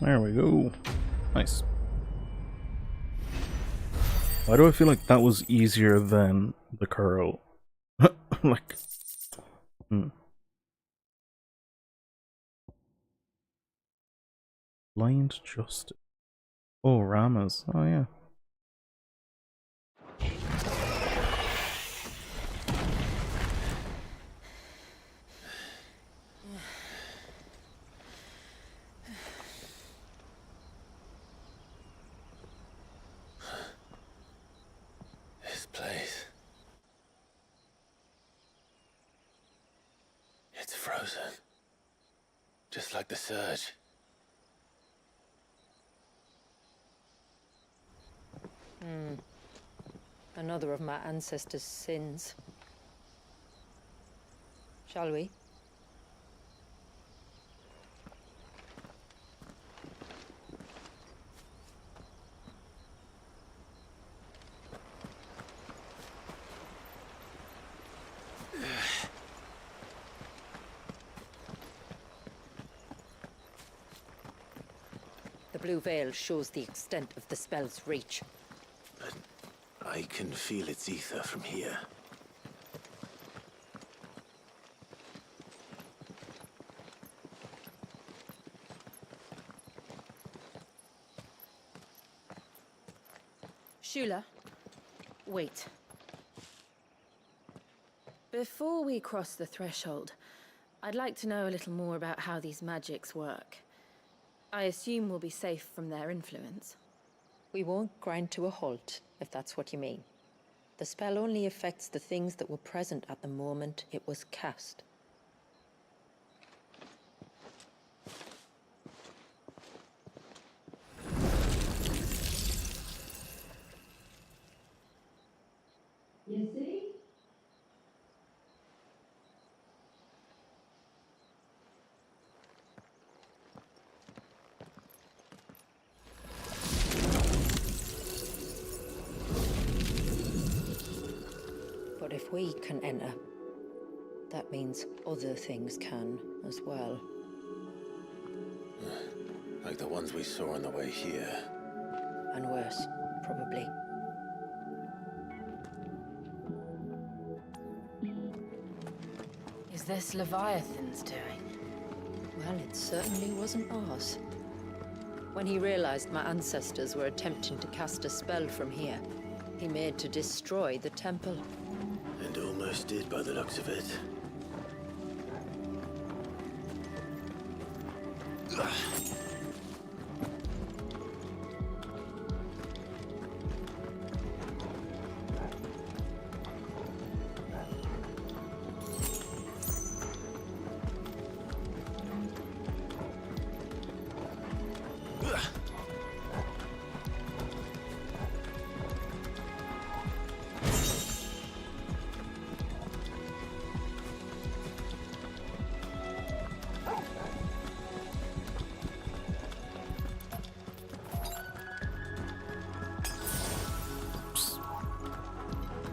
There we go. Nice. Why do I feel like that was easier than the curl? Like... Blind Justice. Oh, Ramas. Oh, yeah. This place. It's frozen. Just like the surge. Another of my ancestors' sins. Shall we? The blue veil shows the extent of the spell's reach. But I can feel its ether from here. Shula, wait. Before we cross the threshold, I'd like to know a little more about how these magics work. I assume we'll be safe from their influence. We won't grind to a halt, if that's what you mean. The spell only affects the things that were present at the moment it was cast. You see? But if we can enter, that means other things can as well. Like the ones we saw on the way here. And worse, probably. Is this Leviathan's doing? Well, it certainly wasn't ours. When he realized my ancestors were attempting to cast a spell from here, he made to destroy the temple. And almost did by the looks of it.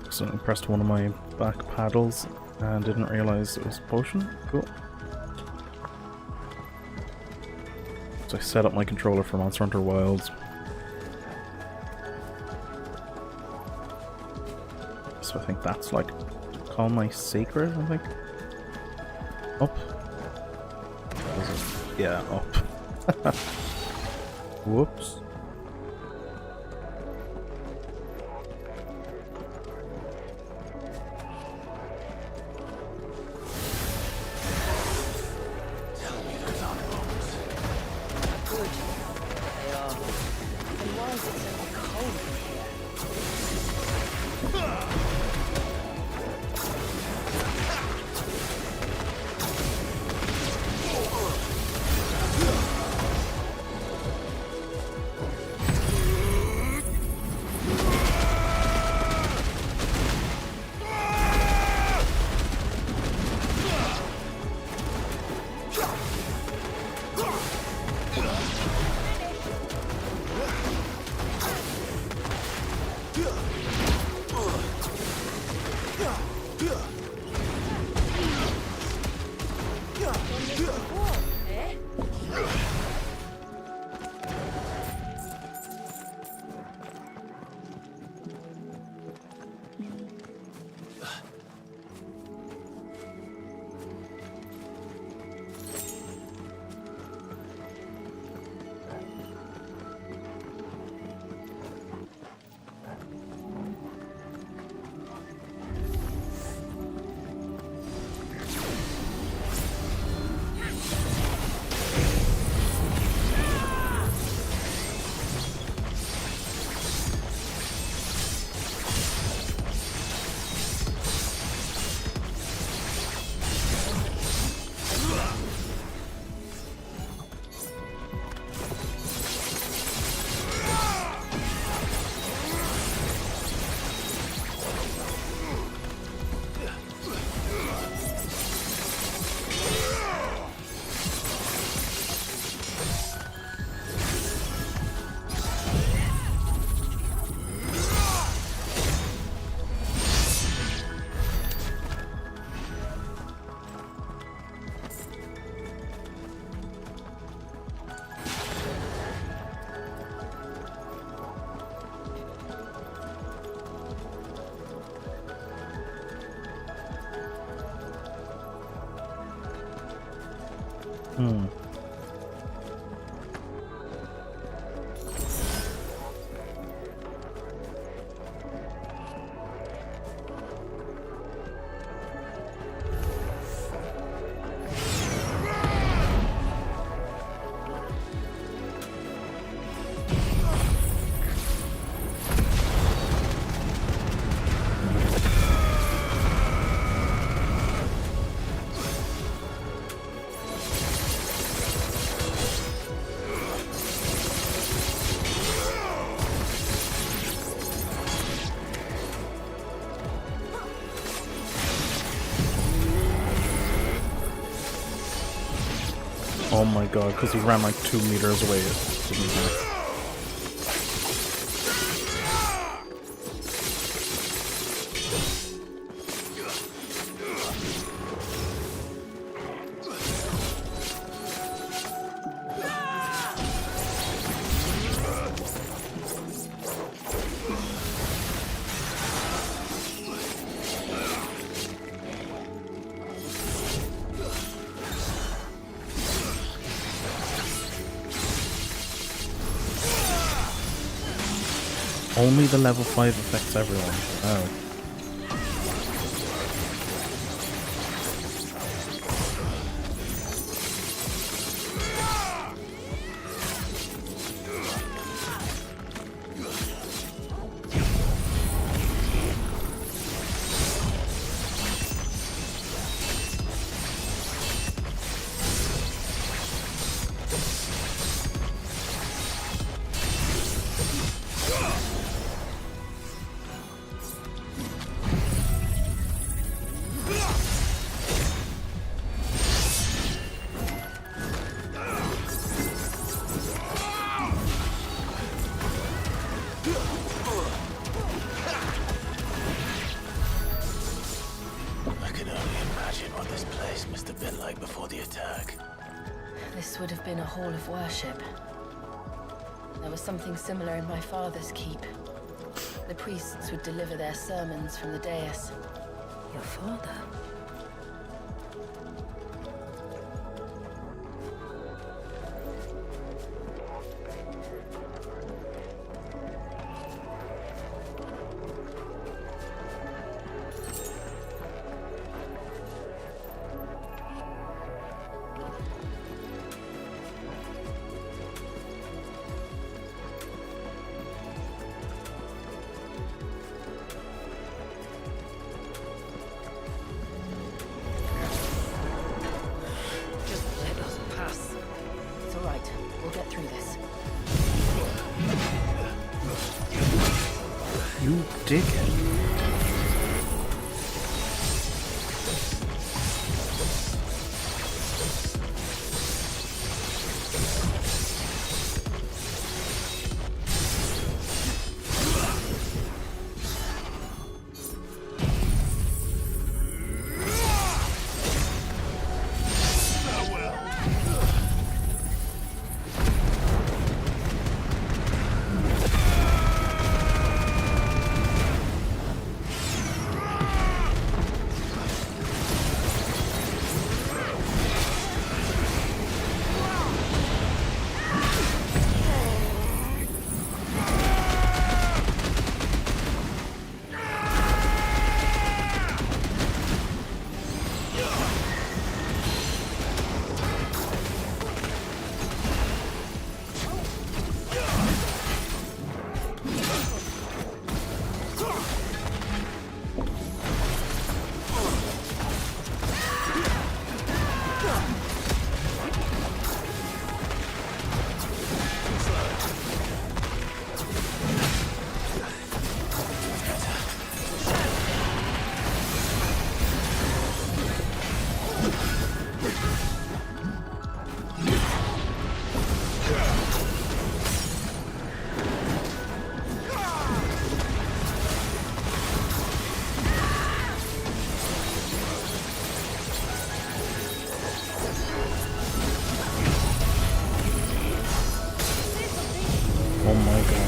So I pressed one of my back paddles and didn't realize it was a potion. Cool. So I set up my controller for Monster Hunter Wilds. So I think that's like Call My Sacred, I think. Up. Yeah, up. Whoops. Oh my god, because he ran like 2 meters away. It didn't matter. Only the level 5 affects everyone. Oh. This would have been a hall of worship. There was something similar in my father's keep. The priests would deliver their sermons from the dais. Your father? You dickhead. Oh my god.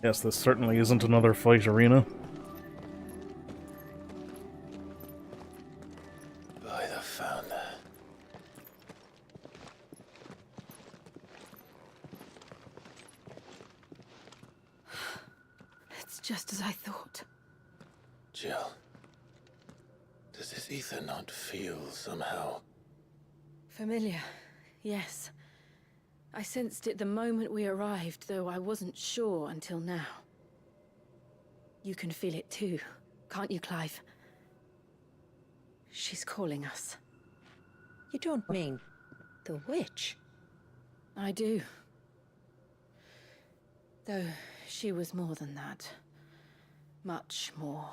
Yes, this certainly isn't another fight arena. By the founder. It's just as I thought. Jill, does this ether not feel somehow? Familiar, yes. I sensed it the moment we arrived, though I wasn't sure until now. You can feel it too, can't you, Clive? She's calling us. You don't mean the witch? I do. Though she was more than that. Much more.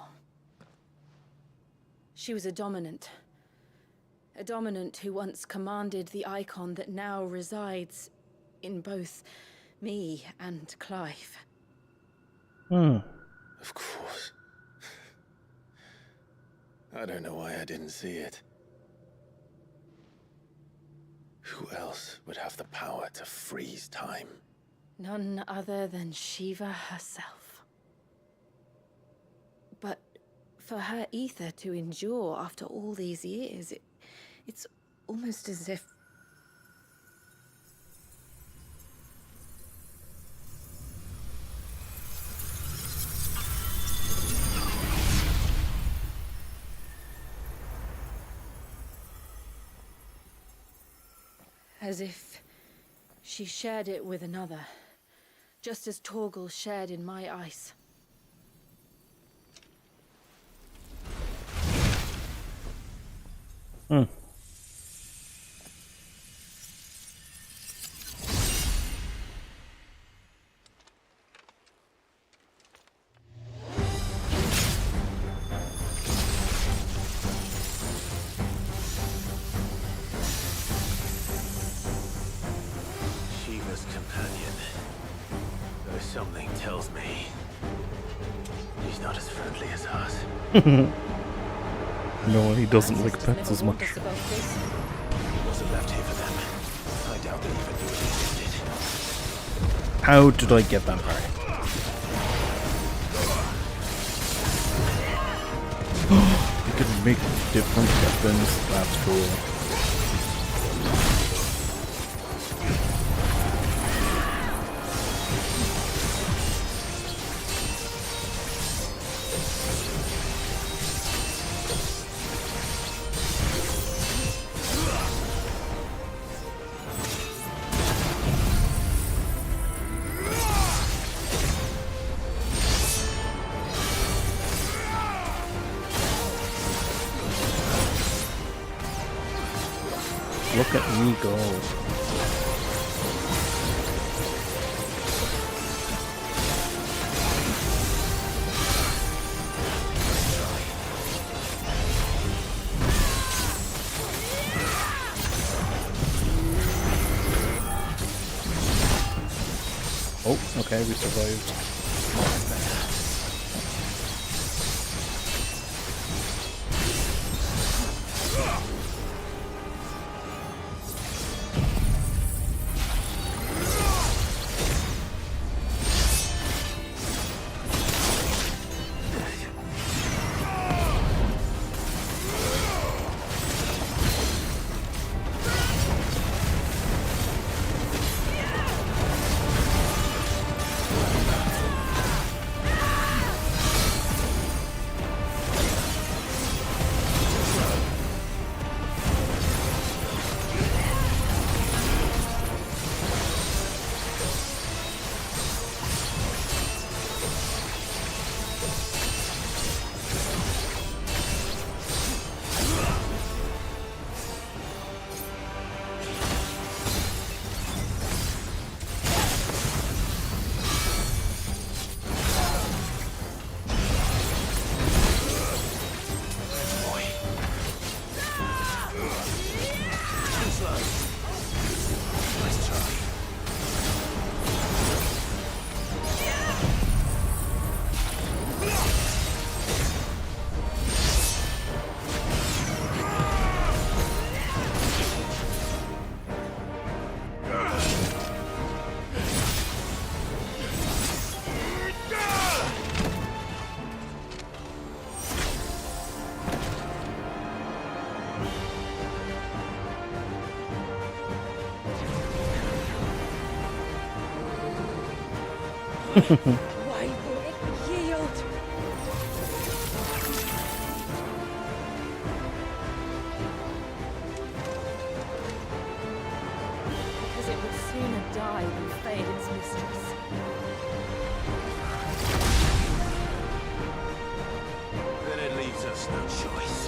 She was a dominant. A dominant who once commanded the icon that now resides in both me and Clive. Of course. I don't know why I didn't see it. Who else would have the power to freeze time? None other than Shiva herself. But for her ether to endure after all these years, it's almost as if... as if she shared it with another, just as Torgal shared in my ice. Shiva's companion. Though something tells me he's not as friendly as us. No, he doesn't like pets as much. He wasn't left here for them. I doubt they even knew it existed. How did I get that far? You can make different weapons. That's cool. Look at me go. Oh, okay, we survived. Why will it yield? Because it would sooner die than fail its mistress. Then it leaves us no choice.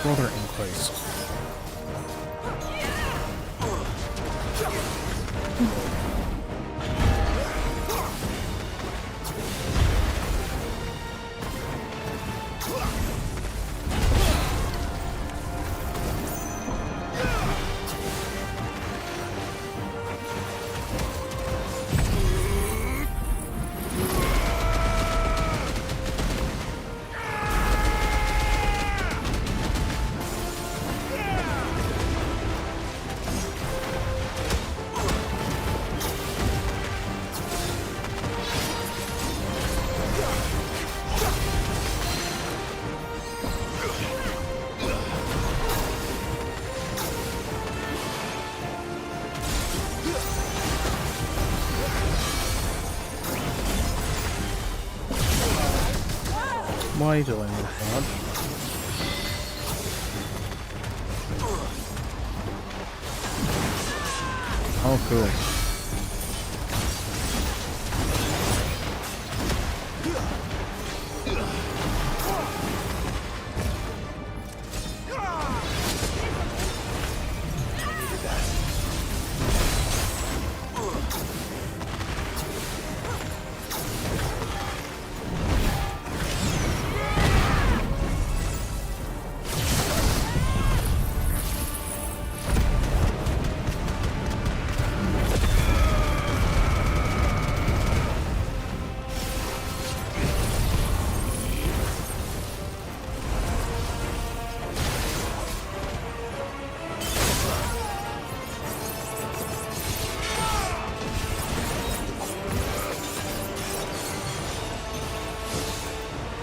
Brother in Christ. Why do I need that? Oh, cool.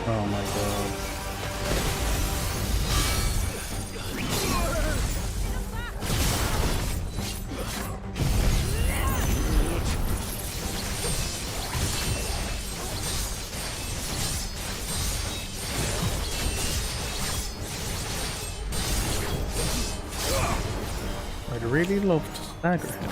Oh my god. I'd really love to stagger him.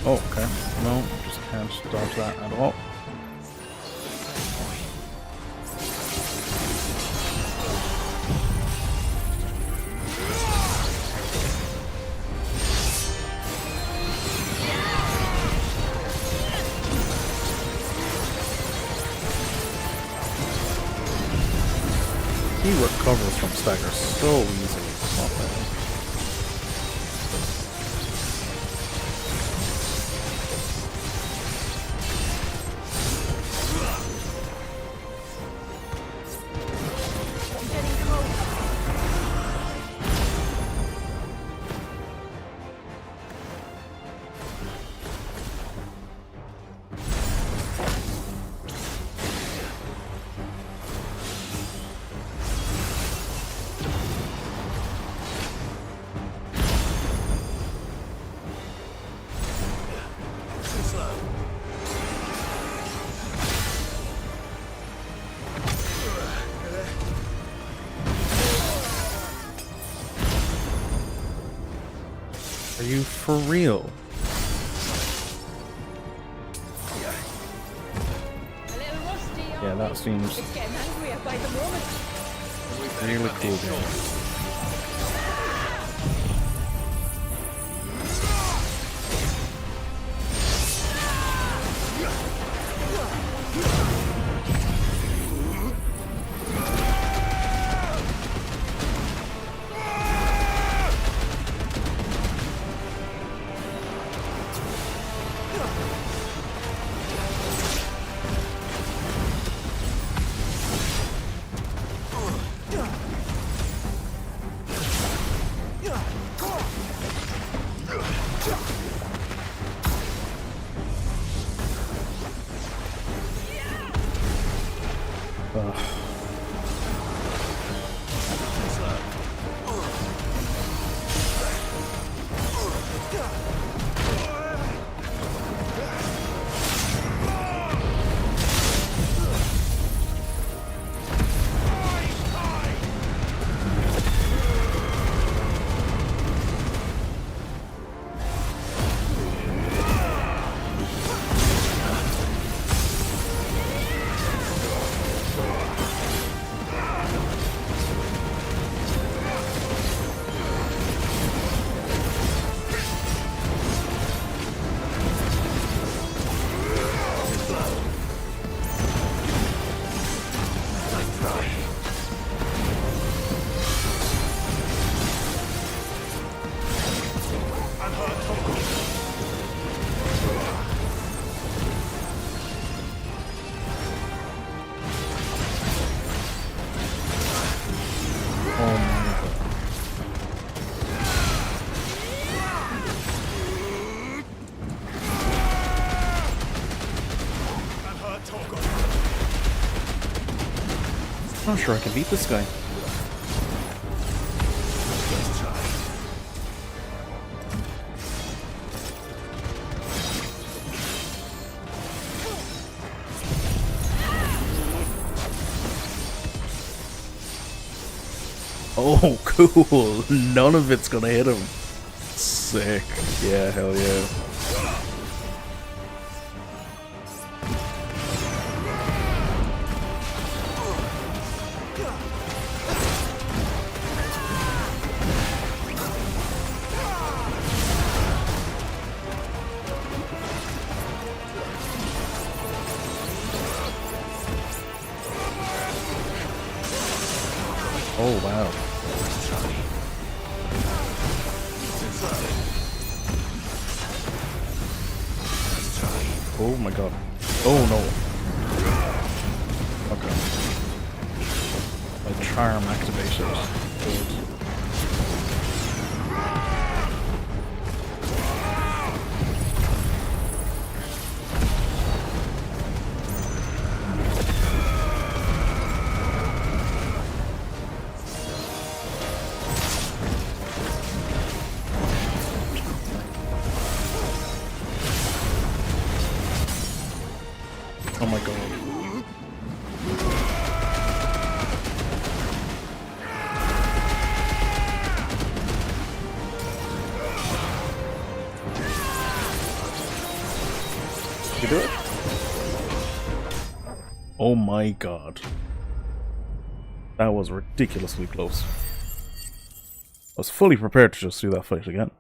Oh, okay. No, just can't dodge that at all. He recovers from stagger so easily. It's not bad. Are you for real? Yeah, that seems It's getting angrier by the moment. really cool game. I'm not sure I can beat this guy. Oh, cool. None of it's gonna hit him. Sick. Yeah, hell yeah. Oh, wow. Oh my god. Oh no. Okay. My charm activated. Good. Oh my god. You do it? Oh my god. That was ridiculously close. I was fully prepared to just do that fight again.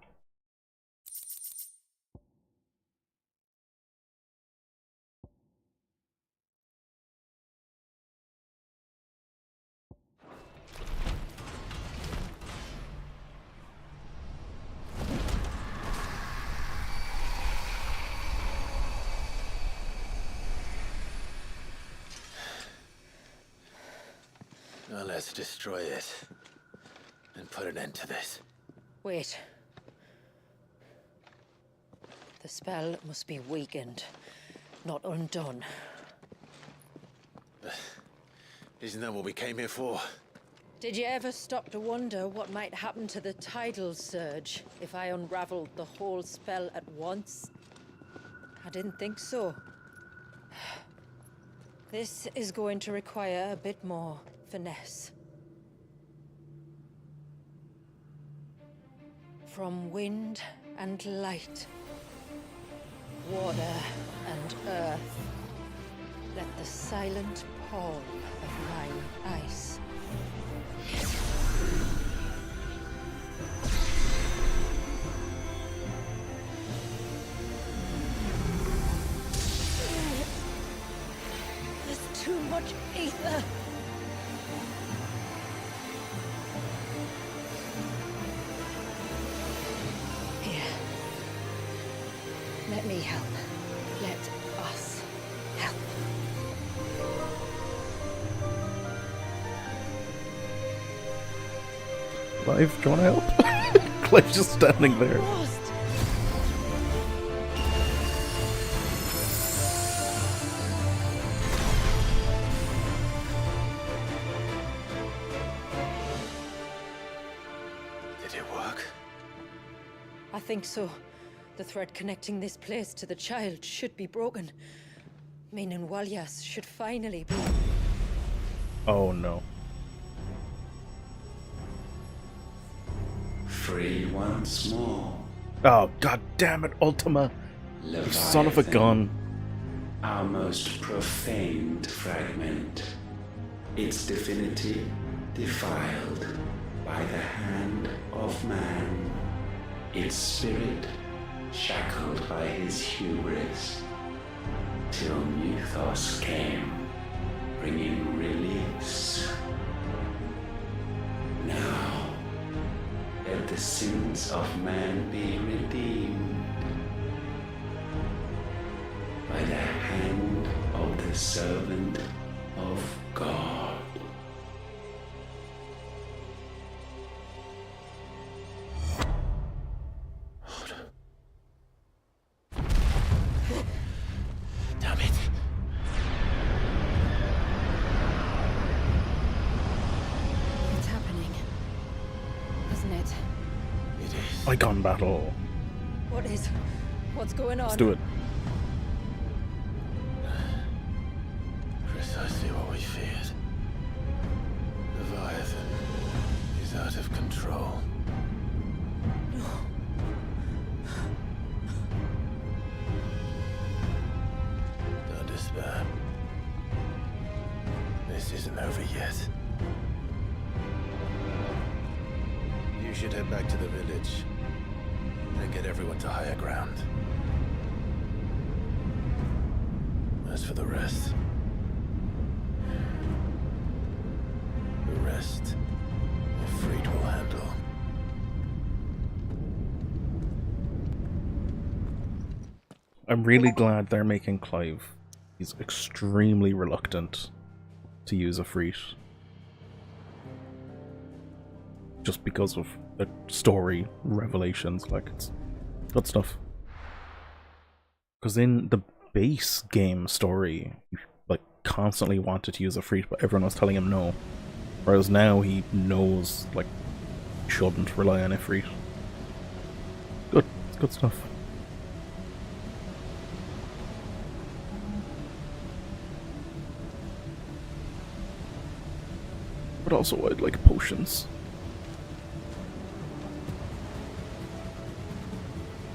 Now let's destroy it and put an end to this. Wait. The spell must be weakened, not undone. Isn't that what we came here for? Did you ever stop to wonder what might happen to the tidal surge if I unraveled the whole spell at once? I didn't think so. This is going to require a bit more finesse. From wind and light, water and earth. Let the silent palm of mine ice. There's too much ether. Here. Let me help. Let us help. Clive, do you want to help? Clive's just standing there. Did it work? I think so. The thread connecting this place to the child should be broken. Meaning Walyas should finally be... Oh no. Free once more. Oh, god damn it, Ultima! You son of a gun. Our most profaned fragment. Its divinity defiled by the hand of man. Its spirit shackled by his hubris. Till Mythos came, bringing release. Now, let the sins of man be redeemed by the hand of the servant of God. Damn it. It's happening. Isn't it? It is. Icon battle. What is... What's going on? Let's do it. Precisely what we feared. Leviathan is out of control. Don't despair. This isn't over yet. You should head back to the village and get everyone to higher ground. As for the rest, Ifrit will handle. I'm really glad they're making Clive. He's extremely reluctant to use Ifrit. Just because of the story revelations, like, it's good stuff. Because in the base game story, he like constantly wanted to use Ifrit, but everyone was telling him no. Whereas now he knows, like, he shouldn't rely on Ifrit. Good, it's good stuff. But also I'd like potions.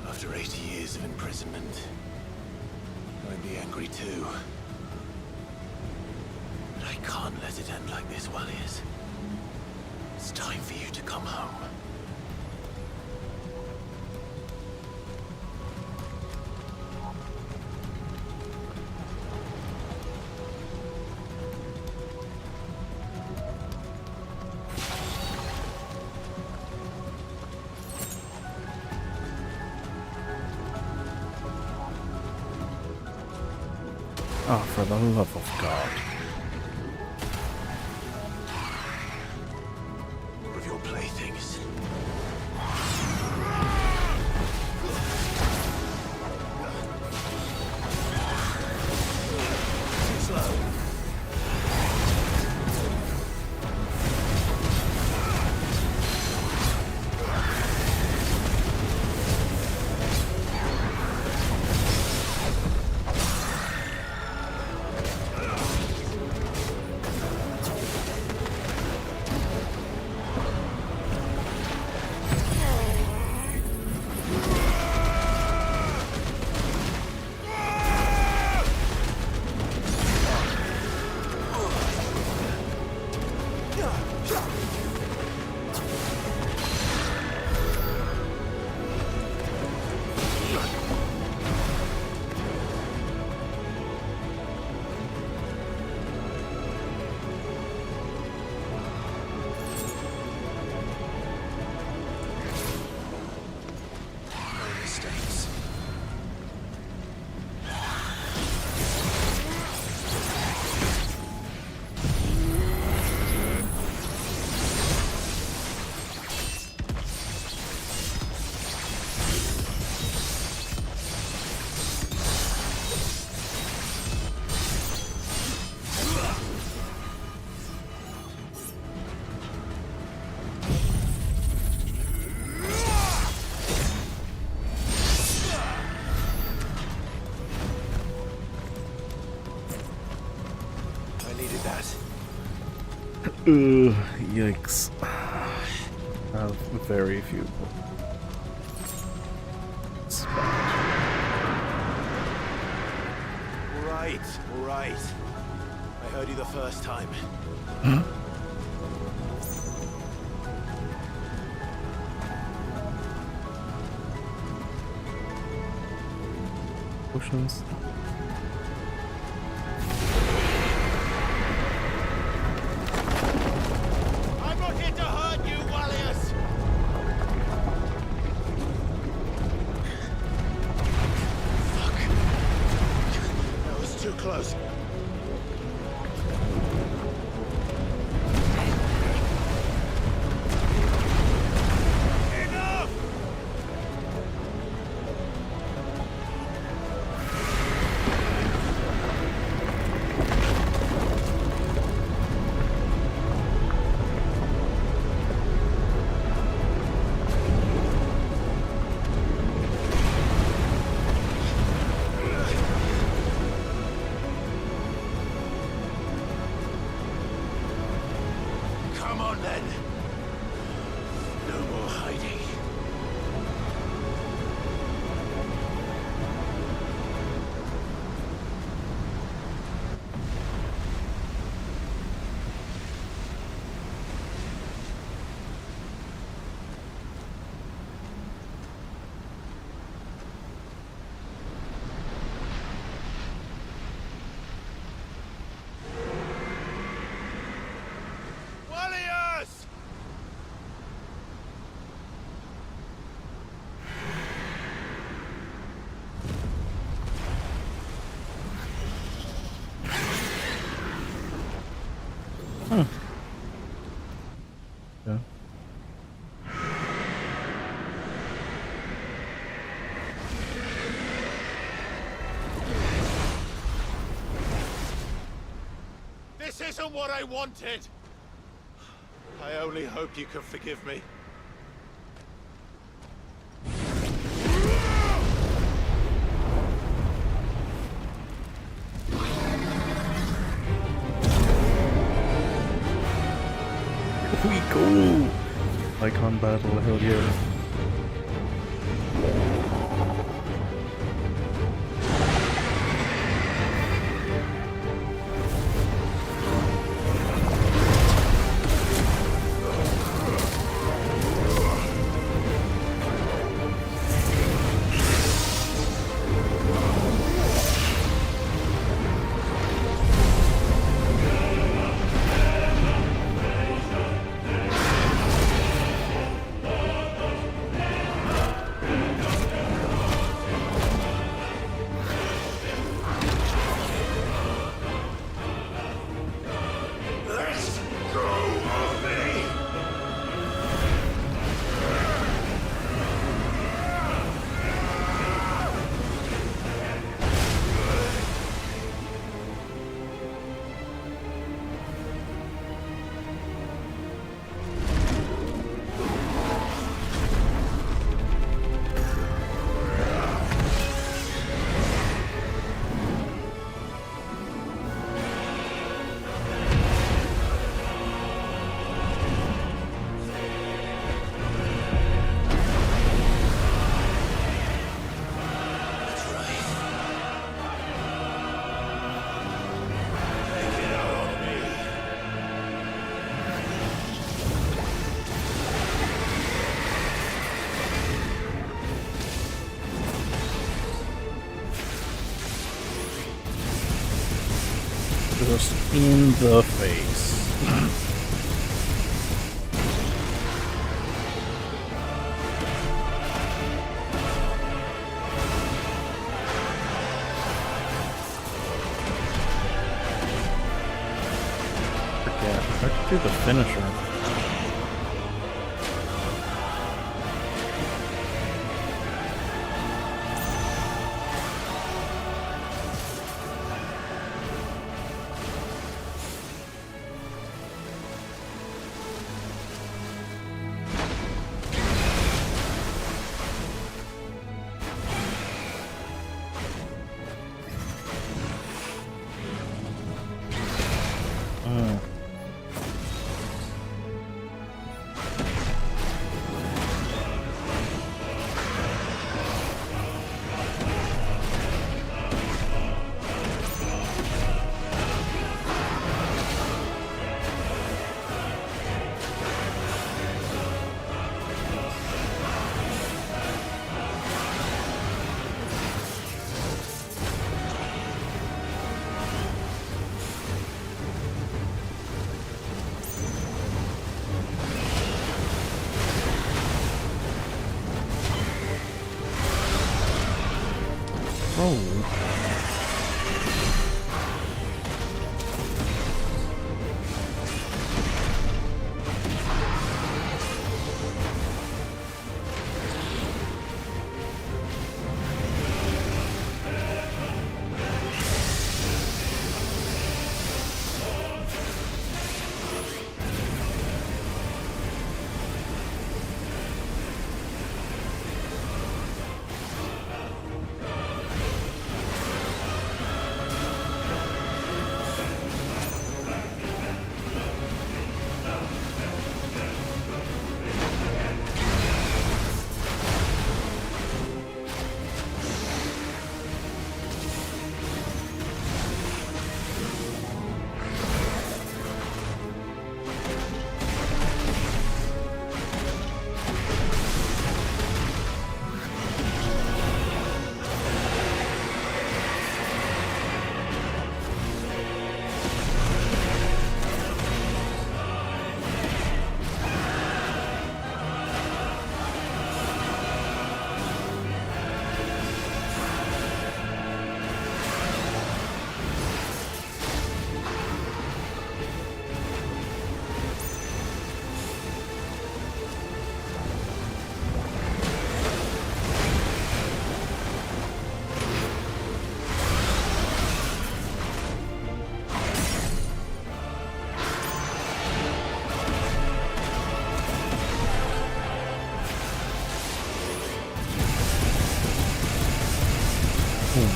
After 80 years of imprisonment, I'd be angry too. But I can't let it end like this, Walyas. It's time for you to come home. Oh, for the love of God. More of your playthings. Yikes. I have very few. All right. I heard you the first time. Potions. I'm not here to hurt you, Wallius! That was too close. Come on then. No more hiding. Wallius! Yeah. This isn't what I wanted! I only hope you can forgive me. Here we go! Icon battle, hell yeah. Just in the face. Forget. Hard to do the finisher. Oh.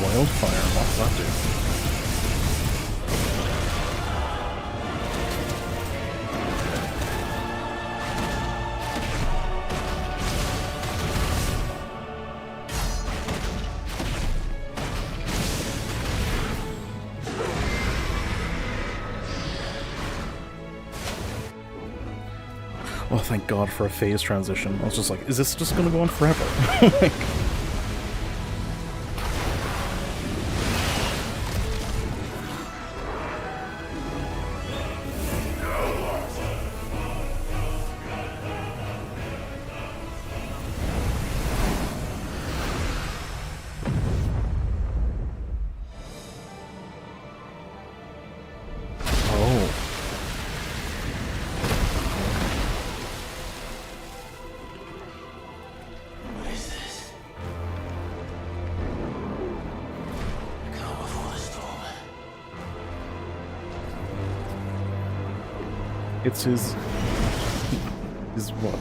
Wildfire, what's that do? Oh, thank God for a phase transition. I was just like, is this just gonna go on forever? Like, it's his what?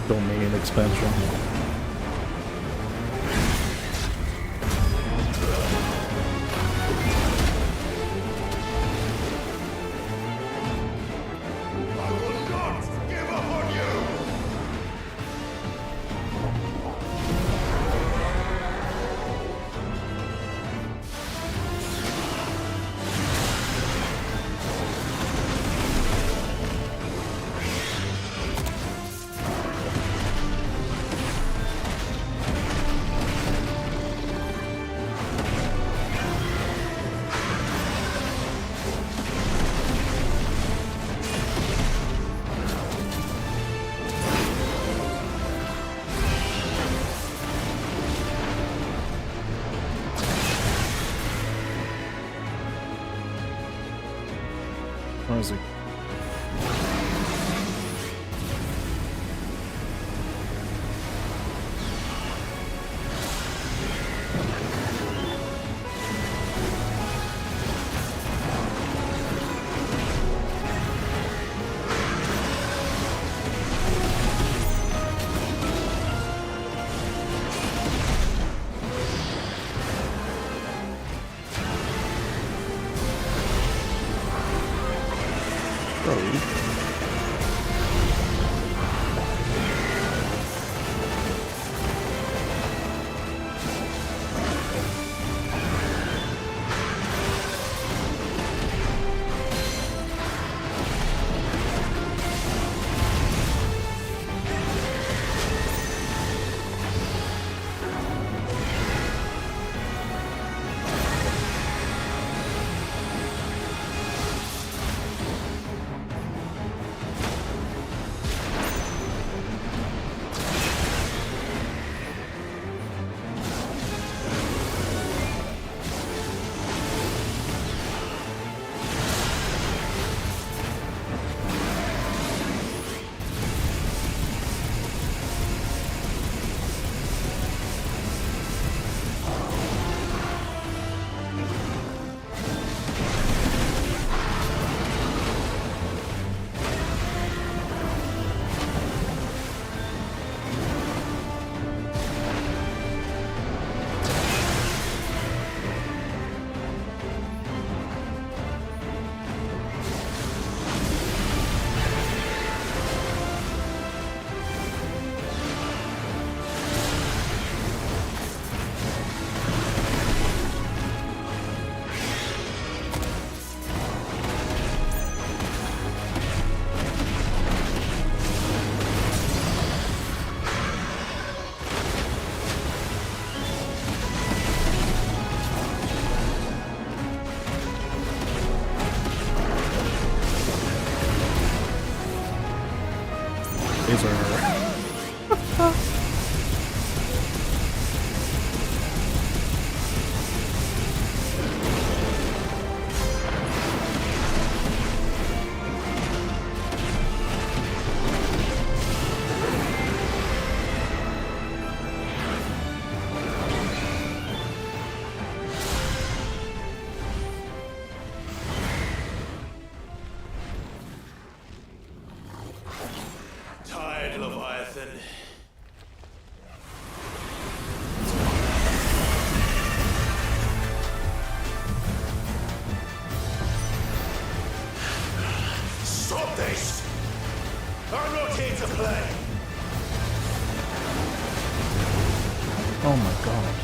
Domain expansion. Where is he? Tired, Leviathan. Stop this! I'm not here to play! Oh my god.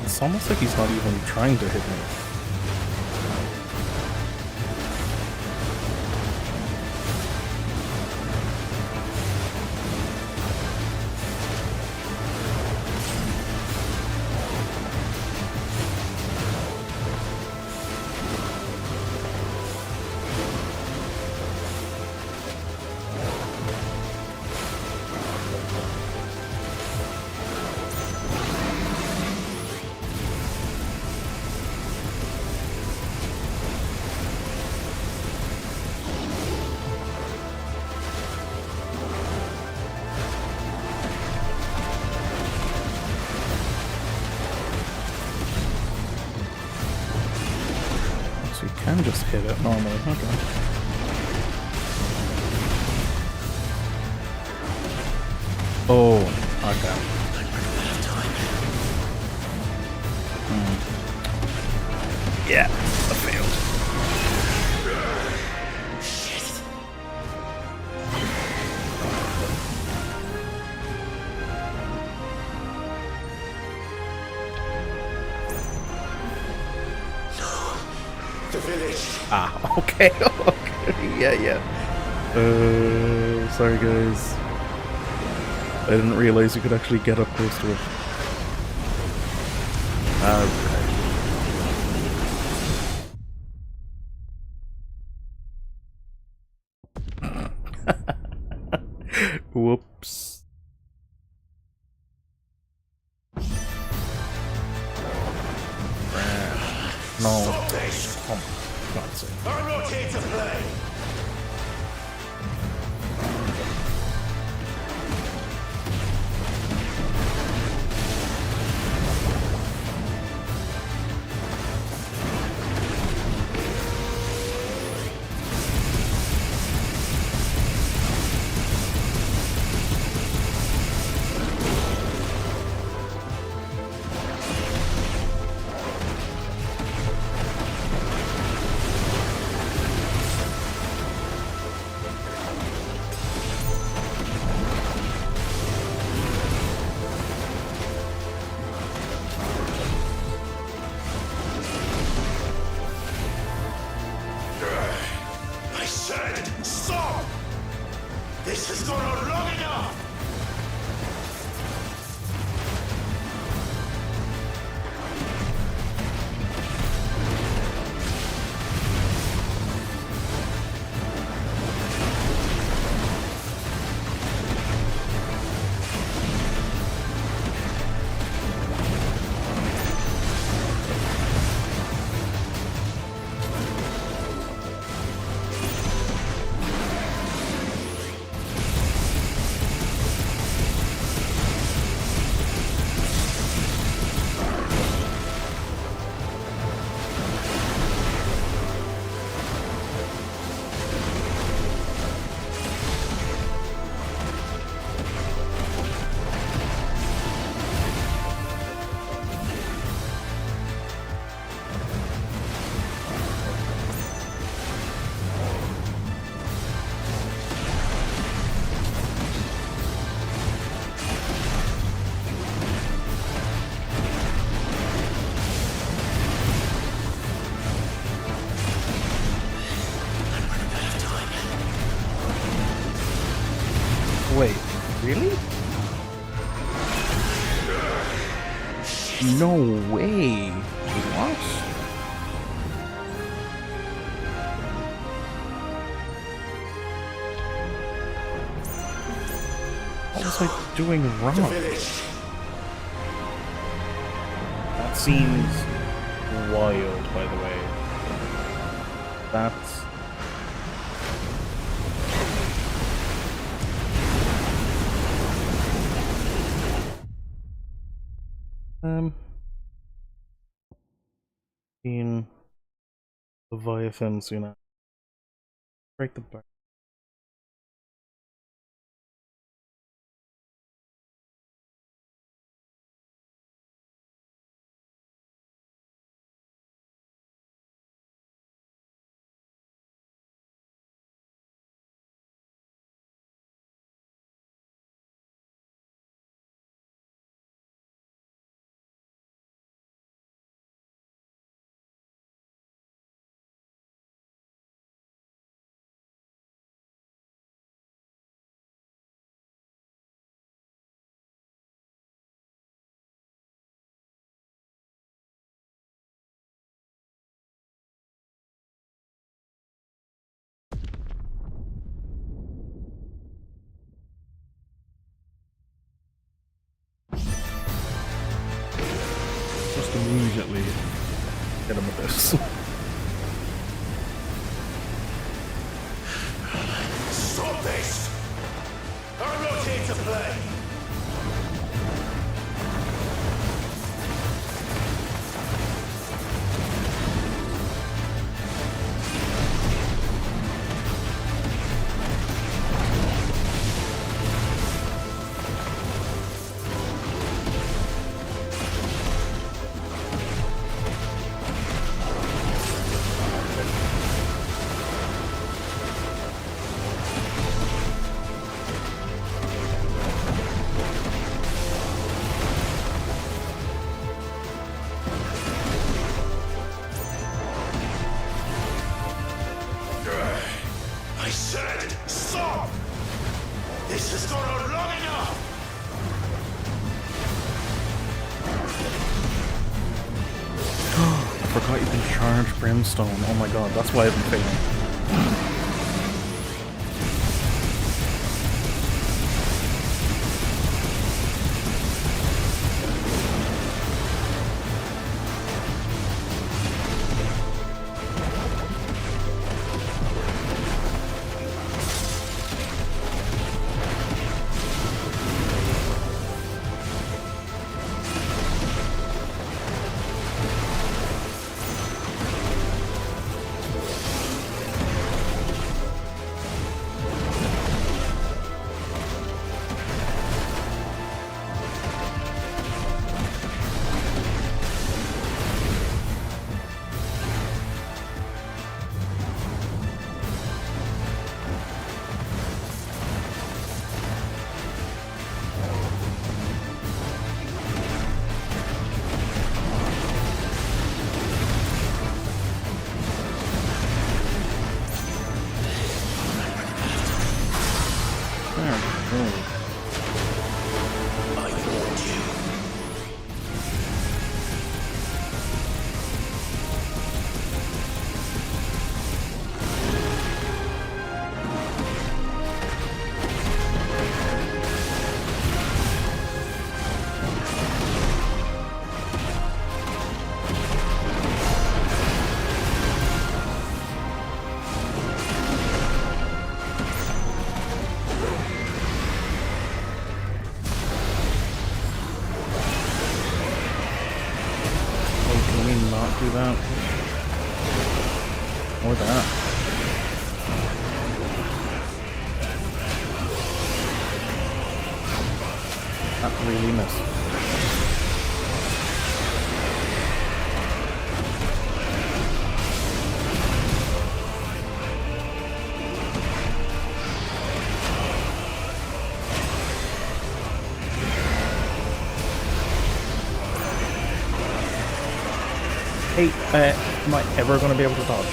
It's almost like he's not even trying to hit me. So you can just hit it normally, okay. Oh, okay. Yeah, I failed. The village. Ah, okay, okay, yeah. Sorry guys. I didn't realize you could actually get up close to it. Whoops. No. Oh, for God's sake. I'm not here to play! I said, stop! This has gone on long enough! Wait, really? No way. What? What was I doing wrong? That seems wild, by the way. That's... in Leviathans, you know, break the bar. Just immediately hit him with this. Stop this! I'm not here to play! I said, stop! This has gone on long enough! I forgot you can charge Brimstone. Oh my god, that's why I've been failing. Do that. Or that. That really missed. Hey, am I ever going to be able to dodge?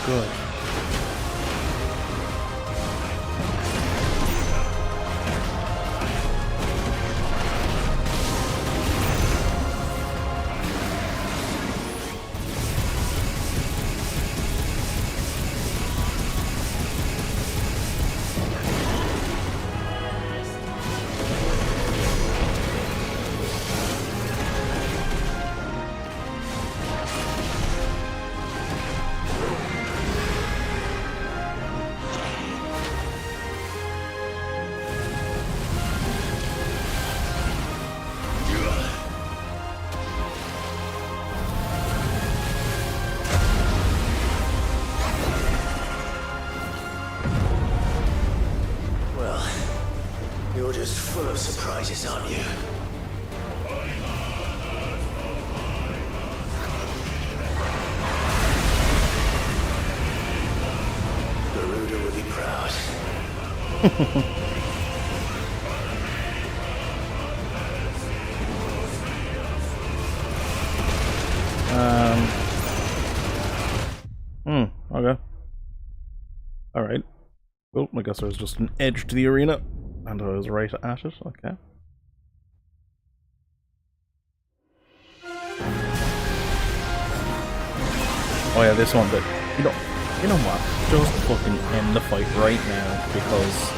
good. Well, you're just full of surprises, aren't you? Garuda will be proud. Okay. Alright. Well, I guess there was just an edge to the arena, and I was right at it. Okay. Oh yeah, this one bit. You know what? Just fucking end the fight right now, because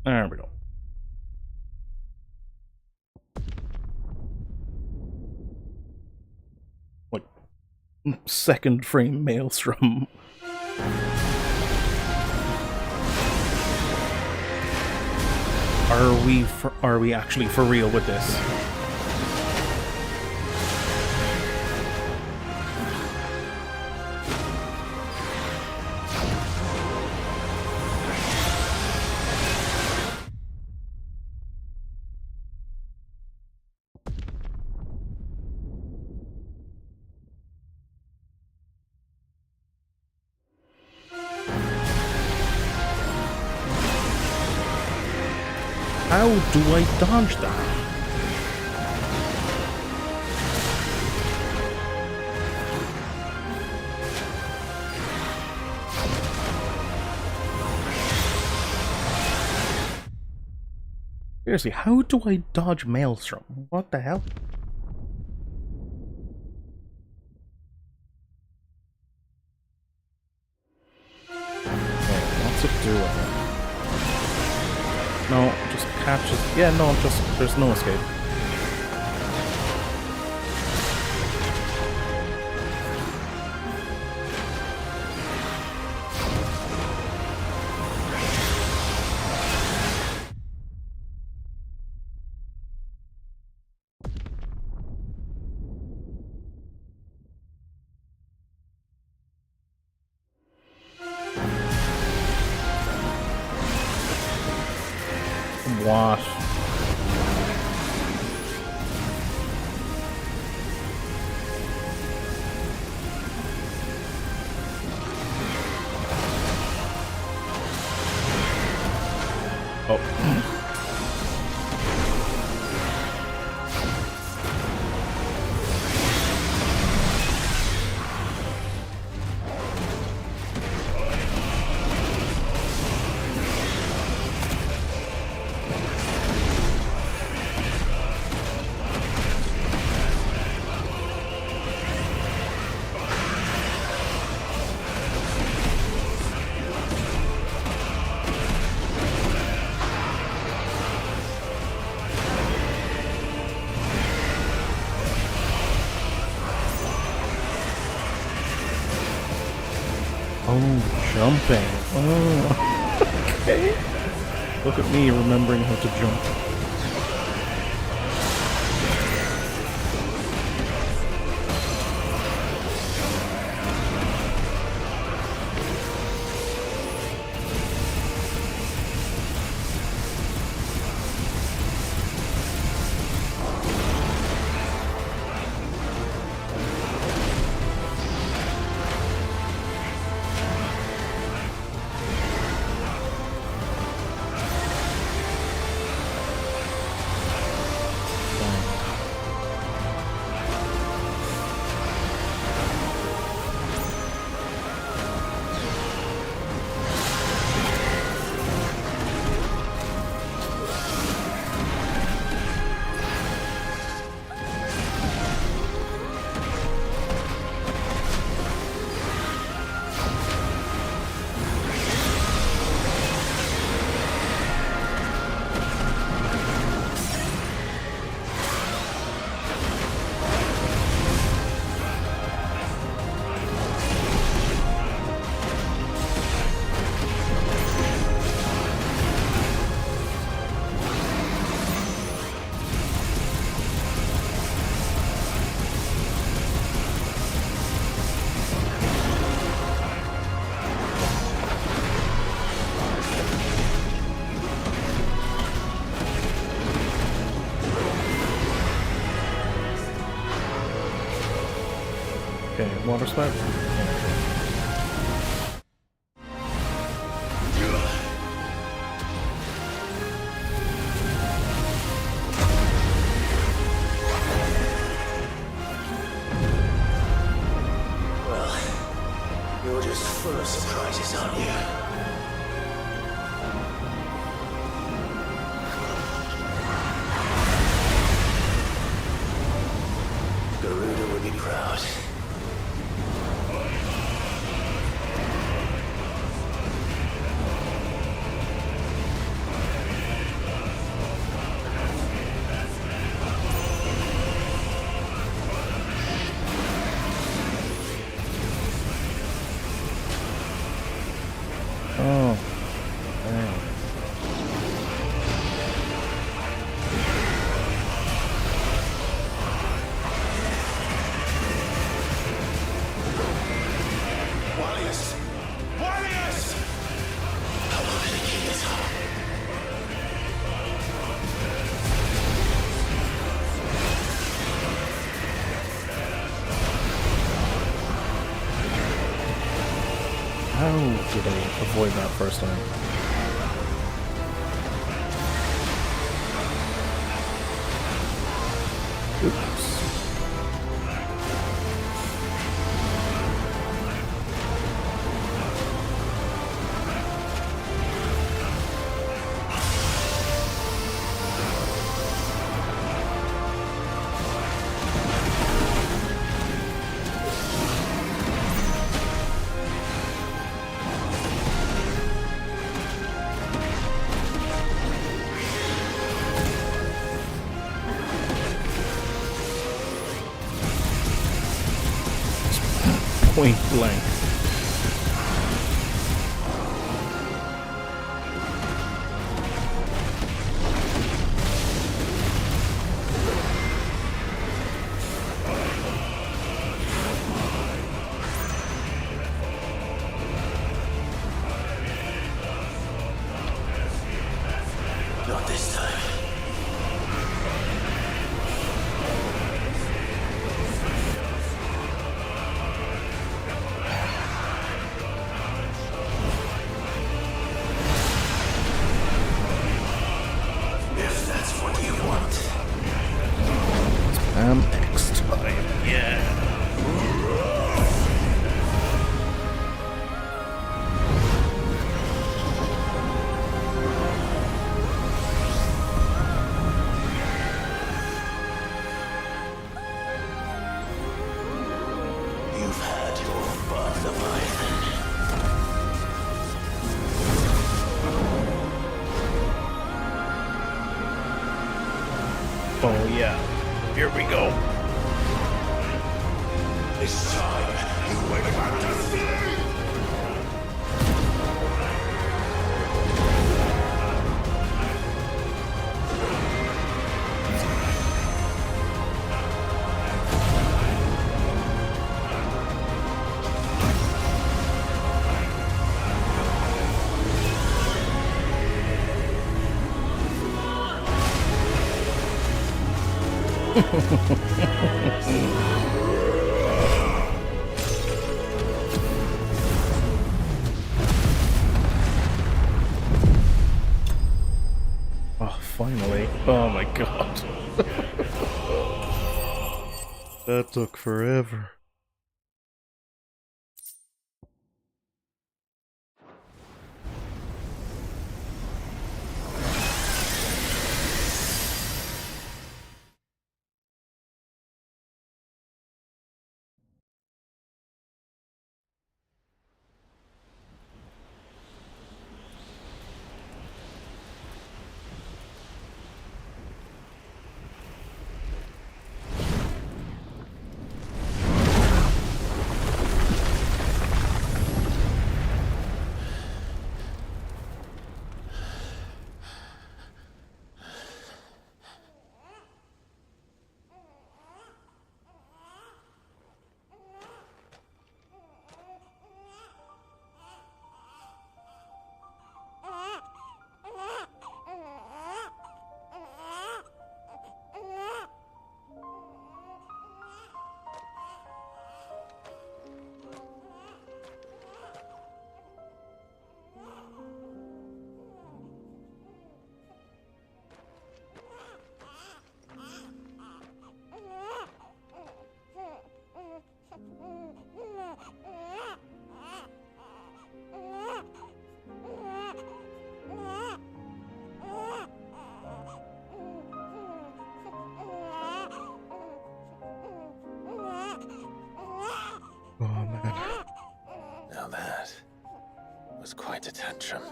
there we go. Like, second frame Maelstrom. Are we actually for real with this? How do I dodge that? Seriously, how do I dodge Maelstrom? What the hell? Okay, what's it doing? No, just catches. Yeah, no, there's no escape. What? Oh. Oh, jumping. Oh, okay. Look at me remembering how to jump. Okay, water spout. Well, you're just full of surprises, aren't you? Garuda would be proud. Oh, damn. Wallius! Wallius! How long did it keep us up? How did I avoid that first time? Oops. Point blank. Not this time. If that's what you want. Next time, yeah. You've had your fun, Leviathan. Oh yeah. Here we go. This time, you went back to sleep! Oh, finally. Oh my god. That took forever. Oh man. Now that was quite a tantrum.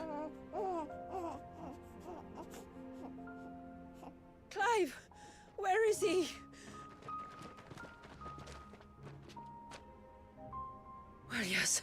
Clive! Where is he? Well, yes.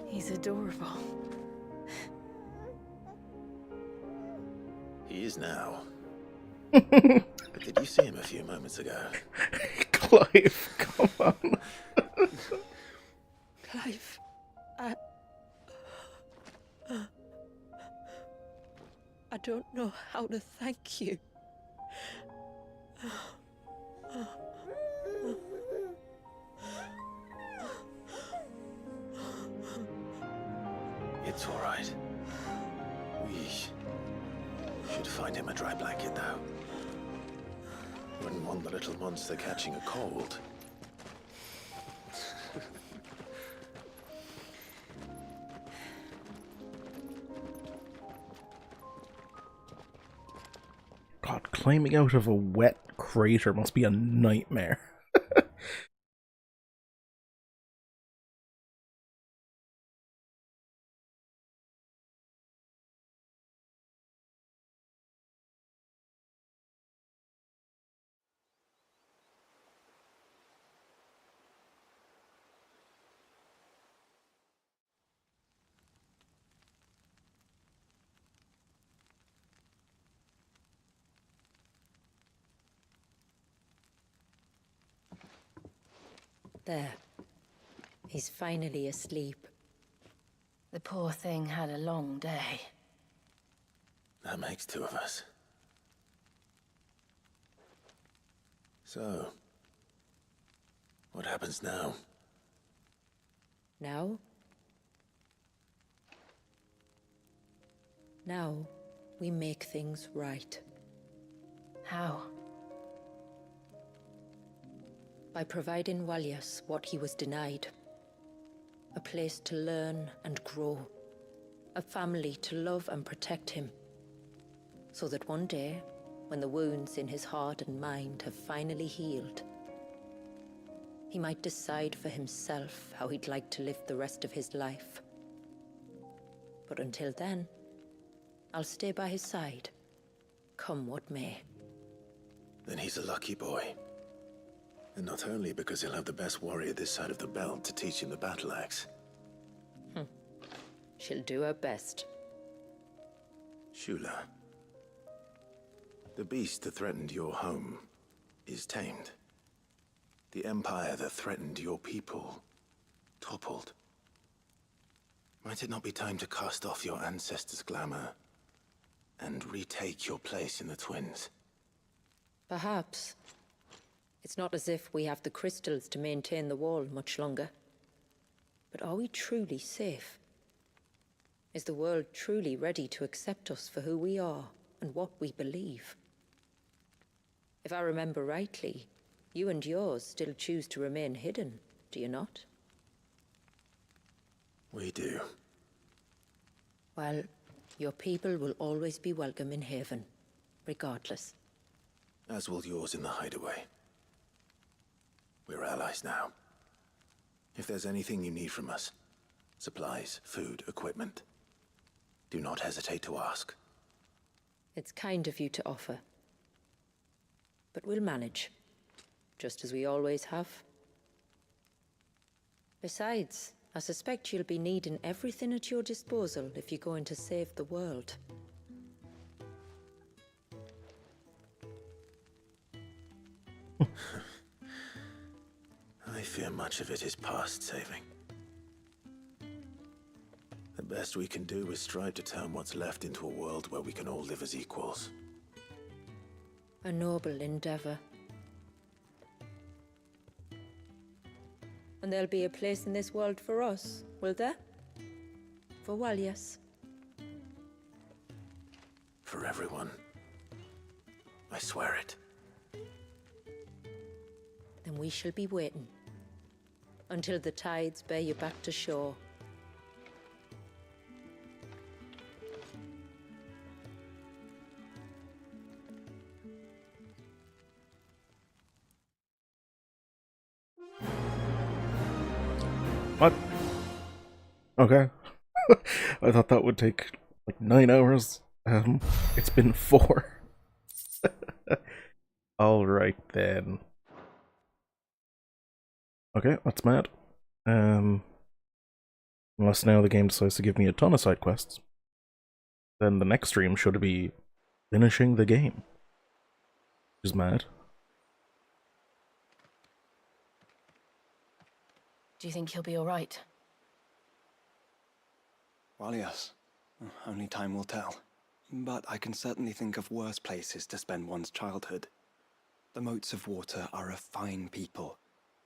He's adorable. He is now. But did you see him a few moments ago? Clive, come on. Clive, I don't know how to thank you. It's all right. We should find him a dry blanket, though. Wouldn't want the little monster catching a cold. God, climbing out of a wet crater must be a nightmare. There. He's finally asleep. The poor thing had a long day. That makes two of us. So, what happens now? Now? Now, we make things right. How? By providing Walyas what he was denied. A place to learn and grow. A family to love and protect him. So that one day, when the wounds in his heart and mind have finally healed, he might decide for himself how he'd like to live the rest of his life. But until then, I'll stay by his side, come what may. Then he's a lucky boy. And not only because he'll have the best warrior this side of the belt to teach him the battle axe. She'll do her best. Shula. The beast that threatened your home is tamed. The empire that threatened your people toppled. Might it not be time to cast off your ancestors' glamour and retake your place in the Twins? Perhaps. It's not as if we have the crystals to maintain the wall much longer. But are we truly safe? Is the world truly ready to accept us for who we are and what we believe? If I remember rightly, you and yours still choose to remain hidden, do you not? We do. Well, your people will always be welcome in Haven, regardless. As will yours in the Hideaway. We're allies now. If there's anything you need from us, supplies, food, equipment, do not hesitate to ask. It's kind of you to offer. But we'll manage, just as we always have. Besides, I suspect you'll be needing everything at your disposal if you're going to save the world. I fear much of it is past saving. The best we can do is strive to turn what's left into a world where we can all live as equals. A noble endeavor. And there'll be a place in this world for us, will there? For Walyas. For everyone. I swear it. Then we shall be waiting until the tides bear you back to shore. What? Okay. I thought that would take like 9 hours. It's been 4. Alright then. Okay, that's mad. Unless now the game decides to give me a ton of side quests. Then the next stream should be finishing the game. Which is mad. Do you think he'll be alright? Well, yes. Only time will tell. But I can certainly think of worse places to spend one's childhood. The Moats of Water are a fine people,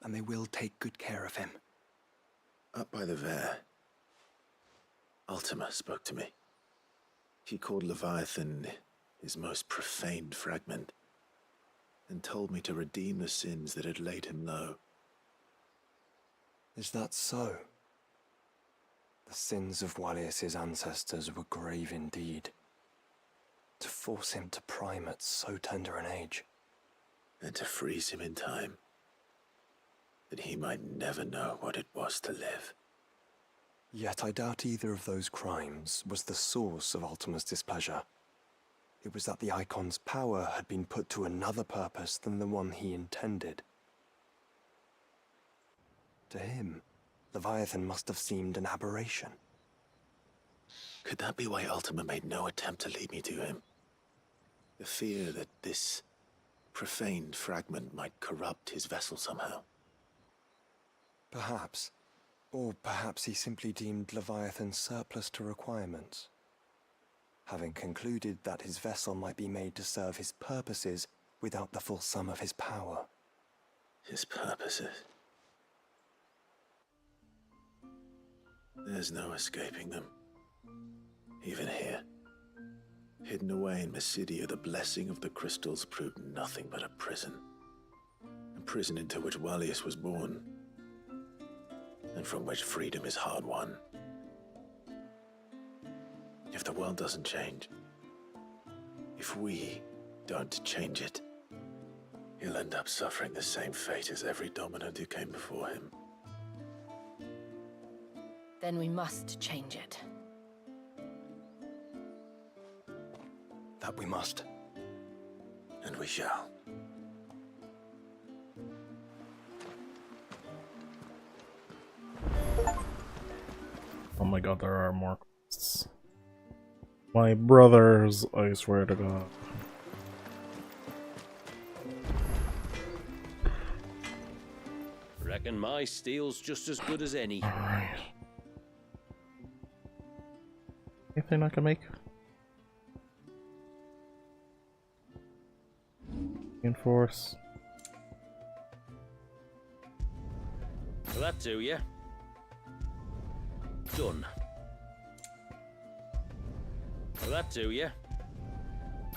and they will take good care of him. Up by the Vare, Ultima spoke to me. He called Leviathan his most profaned fragment, and told me to redeem the sins that had laid him low. Is that so? The sins of Wallius's ancestors were grave indeed. To force him to prime at so tender an age. And to freeze him in time, that he might never know what it was to live. Yet I doubt either of those crimes was the source of Ultima's displeasure. It was that the Icon's power had been put to another purpose than the one he intended. To him, Leviathan must have seemed an aberration. Could that be why Ultima made no attempt to lead me to him? The fear that this profaned fragment might corrupt his vessel somehow. Perhaps. Or perhaps he simply deemed Leviathan surplus to requirements. Having concluded that his vessel might be made to serve his purposes without the full sum of his power. His purposes? There's no escaping them. Even here. Hidden away in Mysidia, the blessing of the crystals proved nothing but a prison. A prison into which Wallius was born, and from which freedom is hard won. If the world doesn't change, if we don't change it, he'll end up suffering the same fate as every dominant who came before him. Then we must change it. That we must. And we shall. Oh my god, there are more quests. My brothers, I swear to god. Reckon my steel's just as good as any. Alright. Anything I can make? Reinforce. Will that do ya? Done. Will that do ya?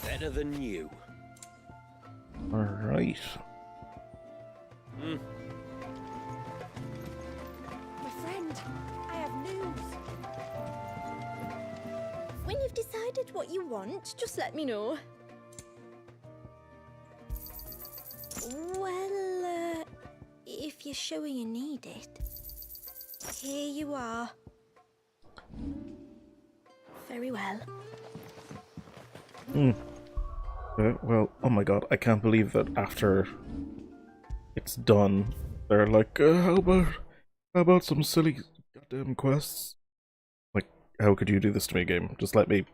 Better than you. Alright. Hmm. My friend, I have news. When you've decided what you want, just let me know. Well, if you're sure you need it, here you are. Very well. Well, oh my god, I can't believe that after it's done, they're like, how about some silly goddamn quests? Like, how could you do this to me, game? Just let me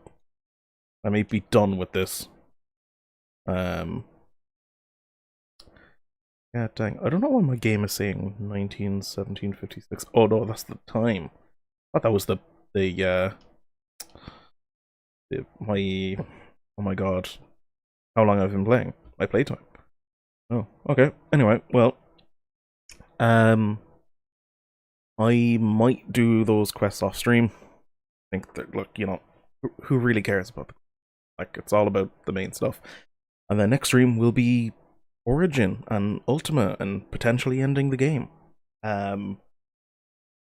be done with this. Yeah, dang. I don't know why my game is saying 191756. Oh no, that's the time. I thought that was oh my god. How long I've been playing. My playtime. Oh, okay. Anyway, well. I might do those quests off stream. I think that, look, you know, who really cares about the, like, it's all about the main stuff. And then next stream will be Origin and Ultima and potentially ending the game. I'm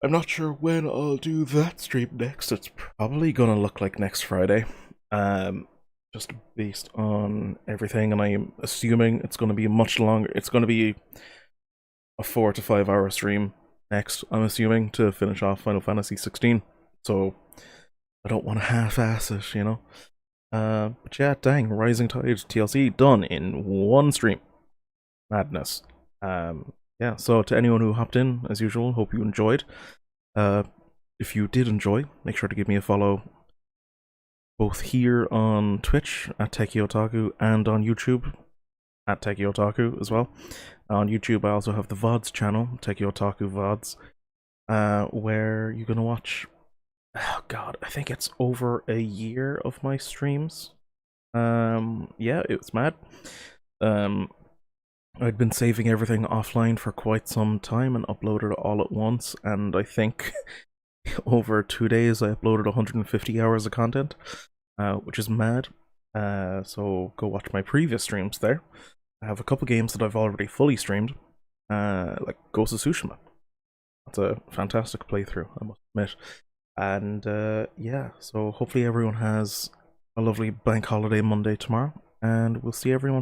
not sure when I'll do that stream next. It's probably gonna look like next Friday. Just based on everything, and I'm assuming it's gonna be much longer. It's gonna be a 4 to 5 hour stream next, I'm assuming, to finish off Final Fantasy 16. So I don't want to half-ass it, you know. But yeah, dang, Rising Tide TLC done in one stream. Madness. Yeah, so to anyone who hopped in, as usual, hope you enjoyed. If you did enjoy, make sure to give me a follow both here on Twitch at TechieOtaku and on YouTube at TechieOtaku as well. On YouTube, I also have the VODs channel, TechieOtaku VODs, where you're gonna watch. Oh god, I think it's over a year of my streams. Yeah, it was mad. I'd been saving everything offline for quite some time and uploaded it all at once, and I think over 2 days I uploaded 150 hours of content, which is mad. So go watch my previous streams there. I have a couple games that I've already fully streamed, like Ghost of Tsushima. That's a fantastic playthrough, I must admit. And yeah, so hopefully everyone has a lovely bank holiday Monday tomorrow, and we'll see everyone